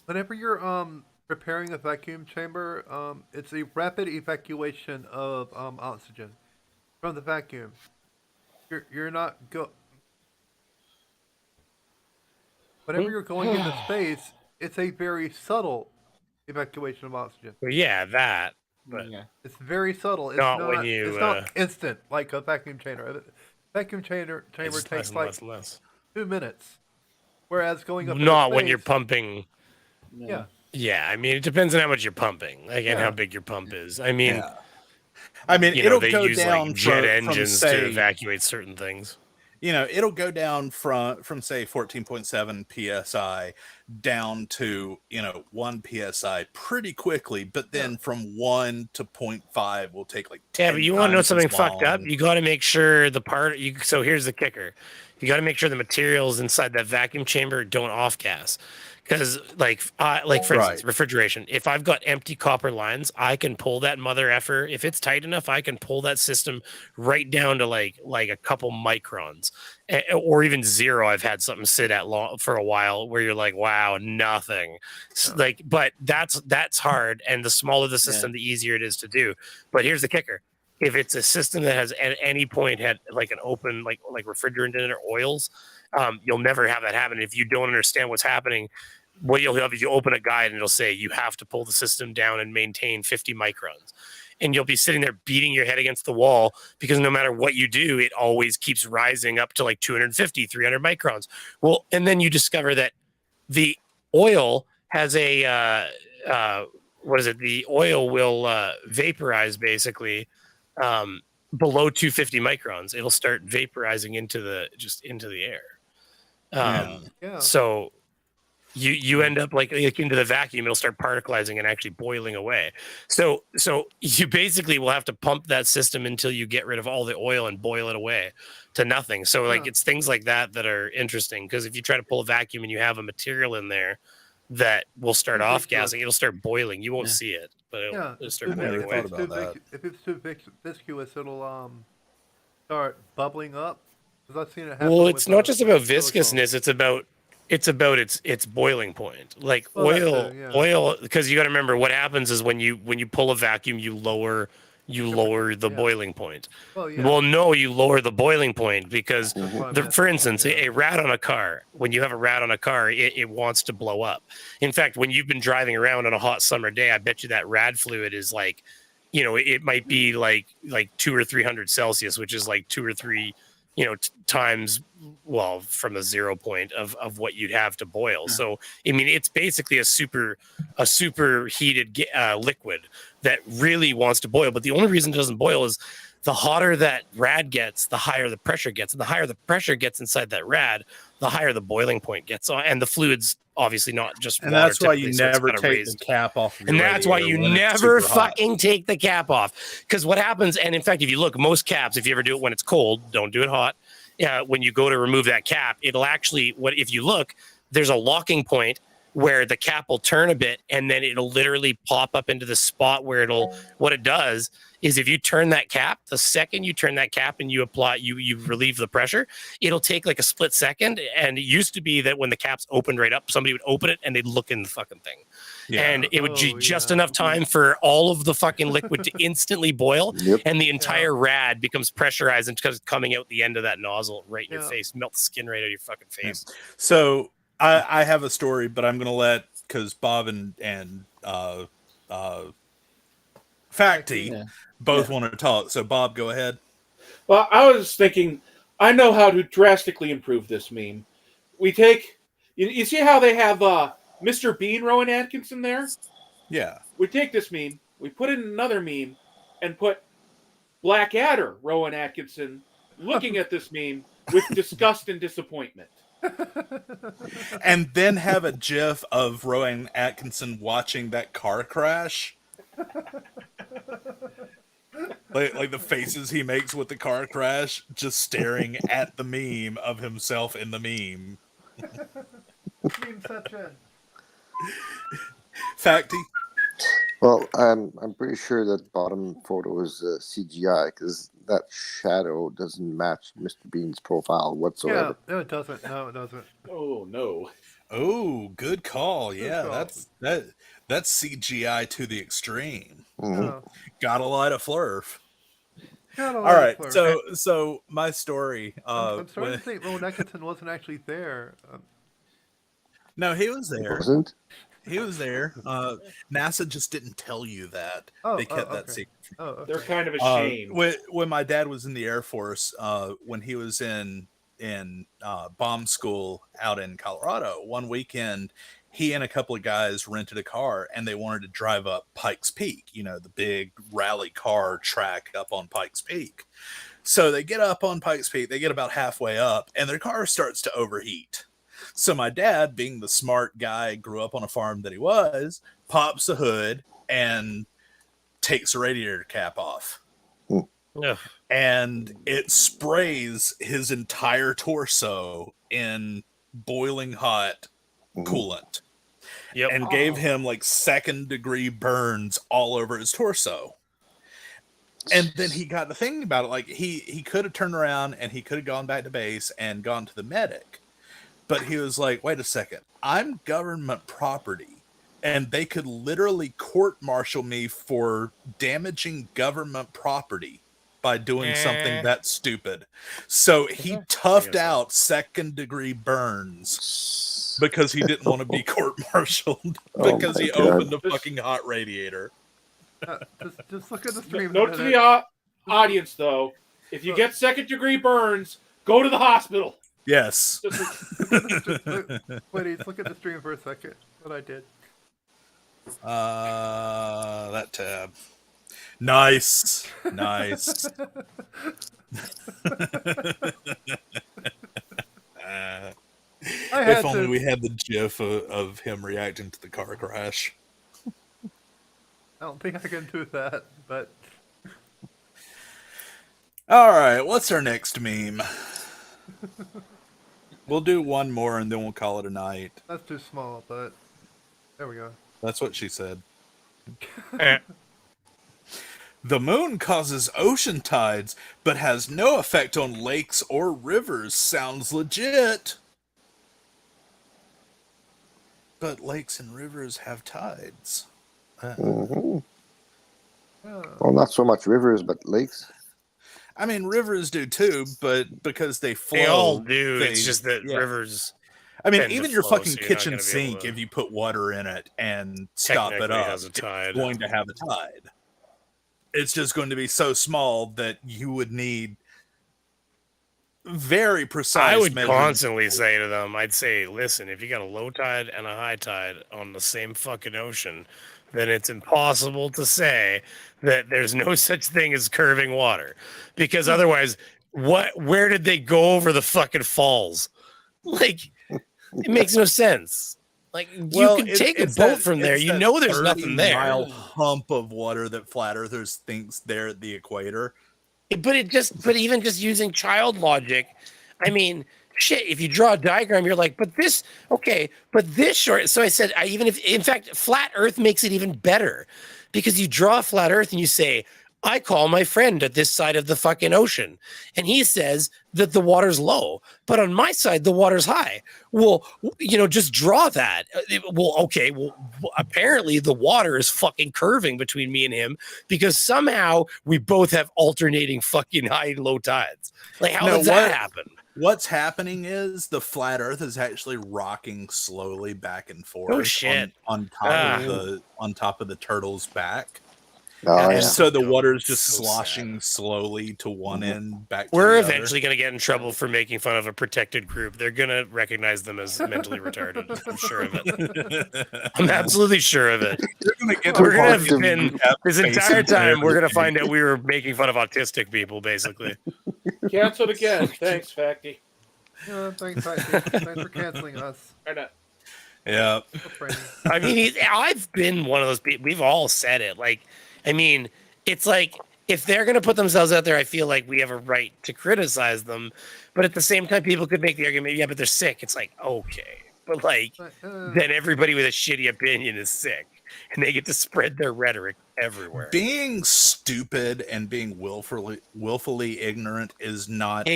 whenever you're preparing a vacuum chamber, it's a rapid evacuation of oxygen from the vacuum. You're not Whenever you're going into space, it's a very subtle evacuation of oxygen. Well, yeah, that. But It's very subtle. It's Not not. when you, It's not instant like a vacuum chamber. A vacuum chamber it's less takes and like less and less. 2 minutes, whereas going up. Not into when you're space- pumping. Yeah. Yeah, I mean, it depends on how much you're pumping, like, and Yeah. how big your pump is. I mean, Yeah. I mean, you know, it'll they go use down like jet from engines to say, evacuate certain things. it'll go down from say 14.7 psi down to 1 psi pretty quickly, but then from 1 to 0.5 will take like 10 Yeah, but you want to know times something as fucked up? long. You got to make sure So here's the kicker: you got to make sure the materials inside that vacuum chamber don't off gas. Because, for instance, refrigeration. If I've got empty copper lines, I can pull that mother effer. If it's tight enough, I can pull that system right down to like a couple microns, or even 0. I've had something sit at for a while where you're like, wow, nothing. But that's hard. And the smaller the system, the easier it is to do. But here's the kicker: if it's a system that has at any point had like an open like refrigerant in it or oils, you'll never have that happen. If you don't understand what's happening, what you'll have is you open a guide and it'll say you have to pull the system down and maintain 50 microns. And you'll be sitting there beating your head against the wall because no matter what you do, it always keeps rising up to like 250, 300 microns. Well, and then you discover that the oil has what is it? The oil will vaporize basically below 250 microns. It'll start vaporizing into the air. Yeah. So you end up like into the vacuum, it'll start particleizing and actually boiling away. So you basically will have to pump that system until you get rid of all the oil and boil it away to nothing. So like it's things like that are interesting, because if you try to pull a vacuum and you have a material in there that will start off gassing, it'll start boiling. You won't see it, but it'll start boiling away. If it's too viscous, it'll start bubbling up. Because I've seen it happen. Well, it's not just about viscousness; it's about its boiling point. Like oil, because you got to remember what happens is when you pull a vacuum, you lower the boiling point. Well, no, you lower the boiling point because, for instance, a rat on a car. When you have a rat on a car, it wants to blow up. In fact, when you've been driving around on a hot summer day, I bet you that rad fluid is like, it might be like 200 or 300 Celsius, which is like 2 or 3 times, well, from the 0 point of what you'd have to boil. So I mean, it's basically a super heated liquid that really wants to boil. But the only reason it doesn't boil is the hotter that rad gets, the higher the pressure gets, and the higher the pressure gets inside that rad, the higher the boiling point gets. And the fluid's obviously not just and water. That's why you never take the cap off. And that's why you never fucking take the cap off. Because what happens, and in fact, if you look, most caps, if you ever do it when it's cold, don't do it hot. When you go to remove that cap, it'll actually, if you look, there's a locking point where the cap will turn a bit, and then it'll literally pop up into the spot where what it does is if you turn that cap, the second you turn that cap and you apply, you relieve the pressure, it'll take like a split second. And it used to be that when the cap's opened right up, somebody would open it and they'd look in the fucking thing. Yeah. And it would be just enough time for all of the fucking liquid to instantly boil. And the entire rad becomes pressurized and because it's coming out the end of that nozzle right in your face, melt the skin right out of your fucking face. So I have a story, but I'm going to because Bob and Facty both want to talk. So Bob, go ahead. Well, I was thinking, I know how to drastically improve this meme. We take, you see how they have Mr. Bean Rowan Atkinson there? Yeah. We take this meme, we put in another meme, and put Blackadder Rowan Atkinson looking at this meme with disgust and disappointment. And then have a gif of Rowan Atkinson watching that car crash. Like the faces he makes with the car crash, just staring at the meme of himself in the meme. Facty. Well, I'm pretty sure that bottom photo is CGI because that shadow doesn't match Mr. Bean's profile whatsoever. Yeah, no, it doesn't. No, it doesn't. Oh no. Oh, good call. Yeah, that's CGI to the extreme. Mm-hmm. Gotta light a flurf. All right, so my story. I'm starting to think Rowan Atkinson wasn't actually there. No, he was there. Wasn't? He was there. NASA just didn't tell you that. They kept that secret. They're kind of ashamed. When my dad was in the Air Force, when he was in bomb school out in Colorado, one weekend, he and a couple of guys rented a car and they wanted to drive up Pikes Peak, the big rally car track up on Pikes Peak. So they get up on Pikes Peak, they get about halfway up, and their car starts to overheat. So my dad, being the smart guy, grew up on a farm that he was, pops the hood and takes the radiator cap off. Yeah. And it sprays his entire torso in boiling hot coolant. Yep. And gave him like 2nd-degree burns all over his torso. And then he got the thing about it, like he could have turned around and he could have gone back to base and gone to the medic. But he was like, wait a second, I'm government property. And they could literally court-martial me for damaging government property by doing something that stupid. So he toughed out second-degree burns because he didn't want to be court-martialed because he opened a fucking hot radiator. Just look at the stream. Note to the audience, though, if you get second-degree burns, go to the hospital. Yes. Please look at the stream for a second. What I did. That tab. Nice. If only we had the GIF of him reacting to the car crash. I don't think I can do that, but. All right, what's our next meme? We'll do one more and then we'll call it a night. That's too small, but there we go. That's what she said. The moon causes ocean tides, but has no effect on lakes or rivers. Sounds legit. But lakes and rivers have tides. Well, not so much rivers, but lakes. I mean, rivers do too, but because they flow. They all do. It's just that rivers. I mean, even your fucking kitchen sink, if you put water in it and stop it up, has a tide. It's going to have a tide. It's just going to be so small that you would need very precise. I would measurements. constantly say to them, I'd say, listen, if you got a low tide and a high tide on the same fucking ocean, then it's impossible to say that there's no such thing as curving water, because otherwise, where did they go over the fucking falls? Like, it makes no sense. Like, you can take a boat from there. You know there's nothing there. 30-mile hump of water that flat earthers thinks there at the equator. But even just using child logic, I mean, shit, if you draw a diagram, you're like, but this short. So I said, in fact, flat earth makes it even better, because you draw a flat earth and you say, I call my friend at this side of the fucking ocean, and he says that the water's low, but on my side, the water's high. Well, just draw that. Well, apparently the water is fucking curving between me and him, because somehow we both have alternating fucking high and low tides. Like, how does that happen? What's happening is the flat earth is actually rocking slowly back and forth. Oh, shit. On top of the turtle's back. And so the water is just sloshing slowly to one end back to We're the eventually going to get in trouble for making fun of a protected group. They're going to recognize them as mentally retarded. I'm sure of it. I'm absolutely sure of it. We're going to have been, this entire time, we're going to find out we were making fun of autistic people, basically. Canceled again. Thanks, Facty. Thanks, Facty. Thanks for canceling us. Yeah. I mean, I've been one of those people. We've all said it. Like, I mean, it's like, if they're going to put themselves out there, I feel like we have a right to criticize them. But at the same time, people could make the argument, yeah, but they're sick. It's like, okay. But like, then everybody with a shitty opinion is sick, and they get to spread their rhetoric everywhere. Being stupid and being willfully ignorant is not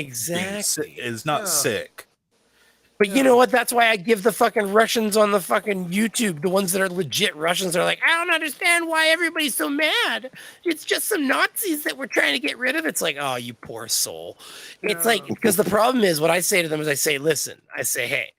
sick. But you know what? That's why I give the fucking Russians on the fucking YouTube, the ones that are legit Russians, they're like, I don't understand why everybody's so mad. It's just some Nazis that we're trying to get rid of. It's like, oh, you poor soul. It's like, because the problem is, what I say to them is I say, listen, hey,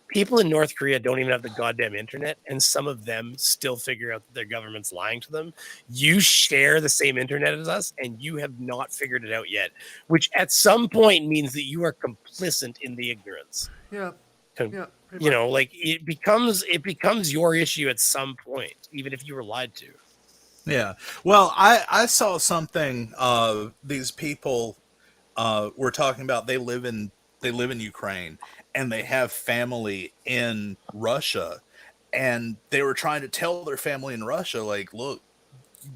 people in North Korea don't even have the goddamn internet, and some of them still figure out that their government's lying to them. You share the same internet as us, and you have not figured it out yet, which at some point means that you are complicit in the ignorance. Yeah. Like it becomes your issue at some point, even if you were lied to. Yeah. Well, I saw something. These people were talking about they live in Ukraine and they have family in Russia, and they were trying to tell their family in Russia, like, look,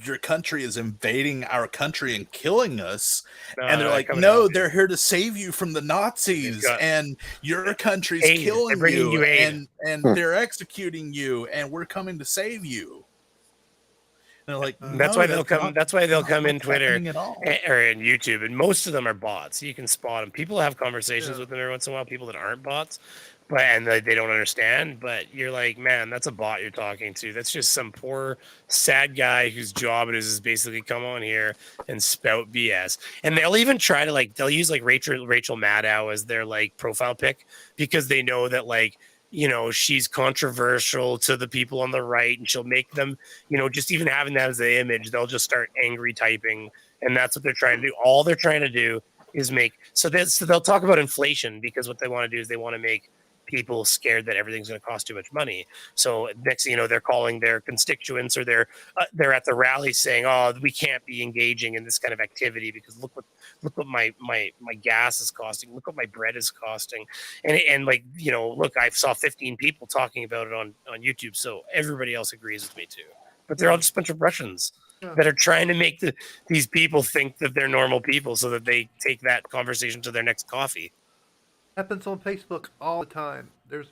your country is invading our country and killing us. And they're like, no, they're here to save you from the Nazis, and your country's killing you, and they're executing you, and we're coming to save you. And they're like, that's why they'll come. That's why they'll come in Twitter or in YouTube, and most of them are bots. You can spot them. People have conversations with them every once in a while. People that aren't bots, and they don't understand. But you're like, man, that's a bot you're talking to. That's just some poor sad guy whose job it is basically come on here and spout BS. And they'll even try to they'll use Rachel Maddow as their profile pic because they know that she's controversial to the people on the right, and she'll make them, just even having that as the image, they'll just start angry typing, and that's what they're trying to do. All they're trying to do is so they'll talk about inflation because what they want to do is they want to make people scared that everything's going to cost too much money. So next thing you know, they're calling their constituents, or they're at the rally saying, "Oh, we can't be engaging in this kind of activity because look what my gas is costing. Look what my bread is costing." And look, I saw 15 people talking about it on YouTube, so everybody else agrees with me too. But they're all just a bunch of Russians that are trying to make these people think that they're normal people so that they take that conversation to their next coffee. Happens on Facebook all the time. There's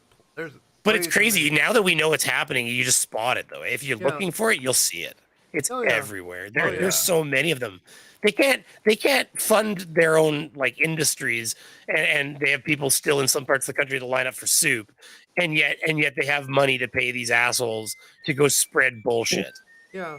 But it's crazy. Now that we know it's happening, you just spot it though. If you're looking for it, you'll see it. It's everywhere. There's so many of them. They can't fund their own industries, and they have people still in some parts of the country to line up for soup, and yet they have money to pay these assholes to go spread bullshit. Yeah.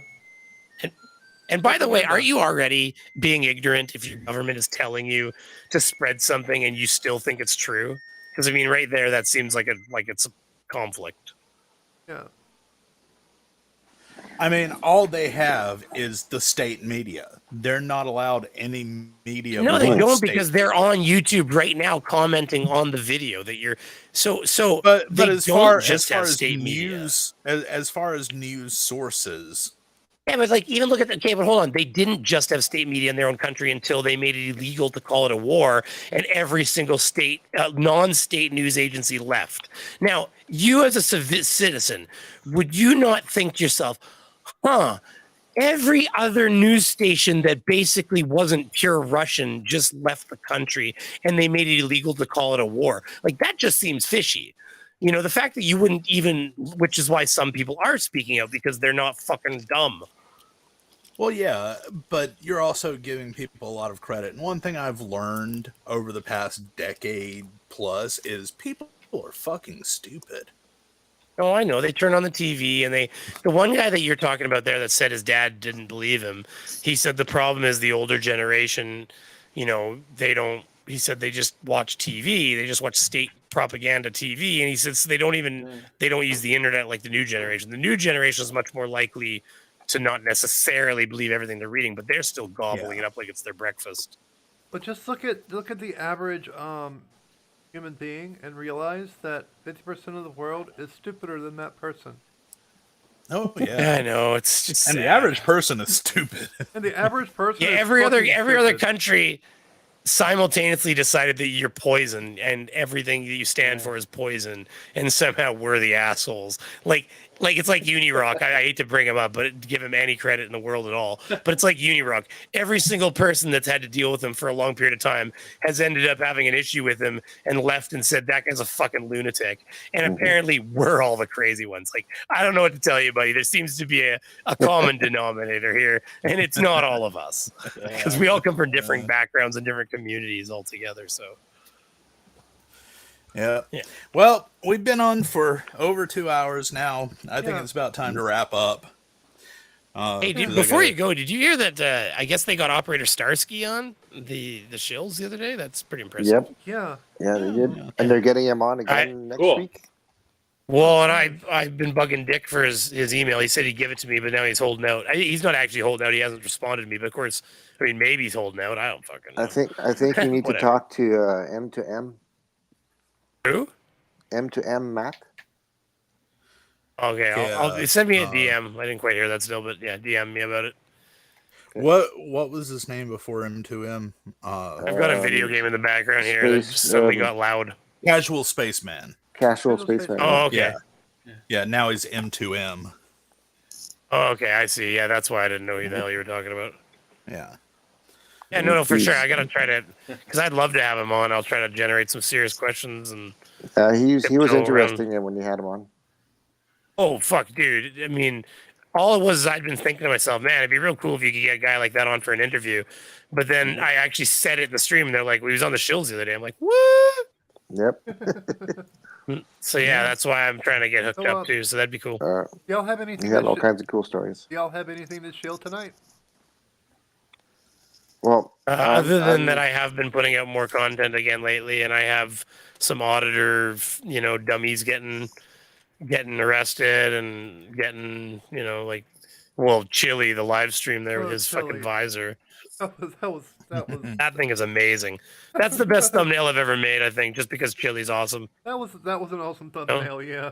And by the way, aren't you already being ignorant if your government is telling you to spread something and you still think it's true? Because I mean, right there, that seems like it's a conflict. Yeah. I mean, all they have is the state media. They're not allowed any media. No, they don't, because they're on YouTube right now commenting on the video that you're But as far as news, as far as news sources. Yeah, but even look at but hold on. They didn't just have state media in their own country until they made it illegal to call it a war, and every single state, non-state news agency left. Now, you as a citizen, would you not think to yourself, every other news station that basically wasn't pure Russian just left the country, and they made it illegal to call it a war? That just seems fishy. The fact that you wouldn't even, which is why some people are speaking out, because they're not fucking dumb. Well, yeah, but you're also giving people a lot of credit. And one thing I've learned over the past decade plus is people are fucking stupid. Oh, I know. They turn on the TV, and the one guy that you're talking about there that said his dad didn't believe him, he said the problem is the older generation, he said they just watch TV. They just watch state propaganda TV. And he says they don't use the internet like the new generation. The new generation is much more likely to not necessarily believe everything they're reading, but they're still gobbling it up like it's their breakfast. But just look at the average human being and realize that 50% of the world is stupider than that person. Oh yeah, I know, it's just and sad. the average person is stupid. And the average person, every other country simultaneously decided that you're poison and everything that you stand for is poison, and somehow we're the assholes. It's like Unirock. I hate to bring him up, but give him any credit in the world at all. But it's like Unirock. Every single person that's had to deal with him for a long period of time has ended up having an issue with him and left and said, that guy's a fucking lunatic. And apparently we're all the crazy ones. I don't know what to tell you, buddy. There seems to be a common denominator here, and it's not all of us. Because we all come from different backgrounds and different communities altogether, so... Yeah. Well, we've been on for over 2 hours now. I think it's about time to wrap up. Hey, before you go, did you hear that? I guess they got Operator Starsky on the shills the other day. That's pretty impressive. Yep. Yeah. Yeah, they did, and they're getting him on again next week. Well, and I've been bugging Dick for his email. He said he'd give it to me, but now he's holding out. He's not actually holding out. He hasn't responded to me. But of course, maybe he's holding out. I don't fucking know. I think you need to talk to M to M. Who? M to M Matt. Okay, I'll send me a DM. I didn't quite hear that still, but yeah, DM me about it. What was his name before M2M? I've got a video game in the background here that just suddenly got loud. Casual Spaceman. Casual Spaceman. Oh, okay. Yeah, now he's M2M. Oh, okay, I see. Yeah, that's why I didn't know who the hell you were talking about. Yeah. Yeah, no, for sure. I gotta try to, because I'd love to have him on. I'll try to generate some serious questions and. He was interesting when you had him on. Oh fuck, dude! I mean, all it was is I'd been thinking to myself, man, it'd be real cool if you could get a guy like that on for an interview. But then I actually said it in the stream, and they're like, "We was on the shills the other day." I'm like, "What?" Yep. So yeah, that's why I'm trying to get hooked So, up too. So that'd be cool. Y'all have anything? You got all kinds of cool stories. Y'all have anything to shield tonight? Well, Other than that, I have been putting out more content again lately, and I have some auditor, dummies getting arrested and getting, like, well, Chili, the live stream there with his fucking visor. That thing is amazing. That's the best thumbnail I've ever made, I think, just because Chili's awesome. That was an awesome thumbnail, yeah.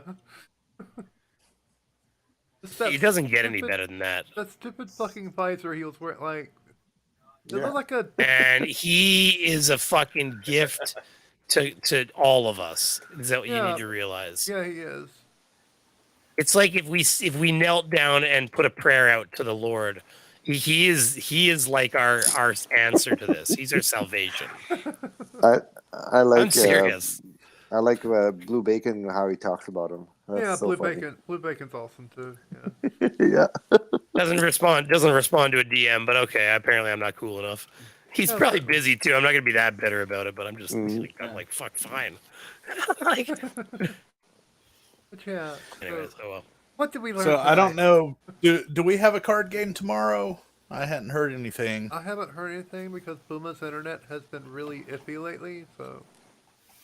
He doesn't get any better than that. That stupid fucking visor he was wearing, like, it looked like a. And he is a fucking gift to all of us. Is that what you need to realize? Yeah, he is. It's like if we knelt down and put a prayer out to the Lord. He is like our answer to this. He's our salvation. I like. I'm serious. I like Blue Bacon, how he talks about him. That's so Blue funny. Bacon. Blue Bacon's awesome too. Yeah. Yeah. Doesn't respond to a DM, but okay. Apparently, I'm not cool enough. He's probably busy too. I'm not gonna be that bitter about it, but I'm just I'm like, fuck, fine. Like, but yeah. anyways, oh well. What did we learn? So tonight? I don't know. Do we have a card game tomorrow? I hadn't heard anything. I haven't heard anything because Puma's internet has been really iffy lately. So.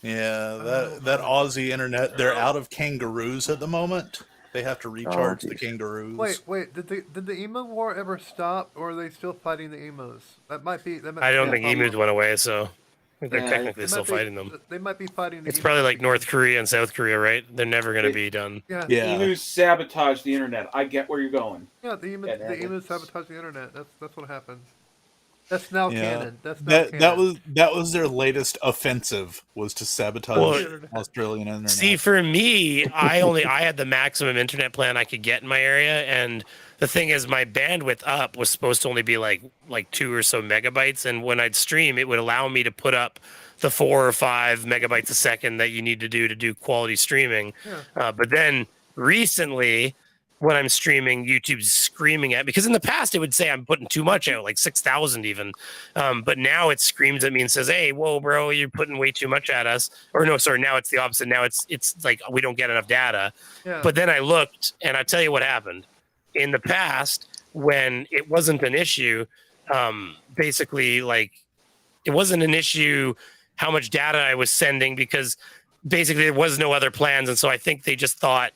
Yeah, that Aussie internet. They're out of kangaroos at the moment. They have to recharge the kangaroos. Wait. Did the emu war ever stop, or are they still fighting the emus? That might be. I don't think emus went away, so I think they're technically still fighting them. They might be fighting. It's probably like North Korea and South Korea, right? They're never going to be done. Yeah. Emus sabotage the internet. I get where you're going. Yeah, the emus sabotage the internet. That's what happens. That's now canon. That's now canon. That was their latest offensive, was to sabotage Australian internet. See, for me, I had the maximum internet plan I could get in my area, and the thing is, my bandwidth up was supposed to only be like 2 or so megabytes, and when I'd stream, it would allow me to put up the 4 or 5 megabytes a second that you need to do quality streaming. Yeah. But then recently, when I'm streaming, YouTube's screaming at me, because in the past it would say I'm putting too much out, like 6,000 even. But now it screams at me and says, "Hey, whoa, bro, you're putting way too much at us." Or no, sorry, now it's the opposite. Now it's like we don't get enough data. Yeah. But then I looked, and I'll tell you what happened. In the past, when it wasn't an issue, basically, like, it wasn't an issue how much data I was sending, because basically there was no other plans, and so I think they just thought,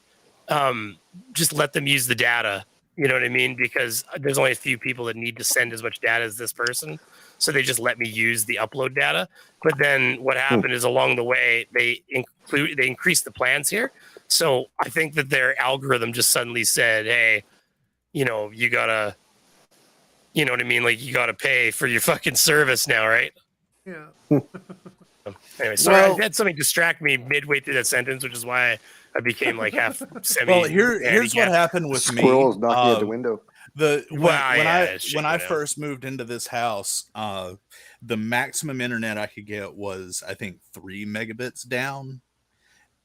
just let them use the data. You know what I mean? Because there's only a few people that need to send as much data as this person. So they just let me use the upload data. But then what happened is along the way, they increased the plans here. So I think that their algorithm just suddenly said, hey, you gotta, you know what I mean? Like, you gotta pay for your fucking service now, right? Yeah. Anyway, sorry, I had something distract me midway through that sentence, which is why I became like half semi. Well, here's what happened with me. Squirrels knocking at the window. When I first moved into this house, the maximum internet I could get was, I think, 3 megabits down,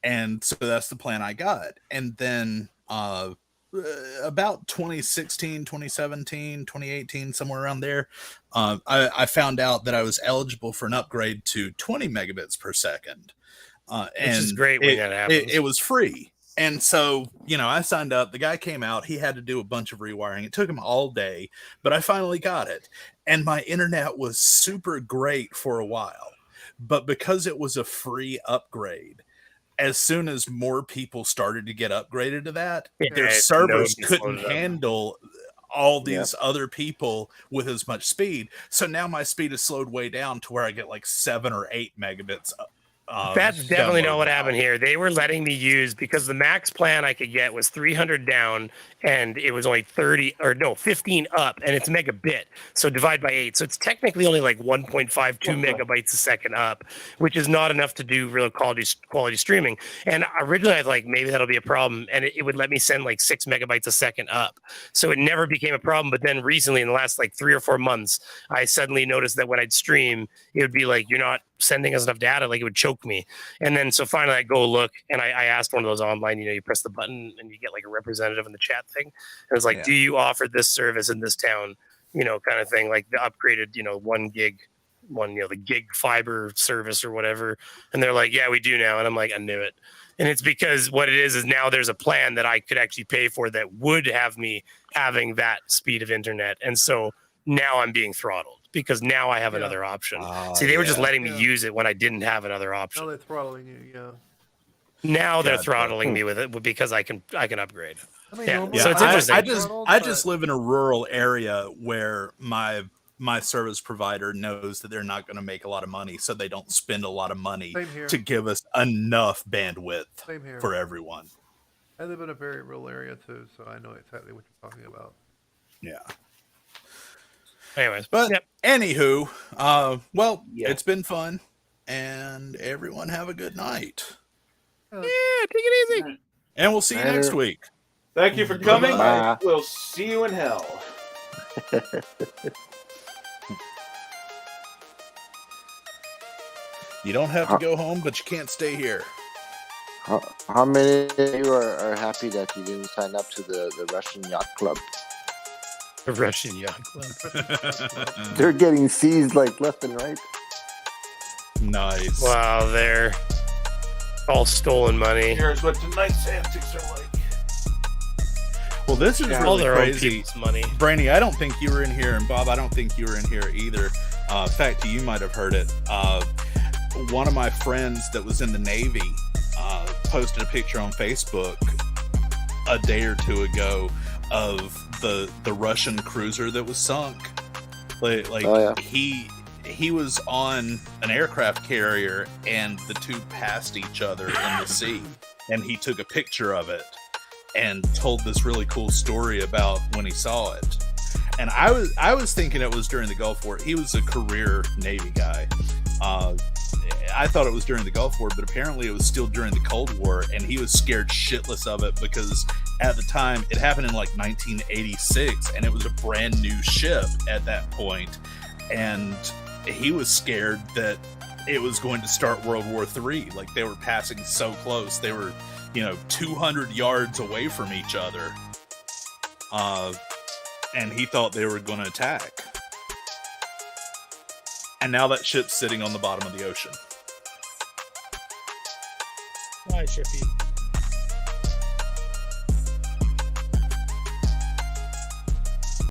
and so that's the plan I got. And then about 2016, 2017, 2018, somewhere around there, I found out that I was eligible for an upgrade to 20 megabits per second. Which is great when that happens. It was free. And so, I signed up. The guy came out. He had to do a bunch of rewiring. It took him all day, but I finally got it. And my internet was super great for a while. But because it was a free upgrade, as soon as more people started to get upgraded to that, their servers couldn't handle all these other people with as much speed. So now my speed is slowed way down to where I get like 7 or 8 megabits. That's definitely not what happened here. They were letting me use, because the max plan I could get was 300 down, and it was only 15 up, and it's megabit. So divide by 8. So it's technically only like 1.52 megabytes a second up, which is not enough to do real quality streaming. And originally I was like, maybe that'll be a problem, and it would let me send like 6 megabytes a second up. So it never became a problem. But then recently, in the last like 3 or 4 months, I suddenly noticed that when I'd stream, it would be like, you're not sending us enough data, like it would choke me. And then so finally I go look, and I asked one of those online, you press the button and you get like a representative in the chat thing, and it's like, do you offer this service in this town, kind of thing, like the upgraded 1 gig one, the gig fiber service or whatever. And they're like, yeah, we do now. And I'm like, I knew it. And it's because what it is now there's a plan that I could actually pay for that would have me having that speed of internet. And so now I'm being throttled because now I have another option. See, they were just letting me use it when I didn't have another option. Now they're throttling you, yeah. Now they're throttling me with it because I can upgrade. I mean, So it's interesting. I just live in a rural area where my service provider knows that they're not going to make a lot of money, so they don't spend a lot of money to give us enough bandwidth for everyone. I live in a very rural area too, so I know exactly what you're talking about. Yeah. Anyways, but anywho, it's been fun, and everyone have a good night. Yeah, take it easy. And we'll see you next week. Thank you for coming. Bye. We'll see you in hell. You don't have to go home, but you can't stay here. How many of you are happy that you didn't sign up to the Russian Yacht Club? The Russian Yacht Club. They're getting seized like left and right. Nice. Wow, they're all stolen money. Here's what tonight's antics are like. Well, this is all really their crazy. own people's money. Brainy, I don't think you were in here, and Bob, I don't think you were in here either. In fact, you might have heard it. One of my friends that was in the Navy posted a picture on Facebook a day or two ago of the Russian cruiser that was sunk. He was on an aircraft carrier, and the two passed each other in the sea, and he took a picture of it and told this really cool story about when he saw it. And I was thinking it was during the Gulf War. He was a career Navy guy. I thought it was during the Gulf War, but apparently it was still during the Cold War, and he was scared shitless of it because at the time it happened in like 1986, and it was a brand new ship at that point, and he was scared that it was going to start World War III. Like, they were passing so close. They were, 200 yards away from each other. And he thought they were going to attack. And now that ship's sitting on the bottom of the ocean. Why, Shippy?